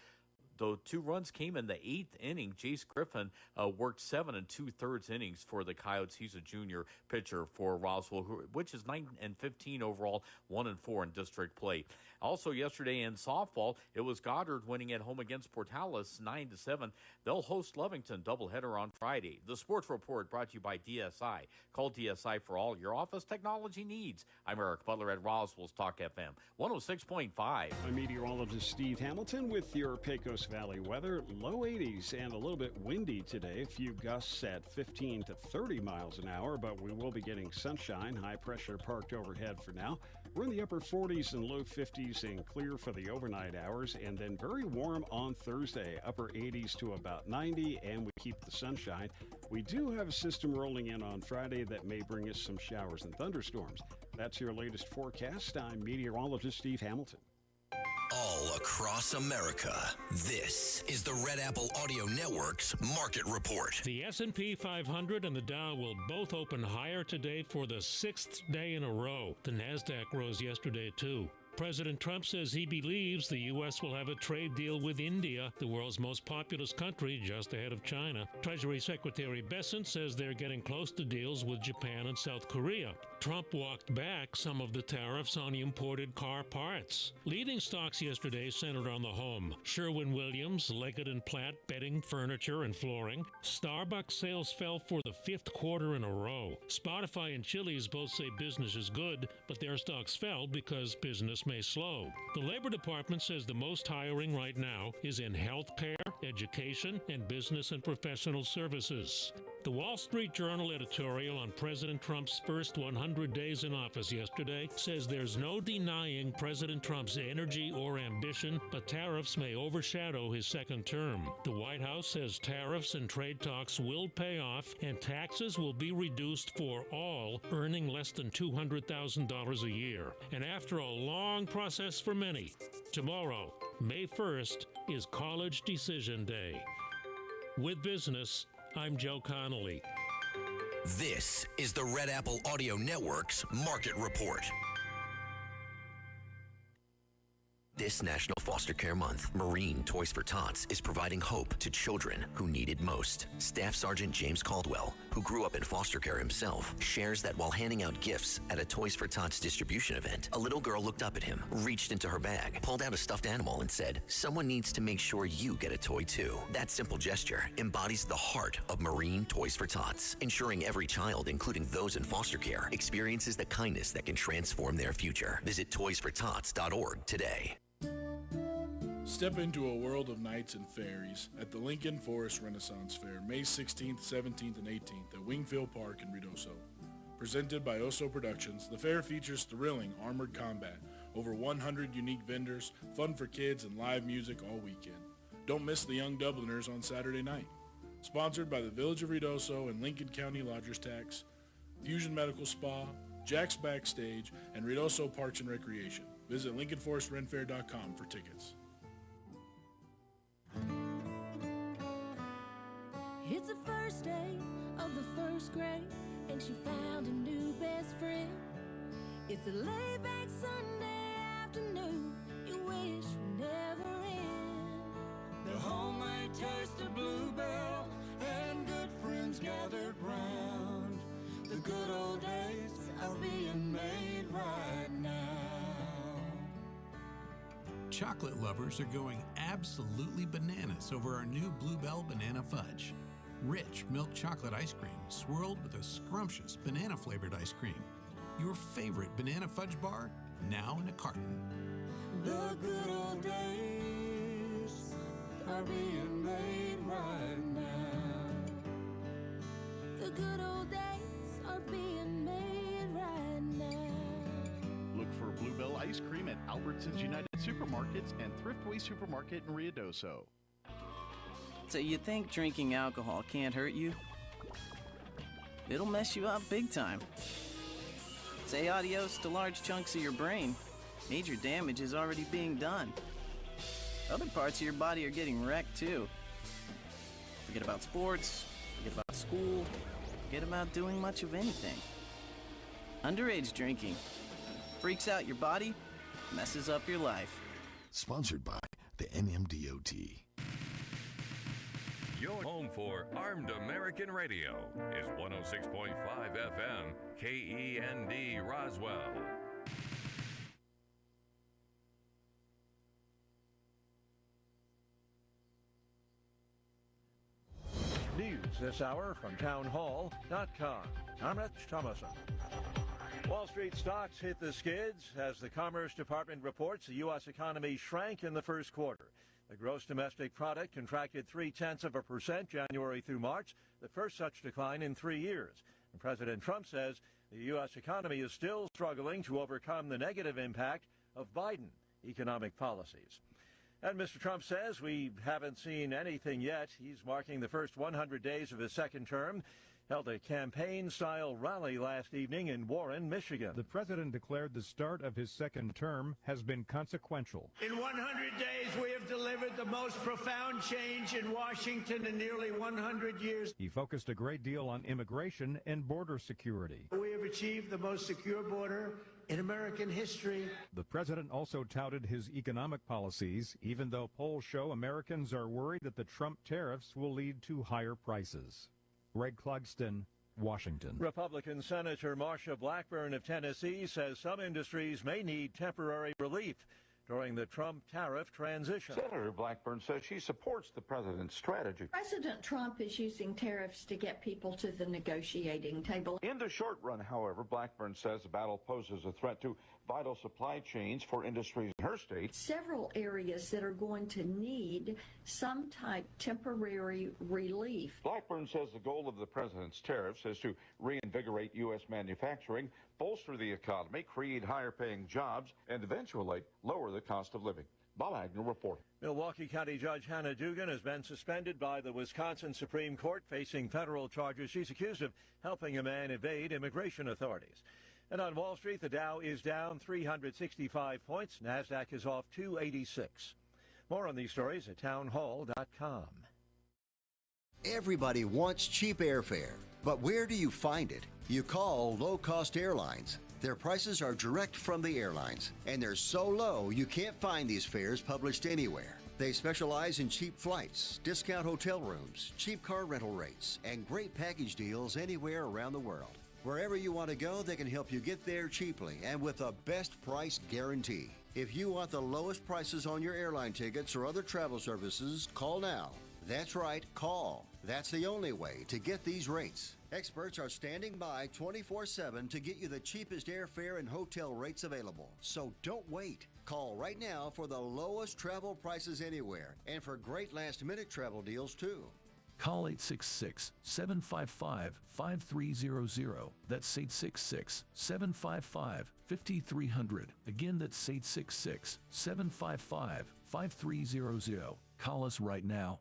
The 2 runs came in the 8th inning. Jace Griffin worked 7 2/3 innings for the Coyotes. He's a junior pitcher for Roswell, which is 9-15 overall, 1-4 in district play. Also yesterday in softball, it was Goddard winning at home against Portales 9-7. They'll host Lovington doubleheader on Friday. The Sports Report brought to you by DSI. Call DSI for all your office technology needs. I'm Eric Butler at Roswell's Talk FM 106.5. I'm meteorologist Steve Hamilton with your Pecos Valley weather. Low 80s and a little bit windy today. A few gusts at 15 to 30 miles an hour, but we will be getting sunshine. High pressure parked overhead for now. We're in the upper 40s and low 50s and clear for the overnight hours, and then very warm on Thursday. Upper 80s to about 90, and we keep the sunshine. We do have a system rolling in on Friday that may bring us some showers and thunderstorms. That's your latest forecast. I'm meteorologist Steve Hamilton. All across America, this is the Red Apple Audio Network's Market Report. The S&P 500 and the Dow will both open higher today for the 6th day in a row. The Nasdaq rose yesterday, too. President Trump says he believes the U.S. will have a trade deal with India, the world's most populous country, just ahead of China. Treasury Secretary Bessent says they're getting close to deals with Japan and South Korea. Trump walked back some of the tariffs on imported car parts. Leading stocks yesterday centered on the home. Sherwin-Williams, Leggett & Platt, bedding, furniture, and flooring. Starbucks sales fell for the 5th quarter in a row. Spotify and Chili's both say business is good, but their stocks fell because business may slow. The Labor Department says the most hiring right now is in healthcare, education, and business and professional services. The Wall Street Journal editorial on President Trump's first 100 days in office yesterday says there's no denying President Trump's energy or ambition, but tariffs may overshadow his second term. The White House says tariffs and trade talks will pay off and taxes will be reduced for all earning less than $200,000 a year. And after a long process for many, tomorrow, May 1st, is College Decision Day. With business, I'm Joe Connolly. This is the Red Apple Audio Network's Market Report. This National Foster Care Month, Marine Toys for Tots is providing hope to children who need it most. Staff Sergeant James Caldwell, who grew up in foster care himself, shares that while handing out gifts at a Toys for Tots distribution event, a little girl looked up at him, reached into her bag, pulled out a stuffed animal and said, "Someone needs to make sure you get a toy too." That simple gesture embodies the heart of Marine Toys for Tots, ensuring every child, including those in foster care, experiences the kindness that can transform their future. Visit toysfortots.org today. Step into a world of knights and fairies at the Lincoln Forest Renaissance Fair, May 16th, 17th, and 18th at Wingfield Park in Ruidoso. Presented by Oso Productions, the fair features thrilling armored combat, over 100 unique vendors, fun for kids, and live music all weekend. Don't miss the Young Dubliners on Saturday night. Sponsored by the Village of Ruidoso and Lincoln County Lodgers Tax, Fusion Medical Spa, Jack's Backstage, and Ruidoso Parks and Recreation. Visit LincolnForestRenFair.com for tickets. It's the first day of the first grade, and she found a new best friend. It's a laid-back Sunday afternoon you wish would never end. The homemade taste of Bluebell and good friends gathered round. The good old days are being made right now. Chocolate lovers are going absolutely bananas over our new Bluebell Banana Fudge. Rich milk chocolate ice cream swirled with a scrumptious banana-flavored ice cream. Your favorite banana fudge bar, now in a carton. The good old days are being made right now. The good old days are being made right now. Look for Bluebell ice cream at Albertsons United Supermarkets and Thriftway Supermarket in Ruidoso. So you think drinking alcohol can't hurt you? It'll mess you up big time. Say adios to large chunks of your brain. Major damage is already being done. Other parts of your body are getting wrecked too. Forget about sports, forget about school, forget about doing much of anything. Underage drinking freaks out your body, messes up your life. Sponsored by the NMDOT. Your home for Armed American Radio is 106.5 FM, KEND Roswell. News this hour from townhall.com. I'm Rich Thomason. Wall Street stocks hit the skids as the Commerce Department reports the U.S. economy shrank in the first quarter. The gross domestic product contracted 0.3% January through March, the first such decline in 3 years. And President Trump says the U.S. economy is still struggling to overcome the negative impact of Biden economic policies. And Mr. Trump says we haven't seen anything yet. He's marking the first 100 days of his second term. Held a campaign-style rally last evening in Warren, Michigan. The president declared the start of his second term has been consequential. In 100 days, we have delivered the most profound change in Washington in nearly 100 years. He focused a great deal on immigration and border security. We have achieved the most secure border in American history. The president also touted his economic policies, even though polls show Americans are worried that the Trump tariffs will lead to higher prices. Greg Clugston, Washington. Republican Senator Marsha Blackburn of Tennessee says some industries may need temporary relief during the Trump tariff transition. Senator Blackburn says she supports the president's strategy. President Trump is using tariffs to get people to the negotiating table. In the short run, however, Blackburn says the battle poses a threat to vital supply chains for industries in her state. Several areas that are going to need some type temporary relief. Blackburn says the goal of the president's tariffs is to reinvigorate U.S. manufacturing, bolster the economy, create higher-paying jobs, and eventually lower the cost of living. Bob Agnew reporting. Milwaukee County Judge Hannah Dugan has been suspended by the Wisconsin Supreme Court, facing federal charges. She's accused of helping a man evade immigration authorities. And on Wall Street, the Dow is down 365 points. NASDAQ is off 286. More on these stories at townhall.com. Everybody wants cheap airfare, but where do you find it? You call low-cost airlines. Their prices are direct from the airlines, and they're so low you can't find these fares published anywhere. They specialize in cheap flights, discount hotel rooms, cheap car rental rates, and great package deals anywhere around the world. Wherever you want to go, they can help you get there cheaply and with a best price guarantee. If you want the lowest prices on your airline tickets or other travel services, call now. That's right, call. That's the only way to get these rates. Experts are standing by 24/7 to get you the cheapest airfare and hotel rates available. So don't wait. Call right now for the lowest travel prices anywhere and for great last-minute travel deals too. Call 866-755-5300. That's 866-755-5300. Again, that's 866-755-5300. Call us right now.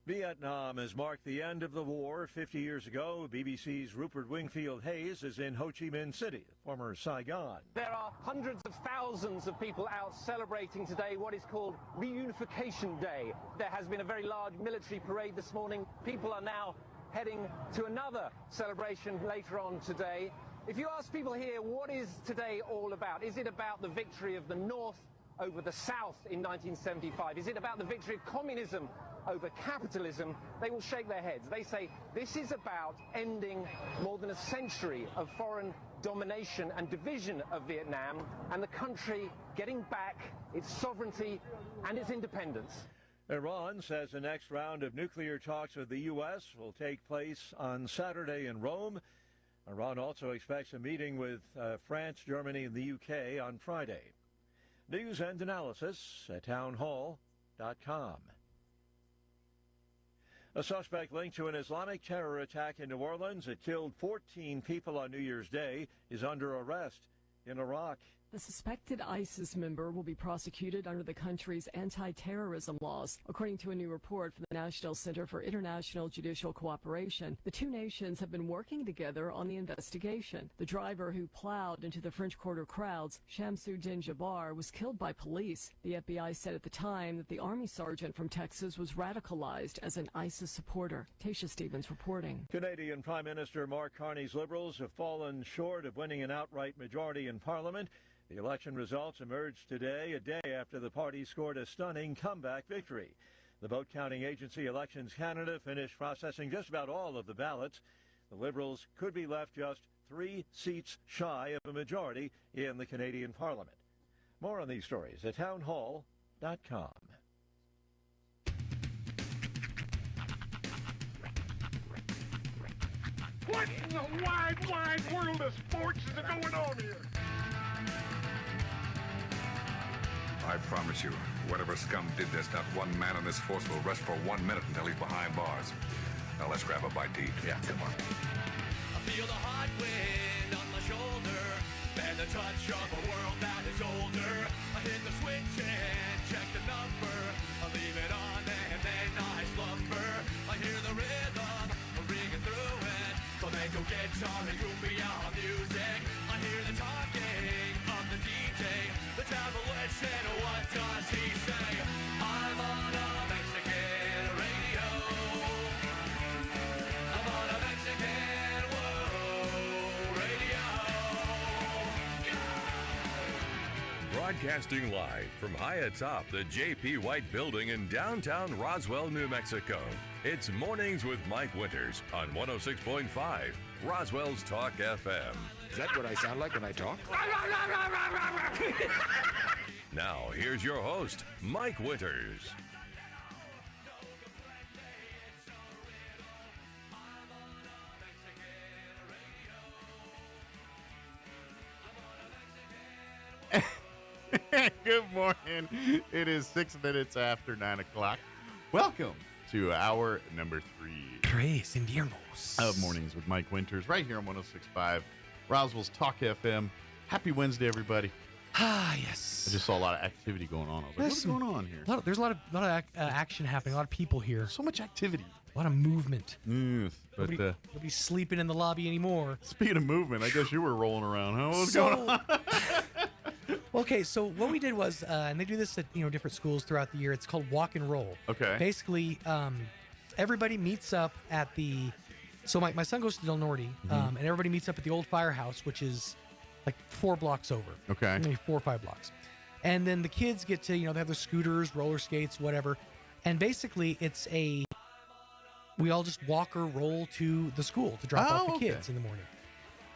Vietnam has marked the end of the war 50 years ago. BBC's Rupert Wingfield Hayes is in Ho Chi Minh City, former Saigon. There are hundreds of thousands of people out celebrating today what is called Reunification Day. There has been a very large military parade this morning. People are now heading to another celebration later on today. If you ask people here, what is today all about? Is it about the victory of the North over the South in 1975? Is it about the victory of communism over capitalism? They will shake their heads. They say this is about ending more than a century of foreign domination and division of Vietnam and the country getting back its sovereignty and its independence. Iran says the next round of nuclear talks with the U.S. will take place on Saturday in Rome. Iran also expects a meeting with France, Germany, and the U.K. on Friday. News and analysis at townhall.com. A suspect linked to an Islamic terror attack in New Orleans that killed 14 people on New Year's Day is under arrest in Iraq. The suspected ISIS member will be prosecuted under the country's anti-terrorism laws. According to a new report from the National Center for International Judicial Cooperation, the two nations have been working together on the investigation. The driver who plowed into the French Quarter crowds, Shamsuddin Jabbar, was killed by police. The FBI said at the time that the Army sergeant from Texas was radicalized as an ISIS supporter. Tasha Stevens reporting. Canadian Prime Minister Mark Carney's Liberals have fallen short of winning an outright majority in Parliament. The election results emerged today, a day after the party scored a stunning comeback victory. The vote counting agency Elections Canada finished processing just about all of the ballots. The Liberals could be left just 3 seats shy of a majority in the Canadian Parliament. More on these stories at townhall.com. What in the wide, wide world of sports is going on here? I promise you, whatever scum did this, not one man in this force will rest for 1 minute until he's behind bars. Now let's grab a bite to eat. Yeah, come on. I feel the hot wind on my shoulder and the touch of a world that is older. I hit the switch and check the number. I leave it on and then I slumber. I hear the rhythm ringing through it. Flamenco guitar and cumbia music. I hear the talking of the DJ. The travelist said, what does he say? I'm on a Mexican radio. I'm on a Mexican radio. Broadcasting live from high atop the J.P. White Building in downtown Roswell, New Mexico. It's Mornings with Mike Winters on 106.5 Roswell's Talk FM. Is that what I sound like when I talk? Now, here's your host, Mike Winters. morning. It is 6 minutes after 9 o'clock. Welcome to hour number 3. Tres Inviernos. Of Mornings with Mike Winters, right here on 106.5, Roswell's Talk FM. Happy Wednesday, everybody. Ah, yes. I just saw a lot of activity going on. I was like, what's going on here? There's a lot of action happening, a lot of people here. So much activity. A lot of movement. Yes, but nobody's sleeping in the lobby anymore. Speaking of movement, I guess you were rolling around, huh? What's going on? Okay, so what we did was, and they do this at different schools throughout the year. It's called walk and roll. Okay. Basically, everybody meets up at the. So my son goes to Del Norte, and everybody meets up at the old firehouse, which is like 4 blocks over. Okay. Maybe 4 or 5 blocks, and then the kids get to they have their scooters, roller skates, whatever, and basically it's we all just walk or roll to the school to drop off the kids in the morning.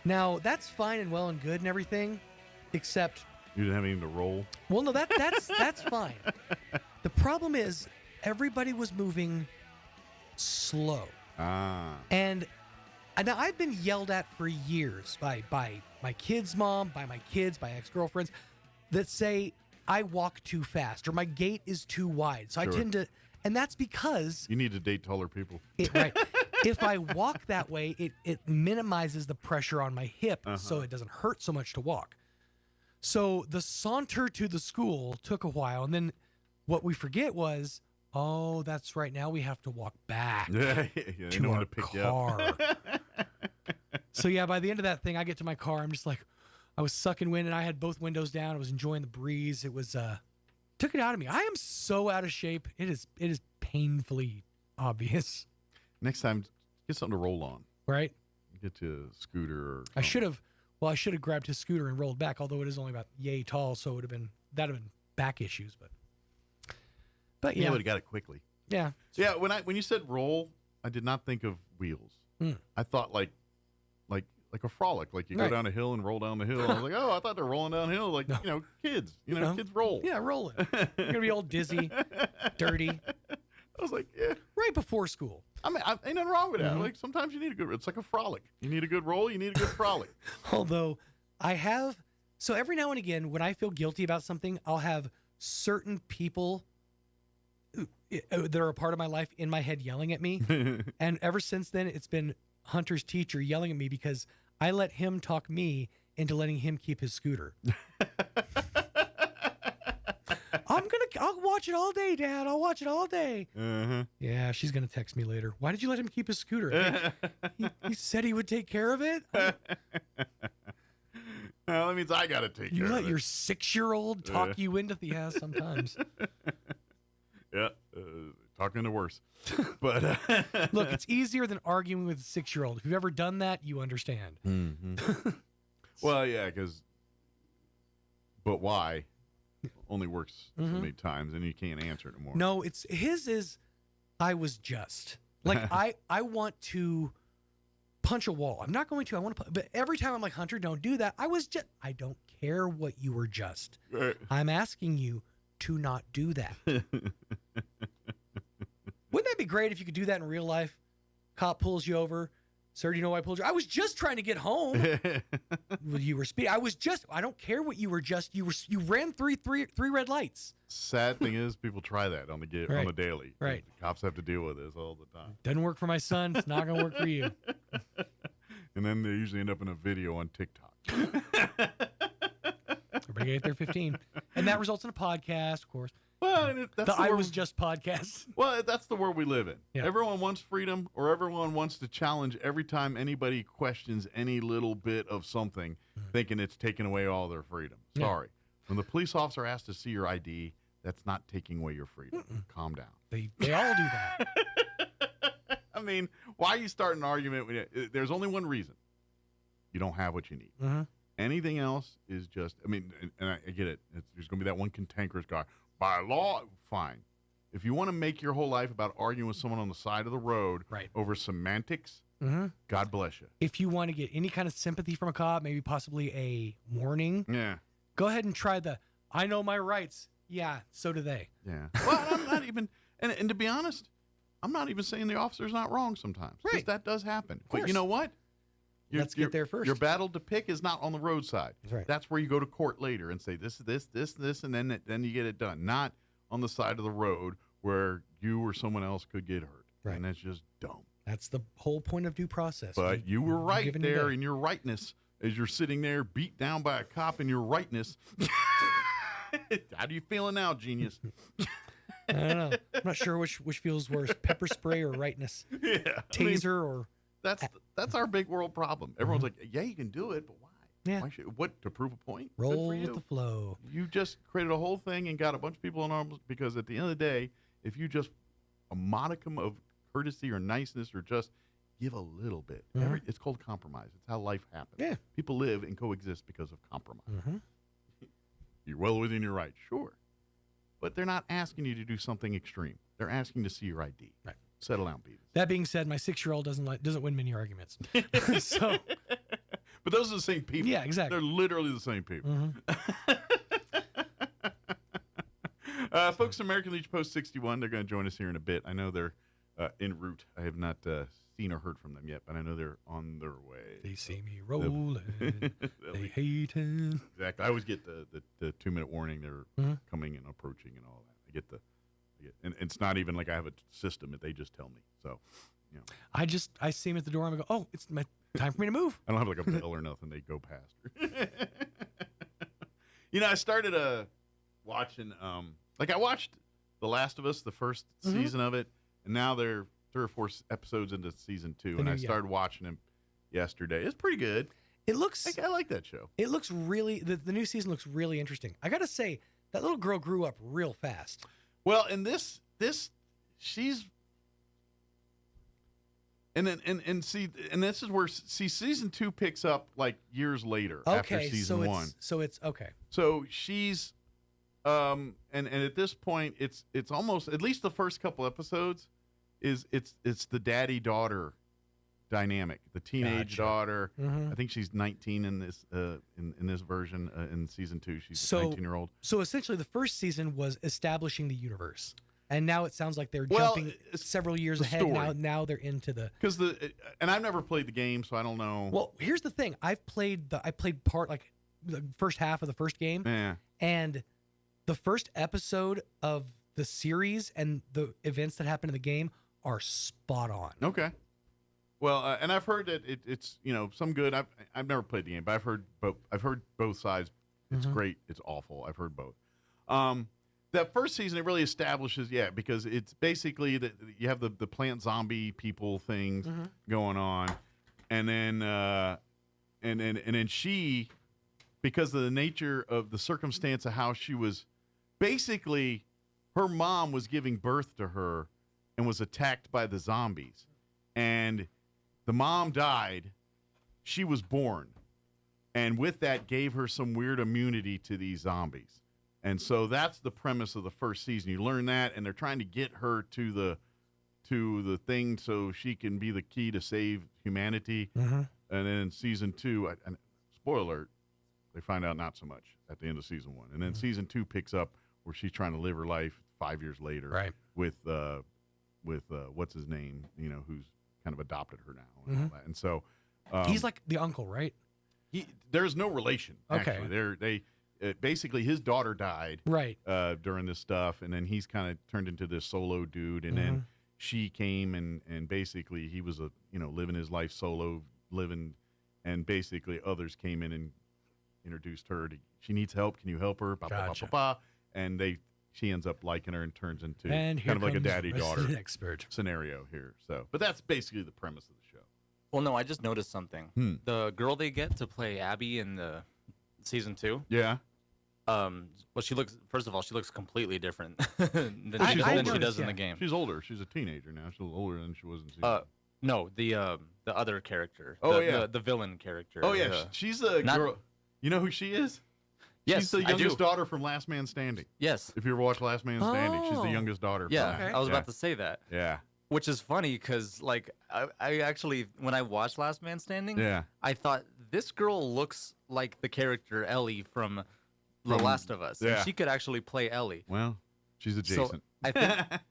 Now that's fine and well and good and everything, except. You didn't have anything to roll? Well, no, that's fine. The problem is everybody was moving slow. And now I've been yelled at for years by my kid's mom, by my kids, by ex-girlfriends that say I walk too fast or my gait is too wide. So Sure. I tend to, and that's because... You need to date taller people. Right. If I walk that way, it minimizes the pressure on my hip so it doesn't hurt so much to walk. So the saunter to the school took a while, and then what we forget was, oh, that's right, now we have to walk back to our car. So yeah, by the end of that thing, I get to my car, I'm just like, I was sucking wind, and I had both windows down. I was enjoying the breeze. It was took it out of me. I am so out of shape. It is painfully obvious. Next time, get something to roll on. Right? Get to a scooter or something. I should have grabbed his scooter and rolled back, although it is only about yay tall, so that'd have been back issues. But yeah, you would have got it quickly. Yeah, yeah. When you said roll, I did not think of wheels. I thought like a frolic, like you go down a hill and roll down the hill. I was like, oh, I thought they're rolling down hill, like kids. Kids roll. Yeah, rolling. You're gonna be all dizzy, dirty. I was like, yeah. Right before school. I mean, ain't nothing wrong with that. Like sometimes you need it's like a frolic. You need a good roll. You need a good frolic. Although so every now and again, when I feel guilty about something, I'll have certain people that are a part of my life in my head yelling at me. And ever since then, it's been Hunter's teacher yelling at me because I let him talk me into letting him keep his scooter. I'll watch it all day, Dad. I'll watch it all day. Yeah, she's going to text me later. Why did you let him keep his scooter? He said he would take care of it. Well, that means I got to take care of it. You let your 6-year-old talk you into the ass sometimes. Yeah, talking to worse. But look, it's easier than arguing with a 6-year-old. If you've ever done that, you understand. Well, yeah, but why? Only works so many times, and you can't answer it anymore. No, his is, I was just. Like, I want to punch a wall. I'm not going to. I want to. But every time I'm like, Hunter, don't do that. I don't care what you were just. Right. I'm asking you to not do that. Wouldn't that be great if you could do that in real life? Cop pulls you over. Sir, do you know why I pulled you? I was just trying to get home. You were speeding. I don't care what you were just. You ran three red lights. Sad thing is, people try that on the daily. Right. The cops have to deal with this all the time. Doesn't work for my son. It's not going to work for you. And then they usually end up in a video on TikTok. Everybody get their 15. And that results in a podcast, of course. Well, I was just podcasts. Well, that's the world we live in. Yeah. Everyone wants freedom, or everyone wants to challenge every time anybody questions any little bit of something, thinking it's taking away all their freedom. Sorry. When the police officer asks to see your ID, that's not taking away your freedom. Calm down. They all do that. I mean, why you start an argument? There's only one reason. You don't have what you need. Anything else is just, and I get it. There's going to be that one cantankerous guy. By law, fine. If you want to make your whole life about arguing with someone on the side of the road over semantics, God bless you. If you want to get any kind of sympathy from a cop, maybe possibly a warning, go ahead and try I know my rights. Yeah, so do they. Yeah. Well, I'm not even, and to be honest, I'm not even saying the officer's not wrong sometimes. Because that does happen. But you know what? let's get there first. Your battle to pick is not on the roadside. That's right. That's where you go to court later and say this, and then you get it done. Not on the side of the road where you or someone else could get hurt. Right. And that's just dumb. That's the whole point of due process. But you were right given there today. in your rightness as you're sitting there beat down by a cop in your rightness. How do you feeling now, genius? I don't know. I'm not sure which feels worse, pepper spray or rightness. Yeah. Taser or... That's our big world problem. Everyone's like, yeah, you can do it, but why? Yeah. Why what, to prove a point? Good Roll for you. with the flow. You just created a whole thing and got a bunch of people in arms because at the end of the day, if you just a modicum of courtesy or niceness or just give a little bit, it's called compromise. It's how life happens. Yeah. People live and coexist because of compromise. Mm-hmm. You're well within your right, sure. But they're not asking you to do something extreme. They're asking to see your ID. Right. Settle down, Beavis. That being said, my 6-year-old doesn't win many arguments. So, but those are the same people. Yeah, exactly. They're literally the same people. Mm-hmm. Folks, American Legion Post 61, they're going to join us here in a bit. I know they're en route. I have not seen or heard from them yet, but I know they're on their way. They see me rolling. They hating. Exactly. I always get the 2-minute warning. They're coming and approaching and all that. I get and it's not even like I have a system. They just tell me. So, you know. I see him at the door. I'm going to go, oh, it's time for me to move. I don't have like a bell or nothing. They go past her. You know, I started watching, I watched The Last of Us, the first season of it, and now they're 3 or 4 episodes into season 2, and I started watching them yesterday. It's pretty good. It looks... I like that show. It looks really... The new season looks really interesting. I got to say, that little girl grew up real fast. Well, and this she's... And then and this is where season 2 picks up like years later after season 1. So it's okay. So she's and at this point it's almost, at least the first couple episodes, it's the daddy-daughter dynamic. The teenage daughter. I think she's 19 in this in this version in season 2. She's a 19-year-old. So essentially the first season was establishing the universe. And now it sounds like they're jumping several years ahead. Now they're into the... And I've never played the game, so I don't know. Well, here's the thing. I played part, like, the first half of the first game. Yeah. And the first episode of the series and the events that happen in the game are spot on. Okay. Well, and I've heard that it's some good. I've never played the game, but I've heard both sides. It's great. It's awful. I've heard both. That first season, it really establishes, because it's basically that you have the plant zombie people things going on, and then she, because of the nature of the circumstance of how she was, basically, her mom was giving birth to her, and was attacked by the zombies, and the mom died. She was born, and with that, gave her some weird immunity to these zombies. And so that's the premise of the first season. You learn that, and they're trying to get her to the thing so she can be the key to save humanity. And then in season 2, and spoiler alert, they find out not so much at the end of season 1. And then season 2 picks up where she's trying to live her life 5 years later, right? With what's his name, who's kind of adopted her now, and all that. And so he's like the uncle, right? There's no relation. Okay, actually. Basically, his daughter died during this stuff, and then he's kind of turned into this solo dude, and then she came, and basically he was living his life solo, and basically others came in and introduced her to, she needs help, can you help her? And she ends up liking her and turns into kind of like a daddy-daughter expert scenario here. So, but that's basically the premise of the show. Well, no, I just noticed something. The girl they get to play Abby in the season 2. Yeah. Well, she looks completely different than she does in the game. She's older. She's a teenager now. She's a little older than she was in season 2. No, the other character. The villain character. Oh yeah, she's a girl. You know who she is? Yes, she's the youngest daughter from Last Man Standing. Yes. If you ever watch Last Man Standing, she's the youngest daughter. Yeah, I was about to say that. Yeah. Which is funny because, like, I actually, when I watched Last Man Standing, I thought this girl looks like the character Ellie from The Last of Us. Yeah. And she could actually play Ellie. Well, she's adjacent.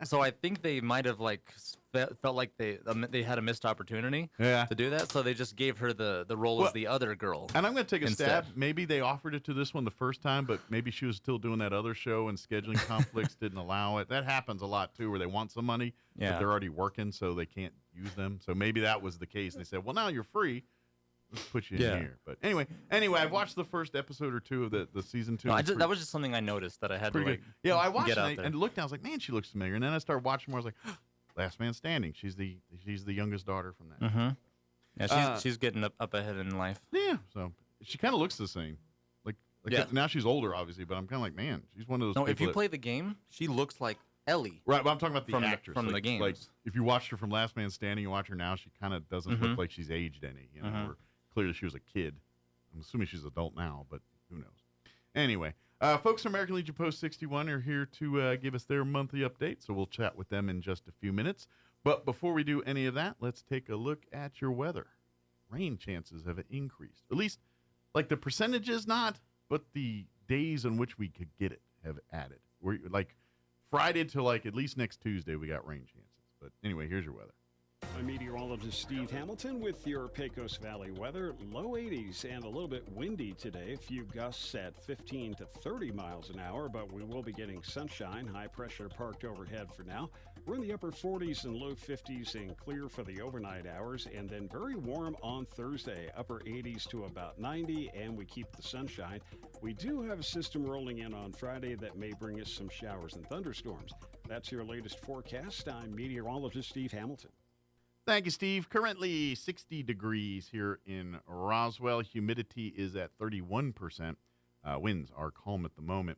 So I think they might have, like, felt like they had a missed opportunity Yeah. to do that, so they just gave her the role as the other girl. And I'm going to take a instead. stab. Maybe they offered it to this one the first time, but maybe she was still doing that other show and scheduling conflicts didn't allow it. That happens a lot, too, where they want some money, but Yeah. they're already working, so they can't use them. So maybe that was the case. And they said, well, now you're free. Let's put you in Yeah. here. But anyway, I've watched the first episode or two of the season 2. No, that was just something I noticed that I had to pretty like good. Yeah, I watched get it out there. and looked down. I was like, man, she looks familiar. And then I started watching more. I was like, Last Man Standing. She's the youngest daughter from that. Mm-hmm. Yeah, she's getting up ahead in life. Yeah, so she kind of looks the same. Like Yeah. now she's older, obviously, but I'm kind of like, man, she's one of those. No, people if you that- play the game, she looks like Ellie. Right, but I'm talking about the from actress from the like, games. Like if you watched her from Last Man Standing, you watch her now, she kind of doesn't look Mhm. like she's aged any. You know, Mhm. or clearly she was a kid. I'm assuming she's adult now, but who knows? Anyway, folks from American Legion Post 61 are here to give us their monthly update, so we'll chat with them in just a few minutes. But before we do any of that, let's take a look at your weather. Rain chances have increased. At least, like the percentages not, but the days on which we could get it have added. We're like Friday to like at least next Tuesday, we got rain chances. But anyway, here's your weather. I'm meteorologist Steve Hamilton with your Pecos Valley weather. Low 80s and a little bit windy today. A few gusts at 15 to 30 miles an hour, but we will be getting sunshine. High pressure parked overhead for now. We're in the upper 40s and low 50s and clear for the overnight hours, and then very warm on Thursday. Upper 80s to about 90, and we keep the sunshine. We do have a system rolling in on Friday that may bring us some showers and thunderstorms. That's your latest forecast. I'm meteorologist Steve Hamilton. Thank you, Steve. Currently 60 degrees here in Roswell. Humidity is at 31%. Winds are calm at the moment.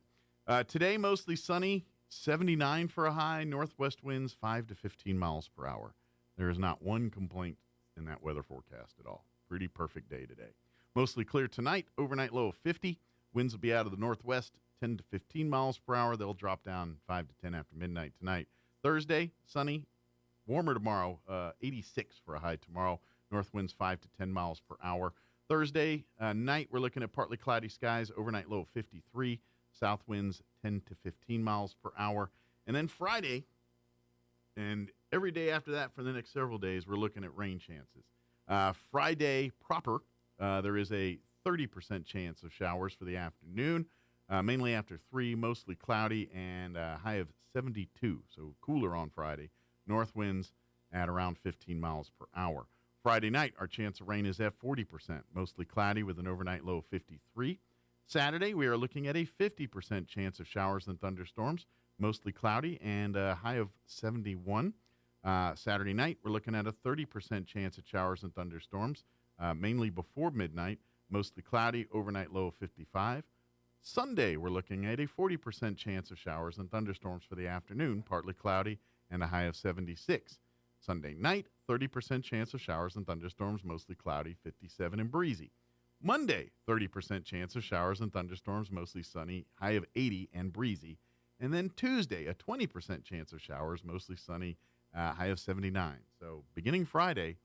Today, mostly sunny, 79 for a high. Northwest winds 5 to 15 miles per hour. There is not one complaint in that weather forecast at all. Pretty perfect day today. Mostly clear tonight. Overnight low of 50. Winds will be out of the northwest 10 to 15 miles per hour. They'll drop down 5 to 10 after midnight tonight. Thursday, sunny. Warmer tomorrow, 86 for a high tomorrow. North winds 5 to 10 miles per hour. Thursday night, we're looking at partly cloudy skies. Overnight low of 53. South winds 10 to 15 miles per hour. And then Friday, and every day after that for the next several days, we're looking at rain chances. Friday proper, there is a 30% chance of showers for the afternoon, mainly after 3, mostly cloudy, and a high of 72, so cooler on Friday. North winds at around 15 miles per hour. Friday night, our chance of rain is at 40%, mostly cloudy with an overnight low of 53. Saturday, we are looking at a 50% chance of showers and thunderstorms, mostly cloudy, and a high of 71. Saturday night, we're looking at a 30% chance of showers and thunderstorms, mainly before midnight, mostly cloudy, overnight low of 55. Sunday, we're looking at a 40% chance of showers and thunderstorms for the afternoon, partly cloudy, and a high of 76. Sunday night, 30% chance of showers and thunderstorms, mostly cloudy, 57 and breezy. Monday, 30% chance of showers and thunderstorms, mostly sunny, high of 80 and breezy. And then Tuesday, a 20% chance of showers, mostly sunny, high of 79. So beginning Friday,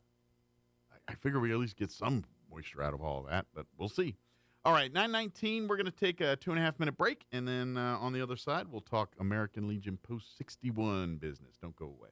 I figure we at least get some moisture out of all of that, but we'll see. All right, 9:19, we're going to take a 2.5-minute break, and then on the other side, we'll talk American Legion Post 61 business. Don't go away.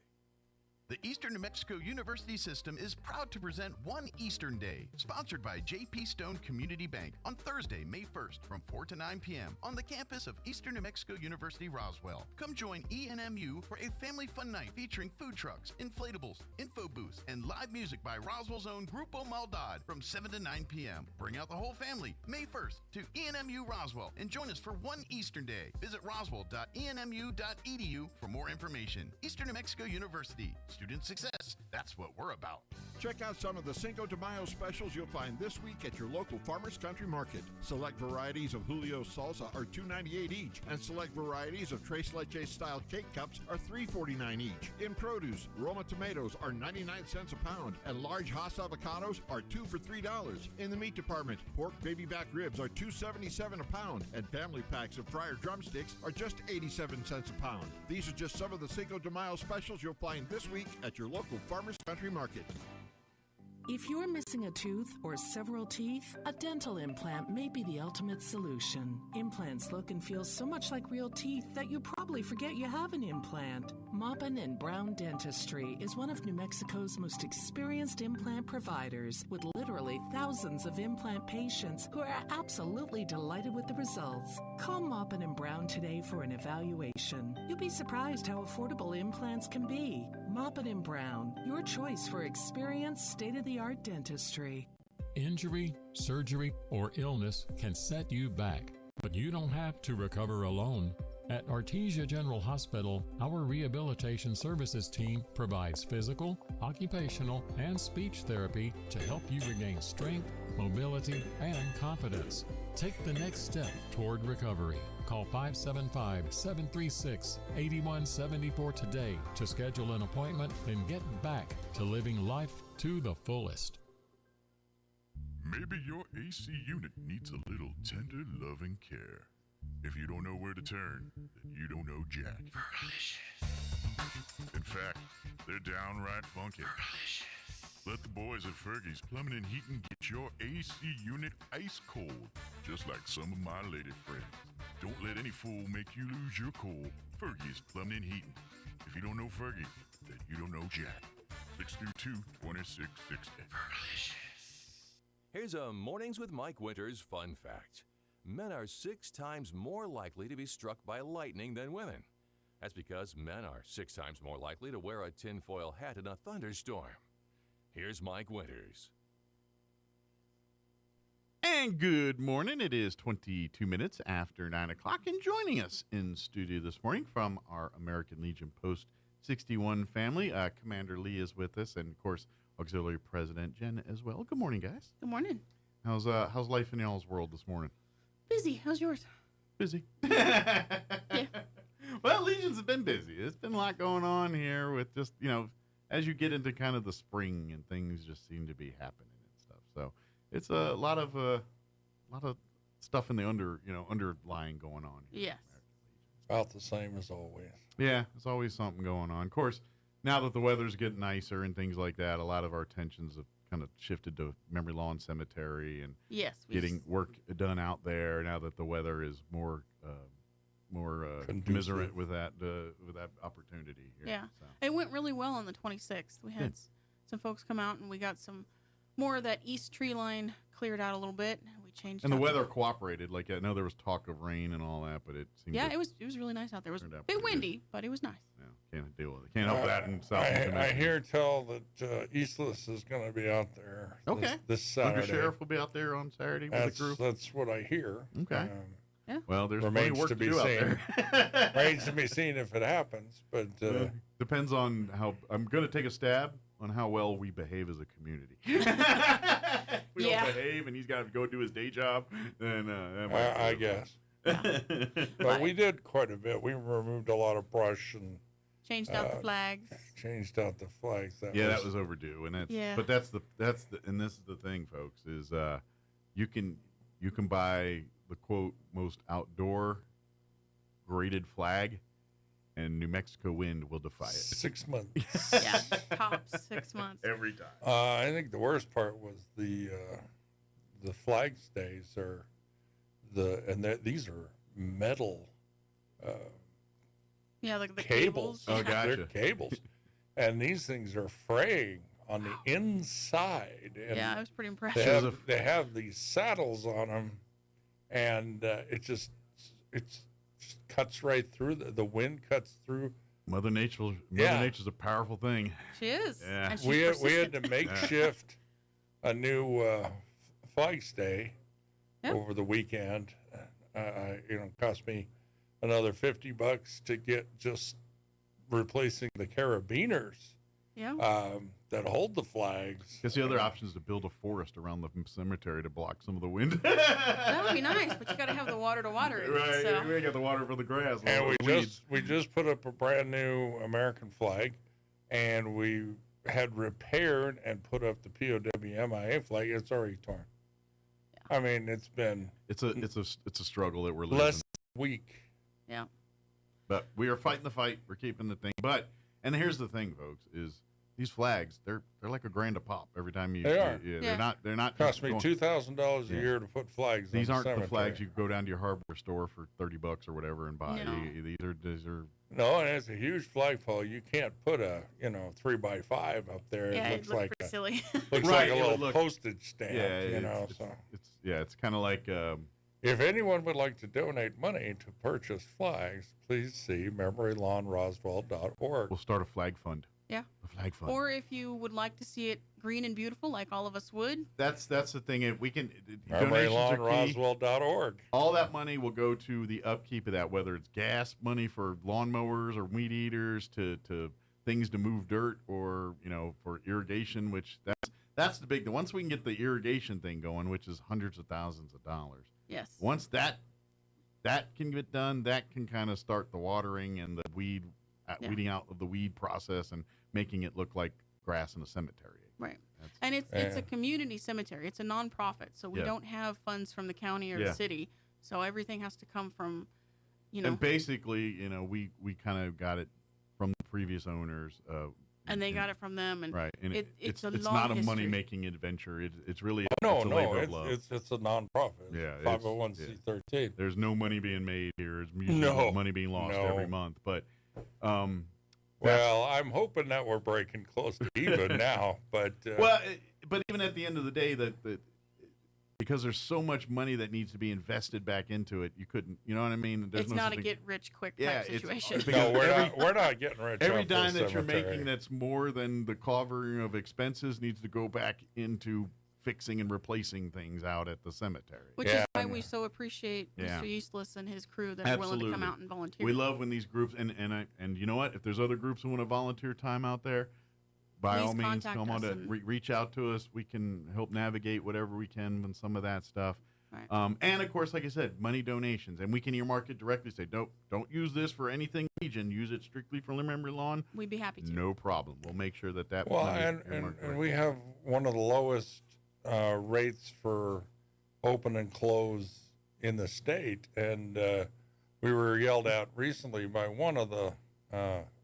The Eastern New Mexico University System is proud to present One Eastern Day, sponsored by J.P. Stone Community Bank, on Thursday, May 1st from 4 to 9 p.m. on the campus of Eastern New Mexico University, Roswell. Come join ENMU for a family fun night featuring food trucks, inflatables, info booths, and live music by Roswell's own Grupo Maldad from 7 to 9 p.m. Bring out the whole family May 1st to ENMU Roswell and join us for One Eastern Day. Visit roswell.enmu.edu for more information. Eastern New Mexico University. Student success, that's what we're about. Check out some of the Cinco de Mayo specials you'll find this week at your local Farmers Country Market. Select varieties of Julio's salsa are $2.98 each, and select varieties of Tres Leches-style cake cups are $3.49 each. In produce, Roma tomatoes are 99 cents a pound, and large Hass avocados are 2 for $3. In the meat department, pork baby back ribs are $2.77 a pound, and family packs of fryer drumsticks are just 87 cents a pound. These are just some of the Cinco de Mayo specials you'll find this week at your local Farmers Country Market. If you're missing a tooth or several teeth, a dental implant may be the ultimate solution. Implants look and feel so much like real teeth that you probably forget you have an implant. Maupin and Brown Dentistry is one of New Mexico's most experienced implant providers, with literally thousands of implant patients who are absolutely delighted with the results. Call Maupin and Brown today for an evaluation. You'll be surprised how affordable implants can be. Maupin and Brown, your choice for experienced, state-of-the-art dentistry. Injury, surgery, or illness can set you back, but you don't have to recover alone. At Artesia General Hospital, our rehabilitation services team provides physical, occupational, and speech therapy to help you regain strength, mobility, and confidence. Take the next step toward recovery. Call 575-736-8174 today to schedule an appointment and get back to living life to the fullest. Maybe your AC unit needs a little tender, loving care. If you don't know where to turn, then you don't know Jack. In fact, they're downright funky. Let the boys at Fergie's Plumbing and Heating get your AC unit ice cold, just like some of my lady friends. Don't let any fool make you lose your cool. Fergie's Plumbing and Heating. If you don't know Fergie, then you don't know Jack. 632-2668. Here's a Mornings with Mike Winters fun fact. Men are 6 times more likely to be struck by lightning than women. That's because men are 6 times more likely to wear a tinfoil hat in a thunderstorm. Here's Mike Winters. And good morning. It is 22 minutes after 9 o'clock. And joining us in studio this morning from our American Legion Post 61 family, Commander Lee is with us, and, of course, Auxiliary President Jen as well. Good morning, guys. Good morning. How's life in y'all's world this morning? Busy. How's yours? Busy. Yeah. Well, Legions have been busy. There's been a lot going on here with just, as you get into kind of the spring and things just seem to be happening and stuff. So it's a lot of stuff in the underlying going on here. Yes. About the same as always. Yeah, there's always something going on. Of course, now that the weather's getting nicer and things like that, a lot of our attentions have kind of shifted to Memory Lawn Cemetery and getting work done out there now that the weather is more commiserate with that opportunity here. Yeah, so. It went really well on the 26th. We had some folks come out and we got some more of that east tree line cleared out a little bit. We changed. And the weather cooperated. Like I know there was talk of rain and all that, but it seemed. Yeah, it was really nice out there. It was a bit windy, but it was nice. Yeah, can't deal with it. Can't help that in South. I hear tell that Eastless is going to be out there. Okay. This Saturday. Sheriff will be out there on Saturday with the crew. That's what I hear. Okay. Yeah. Well, there's plenty of work to do out there. Remains to be seen if it happens, but depends on how. I'm going to take a stab on how well we behave as a community. We don't behave, and he's got to go do his day job. Then I guess. Yeah. But we did quite a bit. We removed a lot of brush and changed out the flags. That was overdue, and but that's the and this is the thing, folks, is you can buy the quote most outdoor graded flag, and New Mexico wind will defy it. 6 months. Yeah, tops 6 months. Every time. I think the worst part was the flag stays are these are metal. The cables. Oh, gotcha. They're cables, and these things are fraying on the inside. And I was pretty impressed. They have these saddles on them, and it just cuts right through. The wind cuts through. Mother Nature's a powerful thing. She is. Yeah. And We had to makeshift a new flag stay over the weekend. It cost me another $50 to get just replacing the carabiners that hold the flags. Guess the other option is to build a forest around the cemetery to block some of the wind. That would be nice, but you got to have the water to water it. Right, So. we ain't got the water for the grass. And we just put up a brand new American flag, and we had repaired and put up the POWMIA flag. It's already torn. Yeah. I mean, it's a struggle that we're losing. Less than a week. Yeah. But we are fighting the fight. We're keeping the thing. And here's the thing, folks, is these flags, they're like $1,000 a pop every time you. They are. They're not. Cost me $2,000 a year to put flags. These on aren't the the flags you go down to your hardware store for $30 or whatever and buy. No. These are. No, and it's a huge flagpole. You can't put a 3x5 up there. Yeah, It looks like pretty silly. Looks like a little postage stamp. It's kind of like. If anyone would like to donate money to purchase flags, please see memorylawnroswell.org. We'll start a flag fund. Yeah. A flag fund. Or if you would like to see it green and beautiful, like all of us would. That's the thing. We can. memorylawnroswell.org. All that money will go to the upkeep of that, whether it's gas money for lawnmowers or weed eaters, to things to move dirt, or for irrigation. Which that's the big. Once we can get the irrigation thing going, which is hundreds of thousands of dollars. Yes. Once that can get done, that can kind of start the watering and the weeding out of the weed process and making it look like grass in a cemetery. Right. And it's a community cemetery. It's a nonprofit, so we don't have funds from the county or the city. So everything has to come from, And basically, we kind of got it from the previous owners. And they got it from them, and right. And it's a it's long not a history. money-making adventure. It's really it's a labor of love. It's a nonprofit. Yeah, 501c13. There's no money being made here. There's money being lost every month. But well, I'm hoping that we're breaking close to even now. But but even at the end of the day, that because there's so much money that needs to be invested back into it, you couldn't. You know what I mean? There's it's not a get rich quick type situation. No, we're not getting rich. Every dime that you're making that's more than the covering of expenses needs to go back into fixing and replacing things out at the cemetery. Which is why we so appreciate Mr. Eastless and his crew that are willing to come out and volunteer. We love when these groups and you know what? If there's other groups who want to volunteer time out there, by all means, come on to reach out to us. We can help navigate whatever we can on some of that stuff. Right. And of course, like I said, money donations, and we can earmark it directly. Say, don't use this for anything region. Use it strictly for memory lawn. We'd be happy to. No problem. We'll make sure that. Well, and we have one of the lowest rates for open and close in the state, and we were yelled at recently by one of the.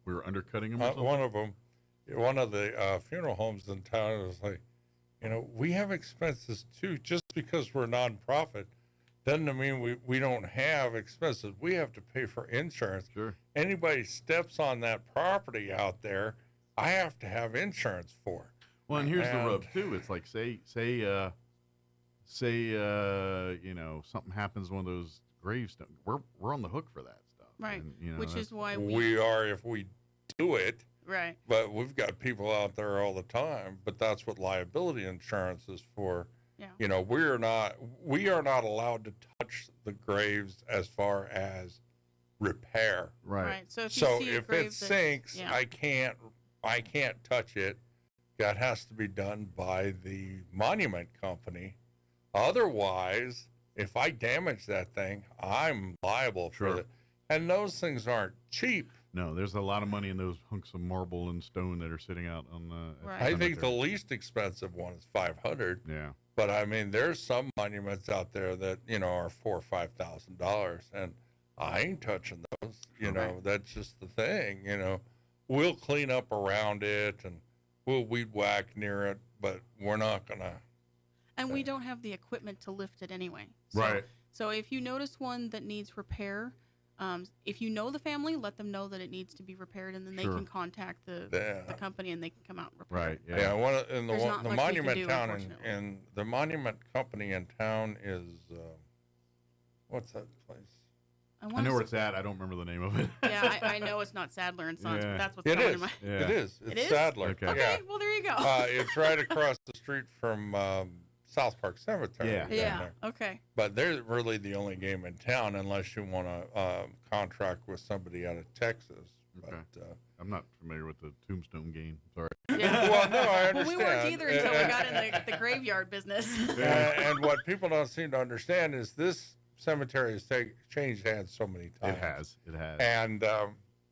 We were undercutting them. One of the funeral homes in town was like, we have expenses too. Just because we're a nonprofit doesn't mean we don't have expenses. We have to pay for insurance. Sure. Anybody steps on that property out there, I have to have insurance for. Well, and here's the rub too. It's like say something happens to one of those gravestones. We're on the hook for that stuff. Right. And, which is why we are if we do it. Right. But we've got people out there all the time. But that's what liability insurance is for. Yeah. We are not allowed to touch the graves as far as repair. Right. So if it sinks, I can't touch it. That has to be done by the monument company. Otherwise, if I damage that thing, I'm liable for it. And those things aren't cheap. No, there's a lot of money in those hunks of marble and stone that are sitting out on the. Right. I think the least expensive one is $500. Yeah. But I mean, there's some monuments out there that are $4,000 or $5,000, and I ain't touching those. That's just the thing. We'll clean up around it and we'll weed whack near it, but we're not gonna. And we don't have the equipment to lift it anyway. So, right. So if you notice one that needs repair. If you know the family, let them know that it needs to be repaired, and then they can contact the company, and they can come out and repair it. Yeah. The monument town and the monument company in town is what's that place? I know where it's at. I don't remember the name of it. Yeah, I know it's not Sadler and Sons, but that's what's it coming is. to my. Yeah. It is. It's Sadler. Okay. Well, there you go. It's right across the street from South Park Cemetery. Yeah. Okay. But they're really the only game in town, unless you want to contract with somebody out of Texas. Okay. But I'm not familiar with the Tombstone game. Sorry. Yeah. Well, no, I understand. Well, we weren't either until we got in the graveyard business. And what people don't seem to understand is this cemetery has changed hands so many times. It has. And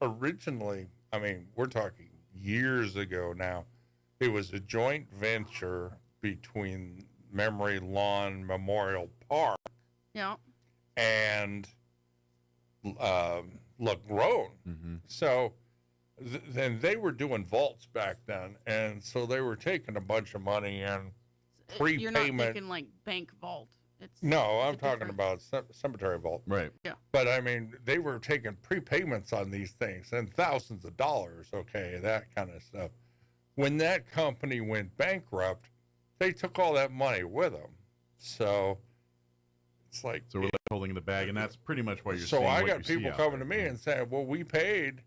originally, I mean, we're talking years ago now, it was a joint venture between Memory Lawn Memorial Park and LaGrone. Mm-hmm. So then they were doing vaults back then, and so they were taking a bunch of money and prepayment. You're not thinking like bank vault. No, I'm talking about cemetery vault. Right. Yeah. But I mean, they were taking prepayments on these things and thousands of dollars. Okay, that kind of stuff. When that company went bankrupt, they took all that money with them. So it's like, so we're left holding the bag, and that's pretty much why you're. So seeing I what got you people see coming to me and saying, "Well, we paid,"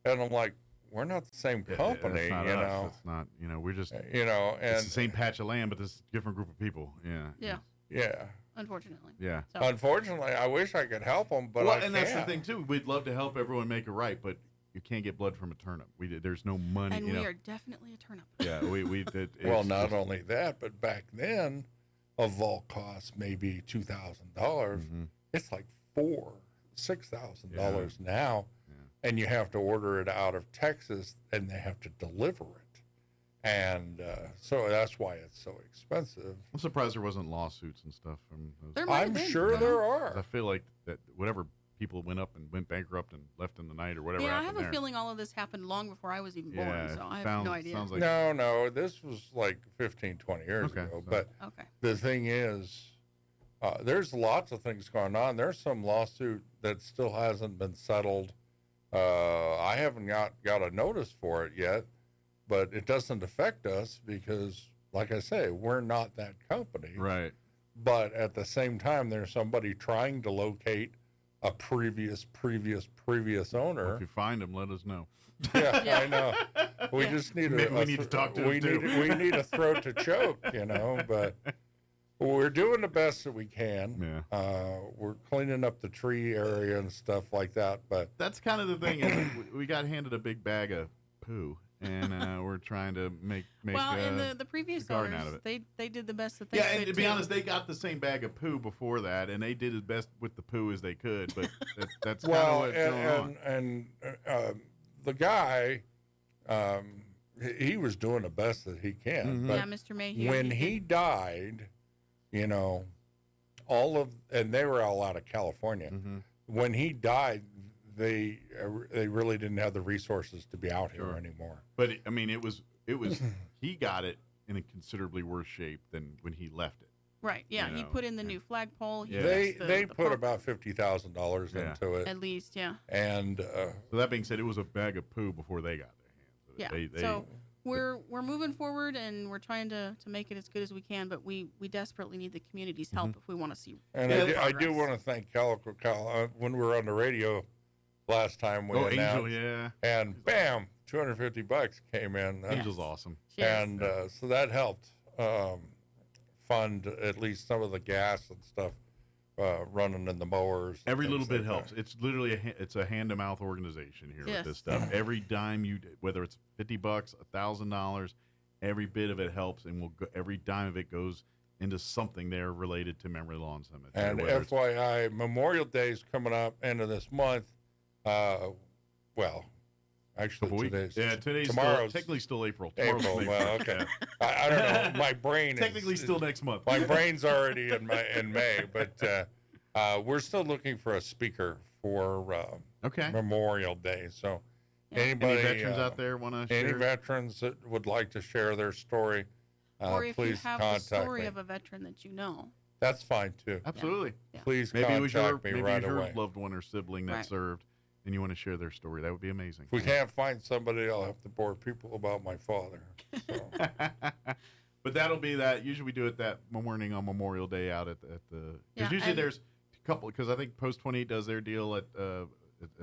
and I'm like, "We're not the same company, that's not you us. know. It's not, you know, we're just, you know, and it's the same patch of land, but this is a different group of people. Yeah. Yeah. Yeah. Unfortunately. Yeah. So. Unfortunately, I wish I could help them, but I and that's the can't. thing too. We'd love to help everyone make it right, but you can't get blood from a turnip. There's no money. And you we know. are definitely a turnip. Yeah, Well, not only that, but back then, a vault cost maybe $2,000. It's like $6,000 now, and you have to order it out of Texas, and they have to deliver it, and so that's why it's so expensive. I'm surprised there wasn't lawsuits and stuff from those. There might have I'm been, sure there are. I feel like that whatever people went up and went bankrupt and left in the night or whatever. Yeah, I happened have a there. feeling all of this happened long before I was even born, Yeah, so I have no idea. sounds like No, this was like 15, 20 years Okay, ago. so- But the thing is, there's lots of things going on. There's some lawsuit that still hasn't been settled. I haven't got a notice for it yet, but it doesn't affect us because, like I say, we're not that company. Right. But at the same time, there's somebody trying to locate a previous owner. Well, if you find them, let us know. Yeah, I know. We just need Maybe we need to talk to we him, need too. we need a throat to choke, you know. But we're doing the best that we can. Yeah. We're cleaning up the tree area and stuff like that. But That's kind of the thing. Is we got handed a big bag of poo, and we're trying to make Well, and the previous garden owners, out of it. they did the best that they Yeah, could. and to be too. honest, they got the same bag of poo before that, and they did as best with the poo as they could. But that's kind of well, what's going on. and the guy, he was doing the best that he can. But Yeah, Mr. Mayhew, when he he died, you know, and they were all out of California. When he died, they really didn't have the resources to be out here anymore. But I mean, it was he got it in a considerably worse shape than when he left it. Right. Yeah, you he know, put in the new flagpole. He They fixed they the put pump, about $50,000 Yeah. into it, at least. Yeah. and So that being said, it was a bag of poo before they got their hands. Yeah. So we're moving forward and we're trying to make it as good as we can, but we desperately need the community's help if we want to see. And I do want to thank Calico Cal. When we were on the radio last time, we announced, Angel, yeah. and bam, $250 came in. Angel's awesome. And so that helped fund at least some of the gas and stuff running in the mowers. and Every things little bit like helps. that. It's literally it's a hand to mouth organization here Yes. with this stuff. Every dime whether it's $50, $1,000, every bit of it helps, and every dime of it goes into something there related to Memory Lawn Cemetery. And whether it's- FYI, Memorial Day is coming up end of this month. Well, actually, today's tomorrow's technically still April. Tomorrow's April. April. Well, okay. I don't know. My brain Technically is still next month. My brain's already in May, but we're still looking for a speaker for Memorial Day. So anybody, Any veterans out there want to share? any veterans that would like to share their story, Or if you please have the contact story me. of a veteran that you know. That's fine too. Absolutely. Yeah. Please Maybe it was contact your me maybe right it was your away. loved one or sibling that Right. served, and you want to share their story. That would be amazing. If we can't find somebody, I'll have to bore people about my father. So. But that'll be that. Usually we do it that morning on Memorial Day out at the. Yeah, Because usually and- there's a couple. Because I think Post 28 does their deal at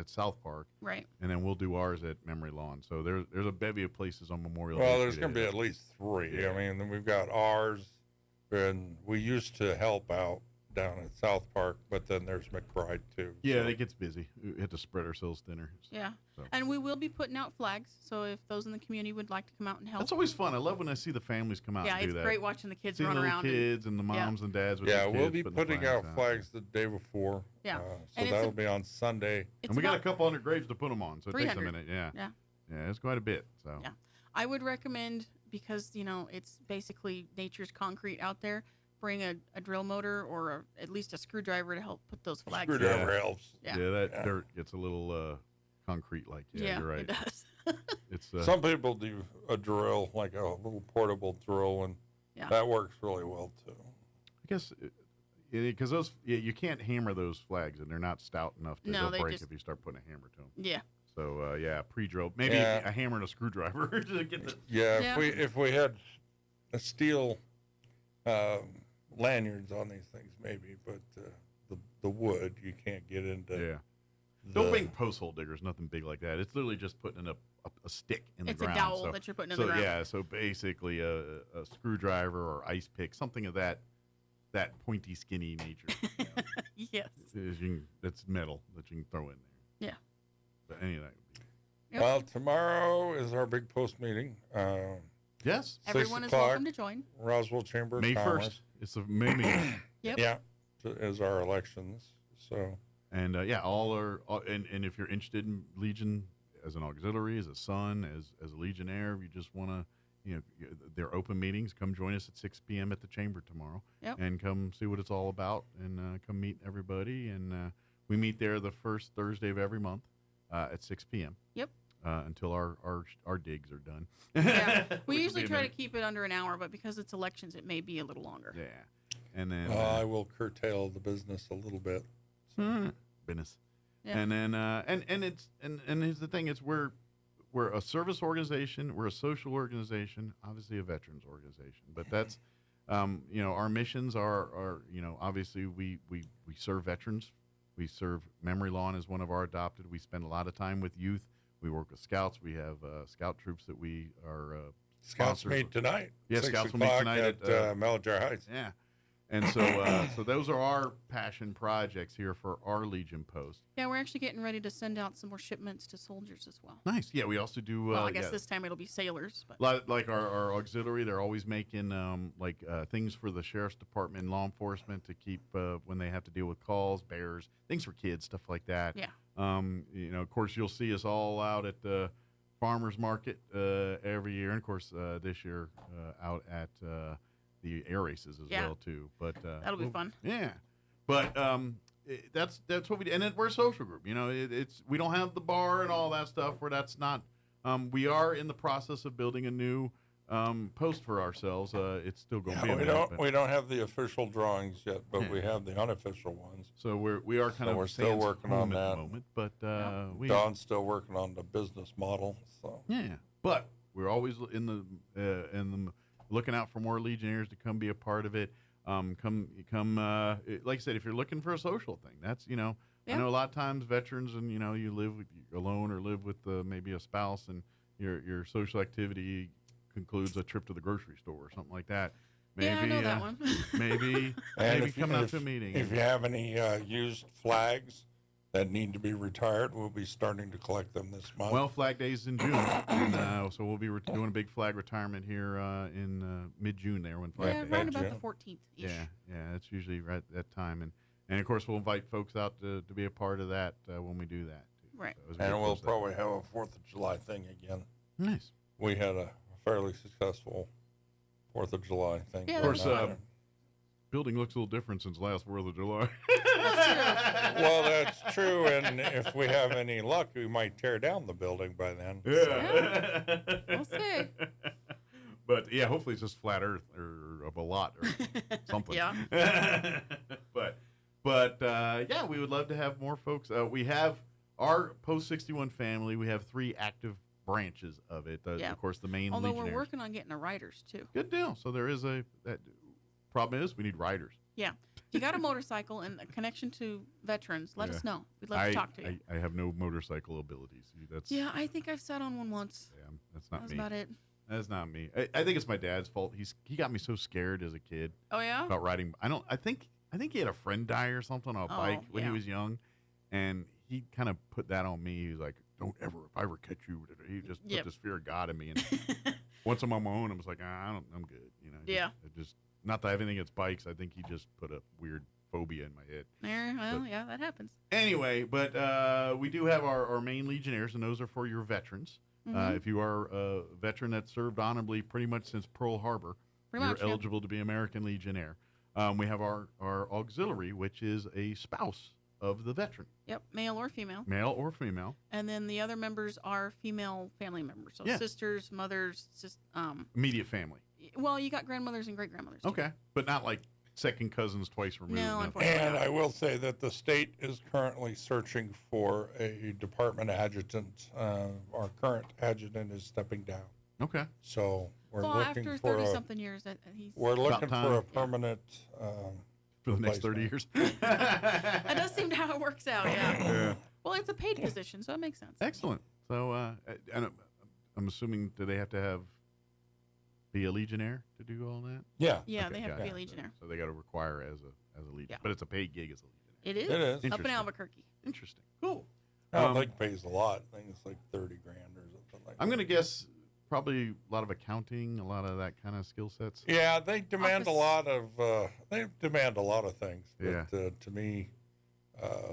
South Park, Right. and then we'll do ours at Memory Lawn. So there's a bevy of places on Memorial Day. Well, there's going to be at least three. Yeah. I mean, then we've got ours, and we used to help out down at South Park, but then there's McBride too. Yeah, so. it gets busy. We have to spread ourselves thinner. Yeah. So. And we will be putting out flags. So if those in the community would like to come out and help. That's always fun. I love when I see the families come out Yeah, and do it's that. great watching the kids See run the little around. kids and the moms and dads with Yeah, their we'll kids be putting the putting out out. flags the day before. Yeah. So And it's that'll a- be on Sunday. It's And we got a about couple hundred graves to put them on, so it takes a 300. minute. Yeah. Yeah. Yeah, it's quite a bit. So. Yeah. I would recommend, because, it's basically nature's concrete out there, bring a drill motor or at least a screwdriver to help put those flags Screwdriver in. helps. Yeah. Yeah, that dirt gets a little concrete like. Yeah, you're right. it does. It's some people do a drill, like a little portable drill, and that works really well too. I guess because those you can't hammer those flags, and they're not stout enough to they'll break if you start putting a hammer to them. Yeah. So pre-drill, maybe a hammer and a screwdriver to get the. Yeah, if we had a steel lanyards on these things, maybe, but the wood you can't get into. Yeah. Don't bring post hole diggers, nothing big like that. It's literally just putting a stick in the ground. It's a dowel that you're putting in the ground. Yeah, so basically a screwdriver or ice pick, something of that pointy, skinny nature. Yes. That's metal that you can throw in there. Yeah. But anyway. Well, tomorrow is our big post meeting. Yes. Everyone is welcome to join. Roswell Chamber of May Commerce. 1st. It's a May meeting. Yep. Yeah, as our elections. So. And all are, and if you're interested in Legion as an auxiliary, as a son, as a Legionnaire, if you just want to, they're open meetings. Come join us at 6 p.m. at the Chamber tomorrow, and come see what it's all about, and come meet everybody. And we meet there the first Thursday of every month at 6 p.m. Yep. Until our digs are done. Yeah, we usually try to keep it under an hour, but because it's elections, it may be a little longer. Yeah, and then I will curtail the business a little bit. Business. Yeah. And then and here's the thing: we're a service organization, we're a social organization, obviously a veterans organization. But that's our missions are obviously we serve veterans, we serve Memory Lawn as one of our adopted. We spend a lot of time with youth. We work with scouts. We have scout troops that we are Scouts meet tonight. Yeah, 6 scouts will meet tonight at Meljar Heights. Yeah. And so those are our passion projects here for our Legion post. Yeah, we're actually getting ready to send out some more shipments to soldiers as well. Nice. Yeah, we also do. Well, I guess this time it'll be sailors. But. Like our auxiliary, they're always making things for the sheriff's department and law enforcement to keep when they have to deal with calls, bears, things for kids, stuff like that. Yeah. Of course, you'll see us all out at the farmers market every year, and of course this year out at. The air races as well too, but that'll be fun. Yeah, but that's what we do, and then we're a social group. It's we don't have the bar and all that stuff. Where that's not. We are in the process of building a new post for ourselves. It's still going to be. We don't have the official drawings yet, but we have the unofficial ones. So we are kind of we're still working on that at the moment, but Don's still working on the business model. So but we're always in the looking out for more Legionnaires to come be a part of it. Come. Like I said, if you're looking for a social thing, that's I know a lot of times veterans and you live alone or live with maybe a spouse, and your social activity concludes a trip to the grocery store or something like that. Maybe, I know that one. maybe coming out to a meeting. If you have any used flags that need to be retired, we'll be starting to collect them this month. Well, Flag Day's in June, and, so we'll be doing a big flag retirement here in mid-June there when Flag Day. Around about the 14th. Yeah, it's usually right at that time, and of course we'll invite folks out to be a part of that when we do that. Too. Right. So and we'll probably have a 4th of July thing again. Nice. We had a fairly successful 4th of July thing. Yeah, of course, building looks a little different since last 4th of July. Well, that's true, and if we have any luck, we might tear down the building by then. Yeah. We'll see. But yeah, hopefully it's just flat Earth or of a lot or something. Yeah. But yeah, we would love to have more folks. We have our Post 61 family. We have 3 active branches of it. Of course, the main. Although Legionnaires. we're working on getting the riders too. Good deal. So there is that problem is we need riders. Yeah. If you got a motorcycle and a connection to veterans, let us know. We'd love to talk to you. I have no motorcycle abilities. Yeah, I think I've sat on one once. Yeah, that's not me. That's about it. That's not me. I think it's my dad's fault. He got me so scared as a kid. Oh yeah. About riding. I think he had a friend die or something on a bike when he was young, and he kind of put that on me. He was like, "Don't ever, if I ever catch you," he just put this fear of God in me. And once I'm on my own, I was like, I'm good. Just not that I have anything against bikes. I think he just put a weird phobia in my head. Yeah, that happens. Anyway, but we do have our main Legionnaires, and those are for your veterans. Mm-hmm. If you are a veteran that served honorably pretty much since Pearl Harbor, you're eligible to be American Legionnaire. We have our auxiliary, which is a spouse of the veteran. Yep, male or female. Male or female. And then the other members are female family members. So sisters, mothers, immediate family. Well, you got grandmothers and great-grandmothers, too. Okay, but not like second cousins twice removed. No, unfortunately And not. I will say that the state is currently searching for a department adjutant. Our current adjutant is stepping down. Okay. So we're Well, looking after for 30-something years, he's... We're looking for a permanent... for the next 30 years. That does seem to how it works out, yeah. Well, it's a paid position, so it makes sense. Excellent. So, and I'm assuming, do they have to be a Legionnaire to do all that? Yeah. Yeah, they have to be a Legionnaire. So they got to require as a Legion. Yeah. But it's a paid gig as a Legionnaire. It is. It is. Up in Albuquerque. Interesting. Cool. I don't think it pays a lot. I think it's like $30,000 or something like that. I'm going to guess probably a lot of accounting, a lot of that kind of skill sets. Yeah, they demand a lot of things. But, Yeah. To me,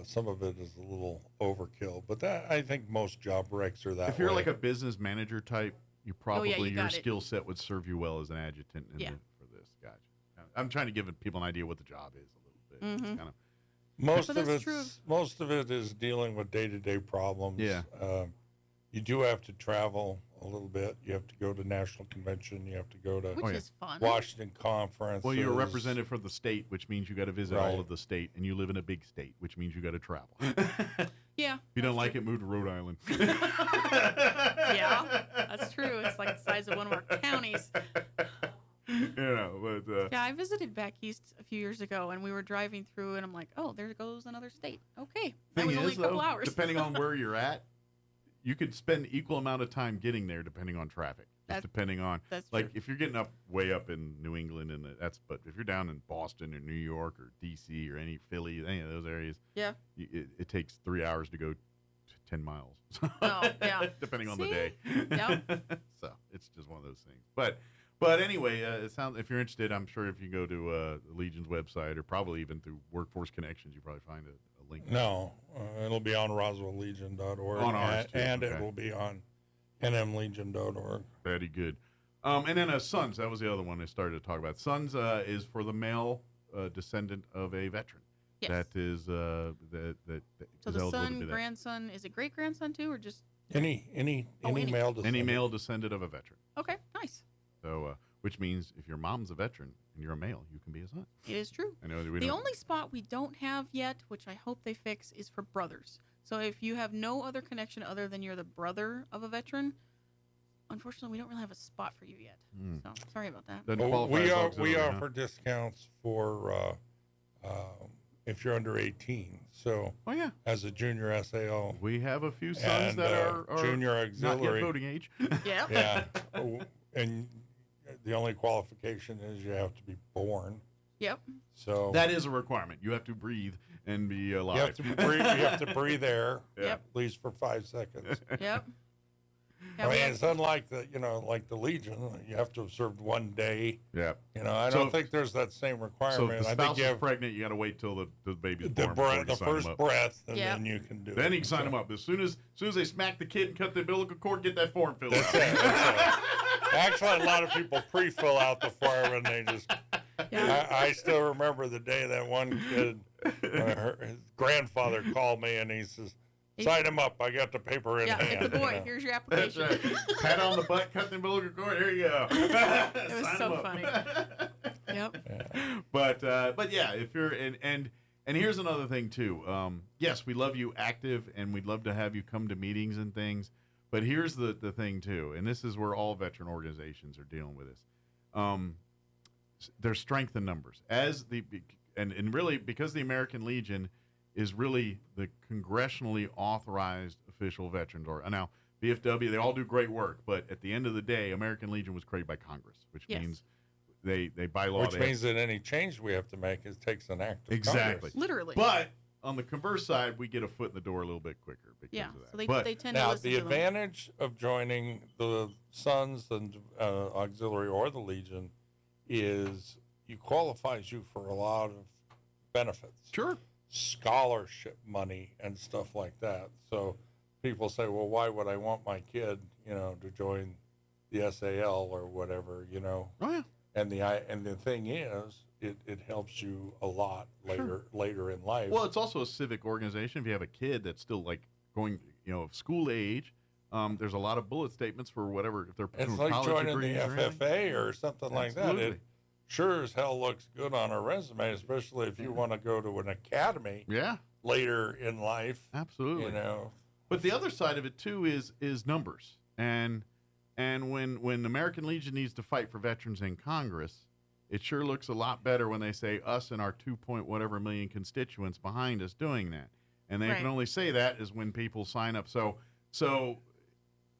some of it is a little overkill. But I think most job recs are that If you're way. like a business manager type, you probably you your got it. skill set would serve you well as an adjutant for this. Gotcha. I'm trying to give people an idea what the job is a little bit. It's kind of Most of it is dealing with day-to-day problems. Yeah. You do have to travel a little bit. You have to go to national convention. You have to go to Which is fun. Washington conference. Well, you're a representative for the state, which means you got to visit Right. all of the state, and you live in a big state, which means you got to travel. Yeah. If you don't like it, move to Rhode Island. Yeah, that's true. It's like the size of one of our counties. But Yeah, I visited back east a few years ago, and we were driving through, and I'm like, oh, there goes another state. Okay. That was only a couple hours. depending on where you're at, you could spend equal amount of time getting there, depending on traffic. Depending on, like, if you're getting way up in New England, but if you're down in Boston or New York or D.C. or Philly, any of those areas, it takes 3 hours to go 10 miles. Oh, yeah. Depending on the day. Yep. So it's just one of those things. But anyway, it sounds. If you're interested, I'm sure if you go to the Legion's website or probably even through Workforce Connections, you probably find a link. No, it'll be on RoswellLegion.org. On ours, too. And Okay. it will be on NMLegion.org. Very good. And then Sons, that was the other one I started to talk about. Sons is for the male descendant of a veteran. Yes. That is So is the eligible to son, do that. grandson, is it great-grandson too, or just... Any any. male descendant. Any male descendant of a veteran. Okay, nice. So, which means if your mom's a veteran and you're a male, you can be a son. It is true. I know that we The don't. only spot we don't have yet, which I hope they fix, is for brothers. So if you have no other connection other than you're the brother of a veteran, unfortunately, we don't really have a spot for you yet. So sorry about that. Doesn't Well, qualify as we auxiliary, huh? offer discounts for if you're under 18. So as a junior SAO, we have a few sons that are junior not yet auxiliary voting age. Yeah. Yeah. And the only qualification is you have to be born. Yep. So That is a requirement. You have to breathe and be alive. you have to breathe air Yep. at least for 5 seconds. Yep. I mean, it's unlike like the Legion. You have to have served 1 day. Yeah. I don't think there's that same So requirement. if the I spouse think you is have pregnant, you got to wait till the baby's the born. before you the sign them first up. breath, and Yeah. then you can do it. Then you can sign them up. As soon as they smack the kid and cut the umbilical cord, get that form filled out. That's it. Actually, a lot of people pre-fill out the form, and they just. I still remember the day that one kid, his grandfather called me, and he says, "Sign him up. I got the paper in hand." It's a boy. Here's your That's application. right. Pat on the butt, cut the umbilical cord. Here you go. It was Sign so 'em up. funny. Yep. But yeah, if you're and here's another thing too. Yes, we love you active, and we'd love to have you come to meetings and things. But here's the thing too, and this is where all veteran organizations are dealing with this. There's strength in numbers, and really because the American Legion is really the congressionally authorized official veterans org. Now VFW, they all do great work, but at the end of the day, American Legion was created by Congress, which means they by law. Which means that any change we have to make takes an act of Exactly. Congress. Literally. But on the converse side, we get a foot in the door a little bit quicker because of that. So they But tend to Now, listen the to them. advantage of joining the Sons and Auxiliary or the Legion is you qualifies you for a lot of benefits. Sure. Scholarship money and stuff like that. So people say, well, why would I want my kid, to join the SAL or whatever, Oh, yeah. And the thing is, it helps you a lot later in life. Well, it's also a civic organization. If you have a kid that's still like going, school age, there's a lot of bullet statements for whatever. If they're it's like joining the FFA or something like that. It sure as hell looks good on a resume, especially if you want to go to an academy. Yeah. Later in life. Absolutely. But the other side of it too is numbers. And when the American Legion needs to fight for veterans in Congress, it sure looks a lot better when they say us and our 2 point whatever million constituents behind us doing that. And they can only say that is when people sign up. So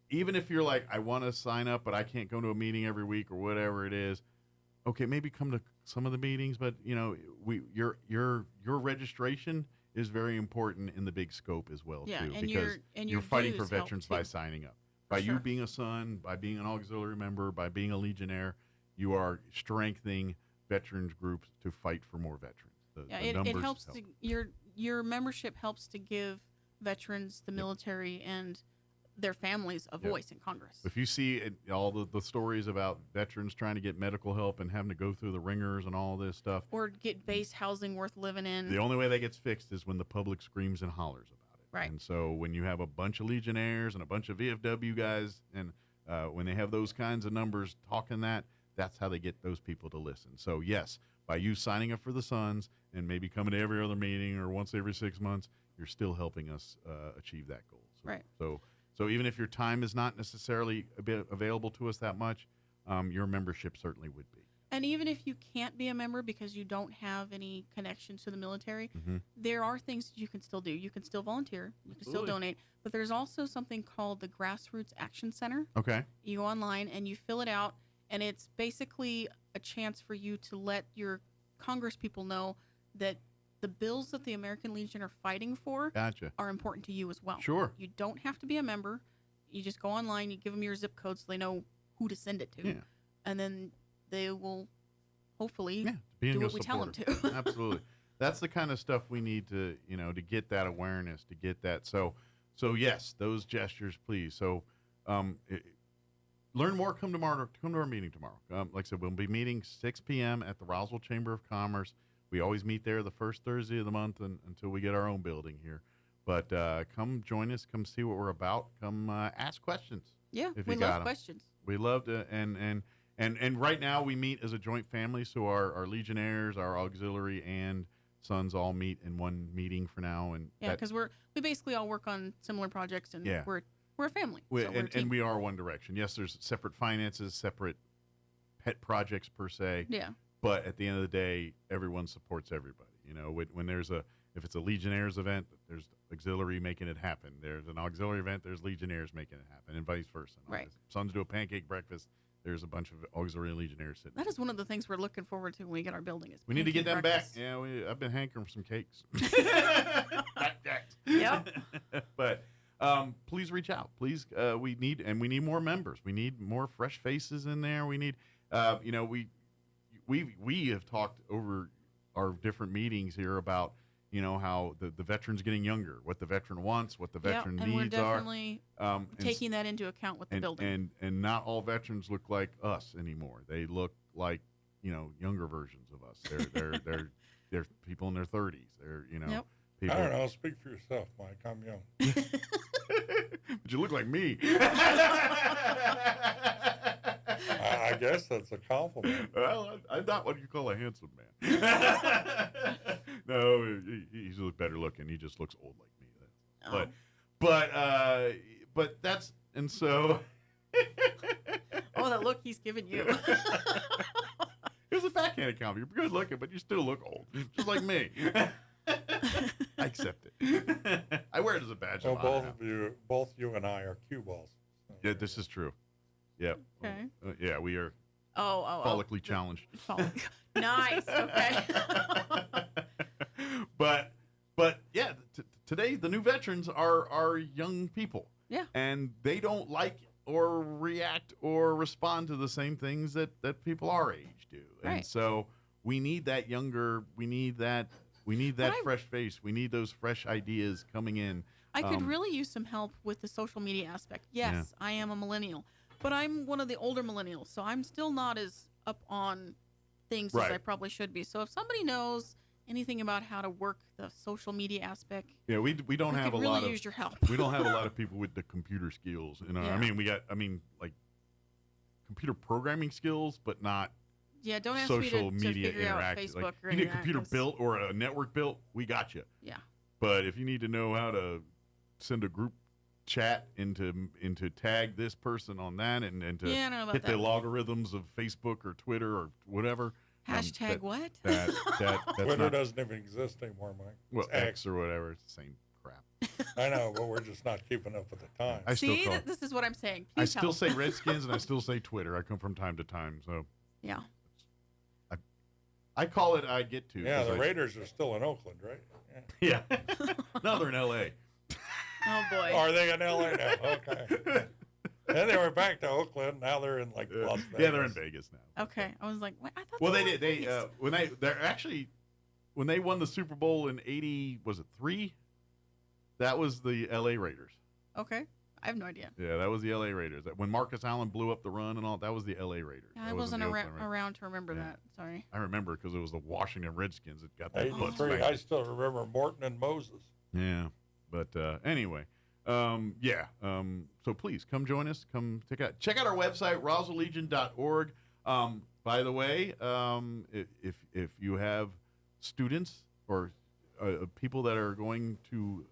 even if you're like, I want to sign up, but I can't go to a meeting every week or whatever it is, okay, maybe come to some of the meetings, but your registration is very important in the big scope as well too, and because your you're fighting for veterans by signing up. By you being a son, by being an auxiliary member, by being a Legionnaire, you are strengthening veterans groups to fight for more veterans. It helps. Your membership helps to give veterans, the military, and their families a voice in Congress. If you see all the stories about veterans trying to get medical help and having to go through the ringers and all this stuff, or get base housing worth living in, the only way that gets fixed is when the public screams and hollers about it. Right. And so when you have a bunch of Legionnaires and a bunch of VFW guys, and when they have those kinds of numbers talking that's how they get those people to listen. So yes, by you signing up for the Sons and maybe coming to every other meeting or once every 6 months, you're still helping us achieve that goal. So even if your time is not necessarily available to us that much, your membership certainly would be. And even if you can't be a member because you don't have any connections to the military, there are things that you can still do. You can still volunteer. You can still donate. But there's also something called the Grassroots Action Center. Okay. You go online and you fill it out, and it's basically a chance for you to let your Congress people know that the bills that the American Legion are fighting for are important to you as well. Sure. You don't have to be a member. You just go online, you give them your zip code so they know who to send it to. Yeah. And then they will hopefully do what we tell them to. Absolutely. That's the kind of stuff we need to, to get that awareness, to get that. So yes, those gestures, please. So learn more. Come to our meeting tomorrow. Like I said, we'll be meeting 6 p.m. at the Roswell Chamber of Commerce. We always meet there the first Thursday of the month until we get our own building here. But come join us. Come see what we're about. Come ask questions. Yeah, if we you got love them. questions. We love to, and right now we meet as a joint family. So our Legionnaires, our auxiliary, and Sons all meet in one meeting for now. And because we basically all work on similar projects, and we're a family. And we are one direction. Yes, there's separate finances, separate pet projects per se. Yeah. But at the end of the day, everyone supports everybody. When if it's a Legionnaires event, there's auxiliary making it happen. There's an auxiliary event, there's Legionnaires making it happen, and vice versa. Right. Sons do a pancake breakfast, there's a bunch of auxiliary and Legionnaires sitting. That is one of the things we're looking forward to when we get our building. We need to get them back. Yeah, I've been hankering for some cakes. Yep. But please reach out. Please, we need more members. We need more fresh faces in there. We need, we have talked over our different meetings here about how the veteran's getting younger, what the veteran wants, what the veteran and needs we're definitely taking that into account with the building. And not all veterans look like us anymore. They look like younger versions of us. They're people in their 30s. They're people. I don't know. Speak for yourself, Mike. I'm young. But you look like me. I guess that's a compliment. Well, I'm not what you call a handsome man. No, he's a better looking. He just looks old like me. But that's, and so. Oh, that look he's giving you. Here's a backhanded compliment. You're good looking, but you still look old, just like me. I accept it. I wear it as a badge of honor. Both you and I are cue balls. Yeah, this is true. Yeah. Okay. Yeah, we are. Follically challenged. Nice. Okay. But yeah, today the new veterans are young people. Yeah. And they don't like or react or respond to the same things that people our age do. Right. And so we need that younger. We need that fresh face. We need those fresh ideas coming in. I could really use some help with the social media aspect. Yes, I am a millennial, but I'm one of the older millennials, so I'm still not as up on things as I probably should be. So if somebody knows anything about how to work the social media aspect, we don't have a really lot of use your help. We don't have a lot of people with the computer skills. I mean, we got like computer programming skills, but not don't ask social me to media figure out interaction. Facebook Like, or you need a any of computer that, built or a network built, we got you. Yeah. But if you need to know how to send a group chat into tag this person on that and to I don't know about hit the that. logarithms of Facebook or Twitter or whatever. Hashtag what? That's Twitter doesn't even exist anymore, Mike. Well, X or whatever. It's the same crap. I know, but we're just not keeping up with the time. This is what I'm saying. I Please still help. say Redskins and I still say Twitter. I come from time to time, so Yeah. I call it I get to. Yeah, the Raiders are still in Oakland, right? Yeah. No, they're in L.A. Oh, boy. Are they in L.A. now? Okay. Then they were back to Oakland. Now they're in Las Vegas. Yeah, they're in Vegas now. Okay. I was like, what? I thought Well, they they were did. in Vegas. When they won the Super Bowl in 80, was it 3? That was the L.A. Raiders. Okay. I have no idea. Yeah, that was the L.A. Raiders. When Marcus Allen blew up the run and all, that was the L.A. Raiders. I That wasn't the Oakland Raiders. around to remember that. Sorry. I remember because it was the Washington Redskins that got that. 83. I still remember Morton and Moses. Yeah, but anyway, so please come join us. Come check out our website, roswelllegion.org. By the way, if you have students or people that are going to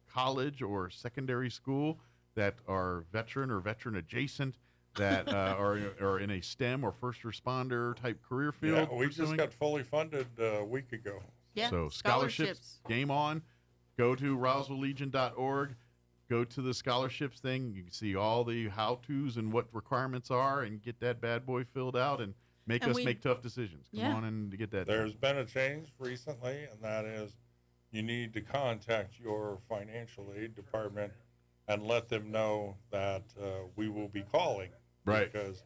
college or secondary school that are veteran or veteran adjacent, that are in a STEM or first responder type career field. Yeah, we just got fully funded a week ago. Yeah, so scholarships, game on. Go to roswelllegion.org. Go to the scholarships thing. You can see all the how-tos and what requirements are and get that bad boy filled out and make tough decisions. Come on and get that. There's been a change recently, and that is you need to contact your financial aid department and let them know that we will be calling. Right. Because,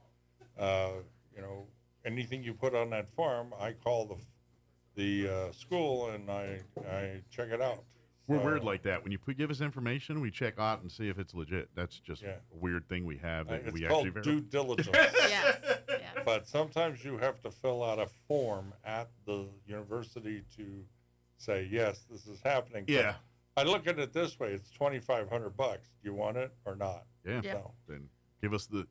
anything you put on that form, I call the school and I check it out. We're weird like that. When you give us information, we check out and see if it's legit. That's just a weird thing we have that we actually It's called due diligence. Yes. But sometimes you have to fill out a form at the university to say, yes, this is happening. Yeah. But I look at it this way: it's $2,500. Do you want it or not? Yeah. So, then give us the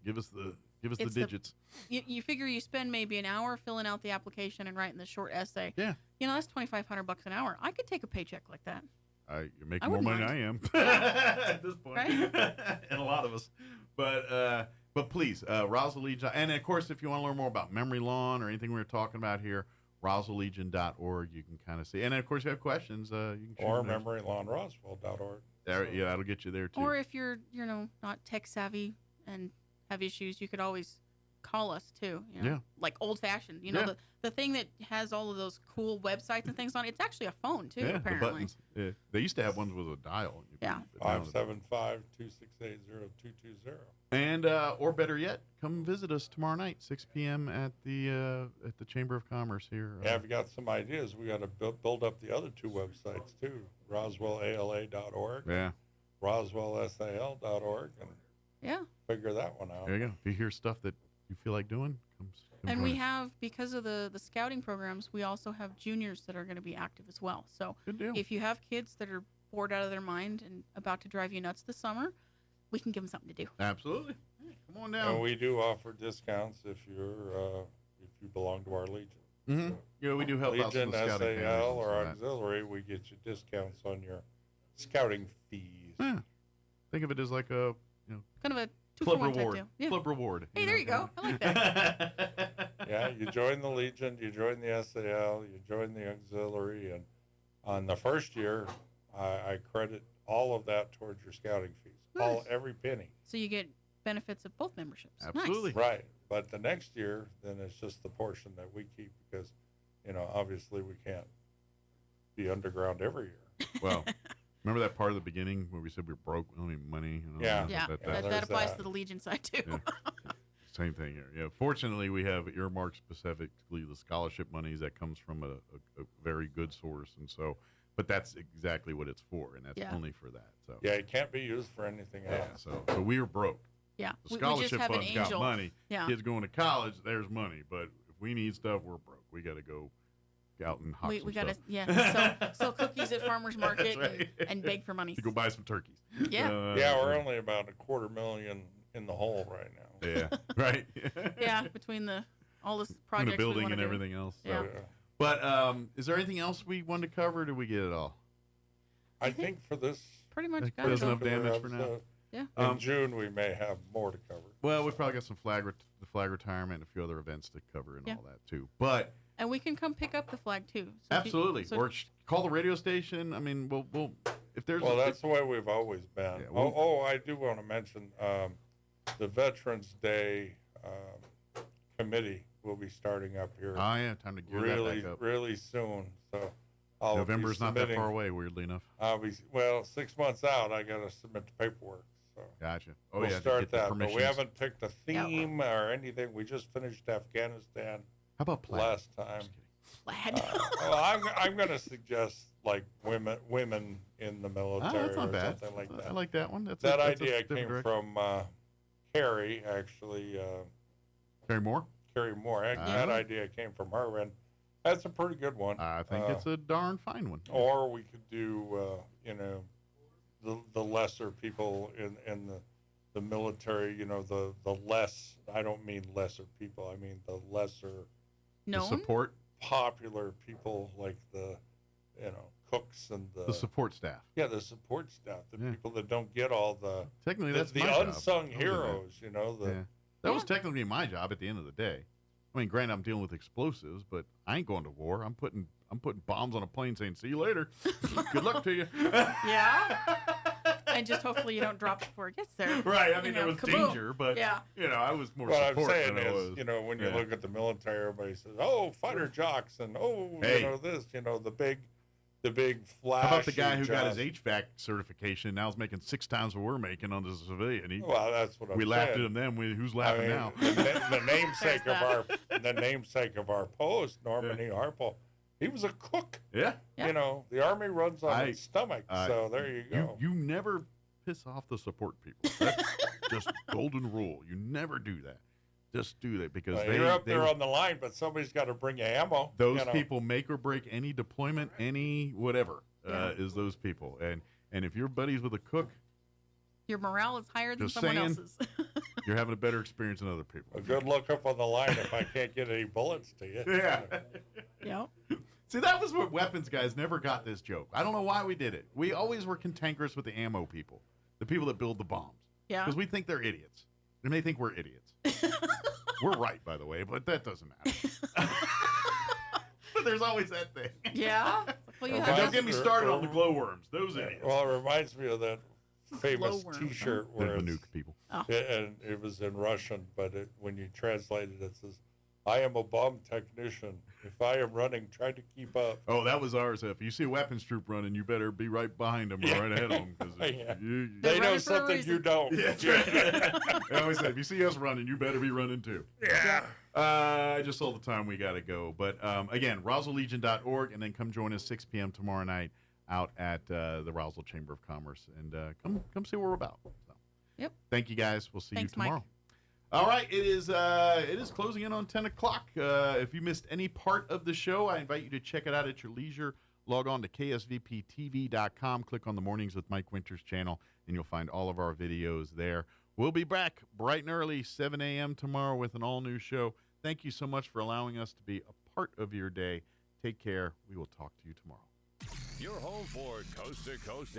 digits. You figure you spend maybe an hour filling out the application and writing the short essay. Yeah. That's $2,500 an hour. I could take a paycheck like that. You're making more money than I am at this point, and a lot of us. But please, Roswell Legion, and of course, if you want to learn more about memory lawn or anything we were talking about here, roswelllegion.org. You can kind of see, and then, of course, you have questions. You can or memorylawnroswell.org. Yeah, that'll get you there too. Or if you're not tech savvy and have issues, you could always call us too. Like old fashioned. The thing that has all of those cool websites and things on it, it's actually a phone too. Yeah, apparently. the buttons. Yeah. They used to have ones with a dial. 575-268-0220. And or better yet, come visit us tomorrow night, 6 p.m. at the Chamber of Commerce here. Yeah, if you got some ideas, we got to build up the other two websites too: RoswellALA.org. Yeah. RoswellSAL.org, and figure that one out. There you go. If you hear stuff that you feel like doing, come and join we us. have, because of the scouting programs, we also have juniors that are going to be active as well. So Good deal. if you have kids that are bored out of their mind and about to drive you nuts this summer, we can give them something to do. Absolutely. Come on down. And we do offer discounts if you belong to our Legion. Mm-hmm. Yeah, we do help out some Legion, of the scouting families SAL, and or that. auxiliary, we get you discounts on your scouting fees. Yeah. Think of it as like a Kind of a club 2-for-1 type reward. deal. Yeah. Club reward. Hey, there you go. I like that. Yeah, you join the Legion, you join the SAL, you join the auxiliary, and on the first year, I credit all of that towards your scouting fees. Nice. Every penny. So you get benefits of both memberships. Absolutely. Nice. Right. But the next year, then it's just the portion that we keep because, obviously we can't be underground every year. Well, remember that part of the beginning where we said we were broke, we don't have any money? Yeah, that applies to the Legion side too. Yeah. Same thing here. Yeah. Fortunately, we have earmarked specifically the scholarship monies that comes from a very good source, and so. But that's exactly what it's for, and that's only for that. So yeah, it can't be used for anything else. So we are broke. Yeah, The we scholarship just have an fund's got angel. money. Yeah. Kids going to college, there's money. But if we need stuff, we're broke. We got to go out and hawk some We got to stuff. sell cookies at farmers market That's right. and beg for money. To go buy some turkeys. Yeah. Yeah, we're only about $250,000 in the hole right now. Yeah, right. Yeah, between all this And projects the building we and do. everything else. So. Yeah. But is there anything else we wanted to cover? Or did we get it all? I think for this pretty much got there's it. enough damage for now. Yeah. In June, we may have more to cover. Well, we've probably got some the flag retirement and a few other events to cover and Yeah. all that too. But And we can come pick up the flag too. absolutely, or call the radio station. I mean, we'll if there's. Well, that's the way we've always been. Yeah, I do want to mention the Veterans Day committee will be starting up here. Oh yeah, time to gear really, that back up. really soon. So I'll November's be not that submitting- far away, weirdly enough. I'll be 6 months out. I got to submit the paperwork. So Gotcha. Oh we'll yeah, to start get the that. But we permissions. haven't picked a theme or anything. We just finished Afghanistan. How about plaid? Last time? Plaid. Well, I'm going to suggest like women in the military that's not or bad. something like that. I like that one. That's that that's idea different came direction. from Carrie, actually. Carrie Moore. Carrie Moore. That idea came from her, and that's a pretty good one. I think it's a darn fine one. Or we could do, the lesser people in the military. The less. I don't mean lesser people. I mean the lesser. The support. Popular people like the, cooks and The support staff. Yeah, the support staff, the people that don't get all the Technically, that's the my job. unsung I'll do that. heroes. That was technically my job at the end of the day. I mean, granted, I'm dealing with explosives, but I ain't going to war. I'm putting bombs on a plane, saying "See you later." Good luck to you. Yeah. And just hopefully you don't drop it before it gets there. Right. I mean, there was kaboom. danger, but yeah. I was more What support I'm saying than I was. is, when you Yeah. look at the military, everybody says, "Oh, fighter jocks," and Hey. this, the big flash. How about the guy who got his HVAC certification and now is making 6 times what we're making on the civilian? Well, that's what I'm we saying. laughed at him then. Who's laughing now? The namesake of our post, Norman E. Harpel, he was a cook. Yeah. The Army runs on its stomach, so there you go. You never piss off the support people. That's just golden rule. You never do that. Just do that because you're up there on the line, but somebody's got to bring you ammo. Those people make or break any deployment, any whatever is those people. And if you're buddies with a cook, your morale is higher than just someone saying, else's. you're having a better experience than other people. A good look up on the line if I can't get any bullets to you. Yeah. Yep. See, that was what weapons guys never got this joke. I don't know why we did it. We always were cantankerous with the ammo people, the people that build the bombs. Yeah. Because we think they're idiots. And they think we're idiots. We're right, by the way, but that doesn't matter. But there's always that thing. Yeah. Well, And don't get me started on the glowworms. Those idiots. Well, it reminds me of that famous Glowworm. T-shirt where The it's, nuke people. Oh. and it was in Russian, but when you translate it, it says, "I am a bomb technician. If I am running, try to keep up." Oh, that was ours. If you see a weapons troop running, you better be right behind them or right ahead of them. Yeah. You, They know something you don't. Yeah, that's right. I always say, if you see us running, you better be running too. Yeah. I just saw the time we got to go. But again, RoswellLegion.org, and then come join us 6 p.m. tomorrow night out at the Roswell Chamber of Commerce. And come see what we're about. So, yep. Thank you, guys. We'll see Thanks, you tomorrow. Mike. All right, it is closing in on 10 o'clock. If you missed any part of the show, I invite you to check it out at your leisure. Log on to ksvptv.com, click on the Mornings with Mike Winters channel, and you'll find all of our videos there. We'll be back bright and early, 7 a.m. tomorrow with an all-new show. Thank you so much for allowing us to be a part of your day. Take care. We will talk to you tomorrow. Your home for Coast to Coast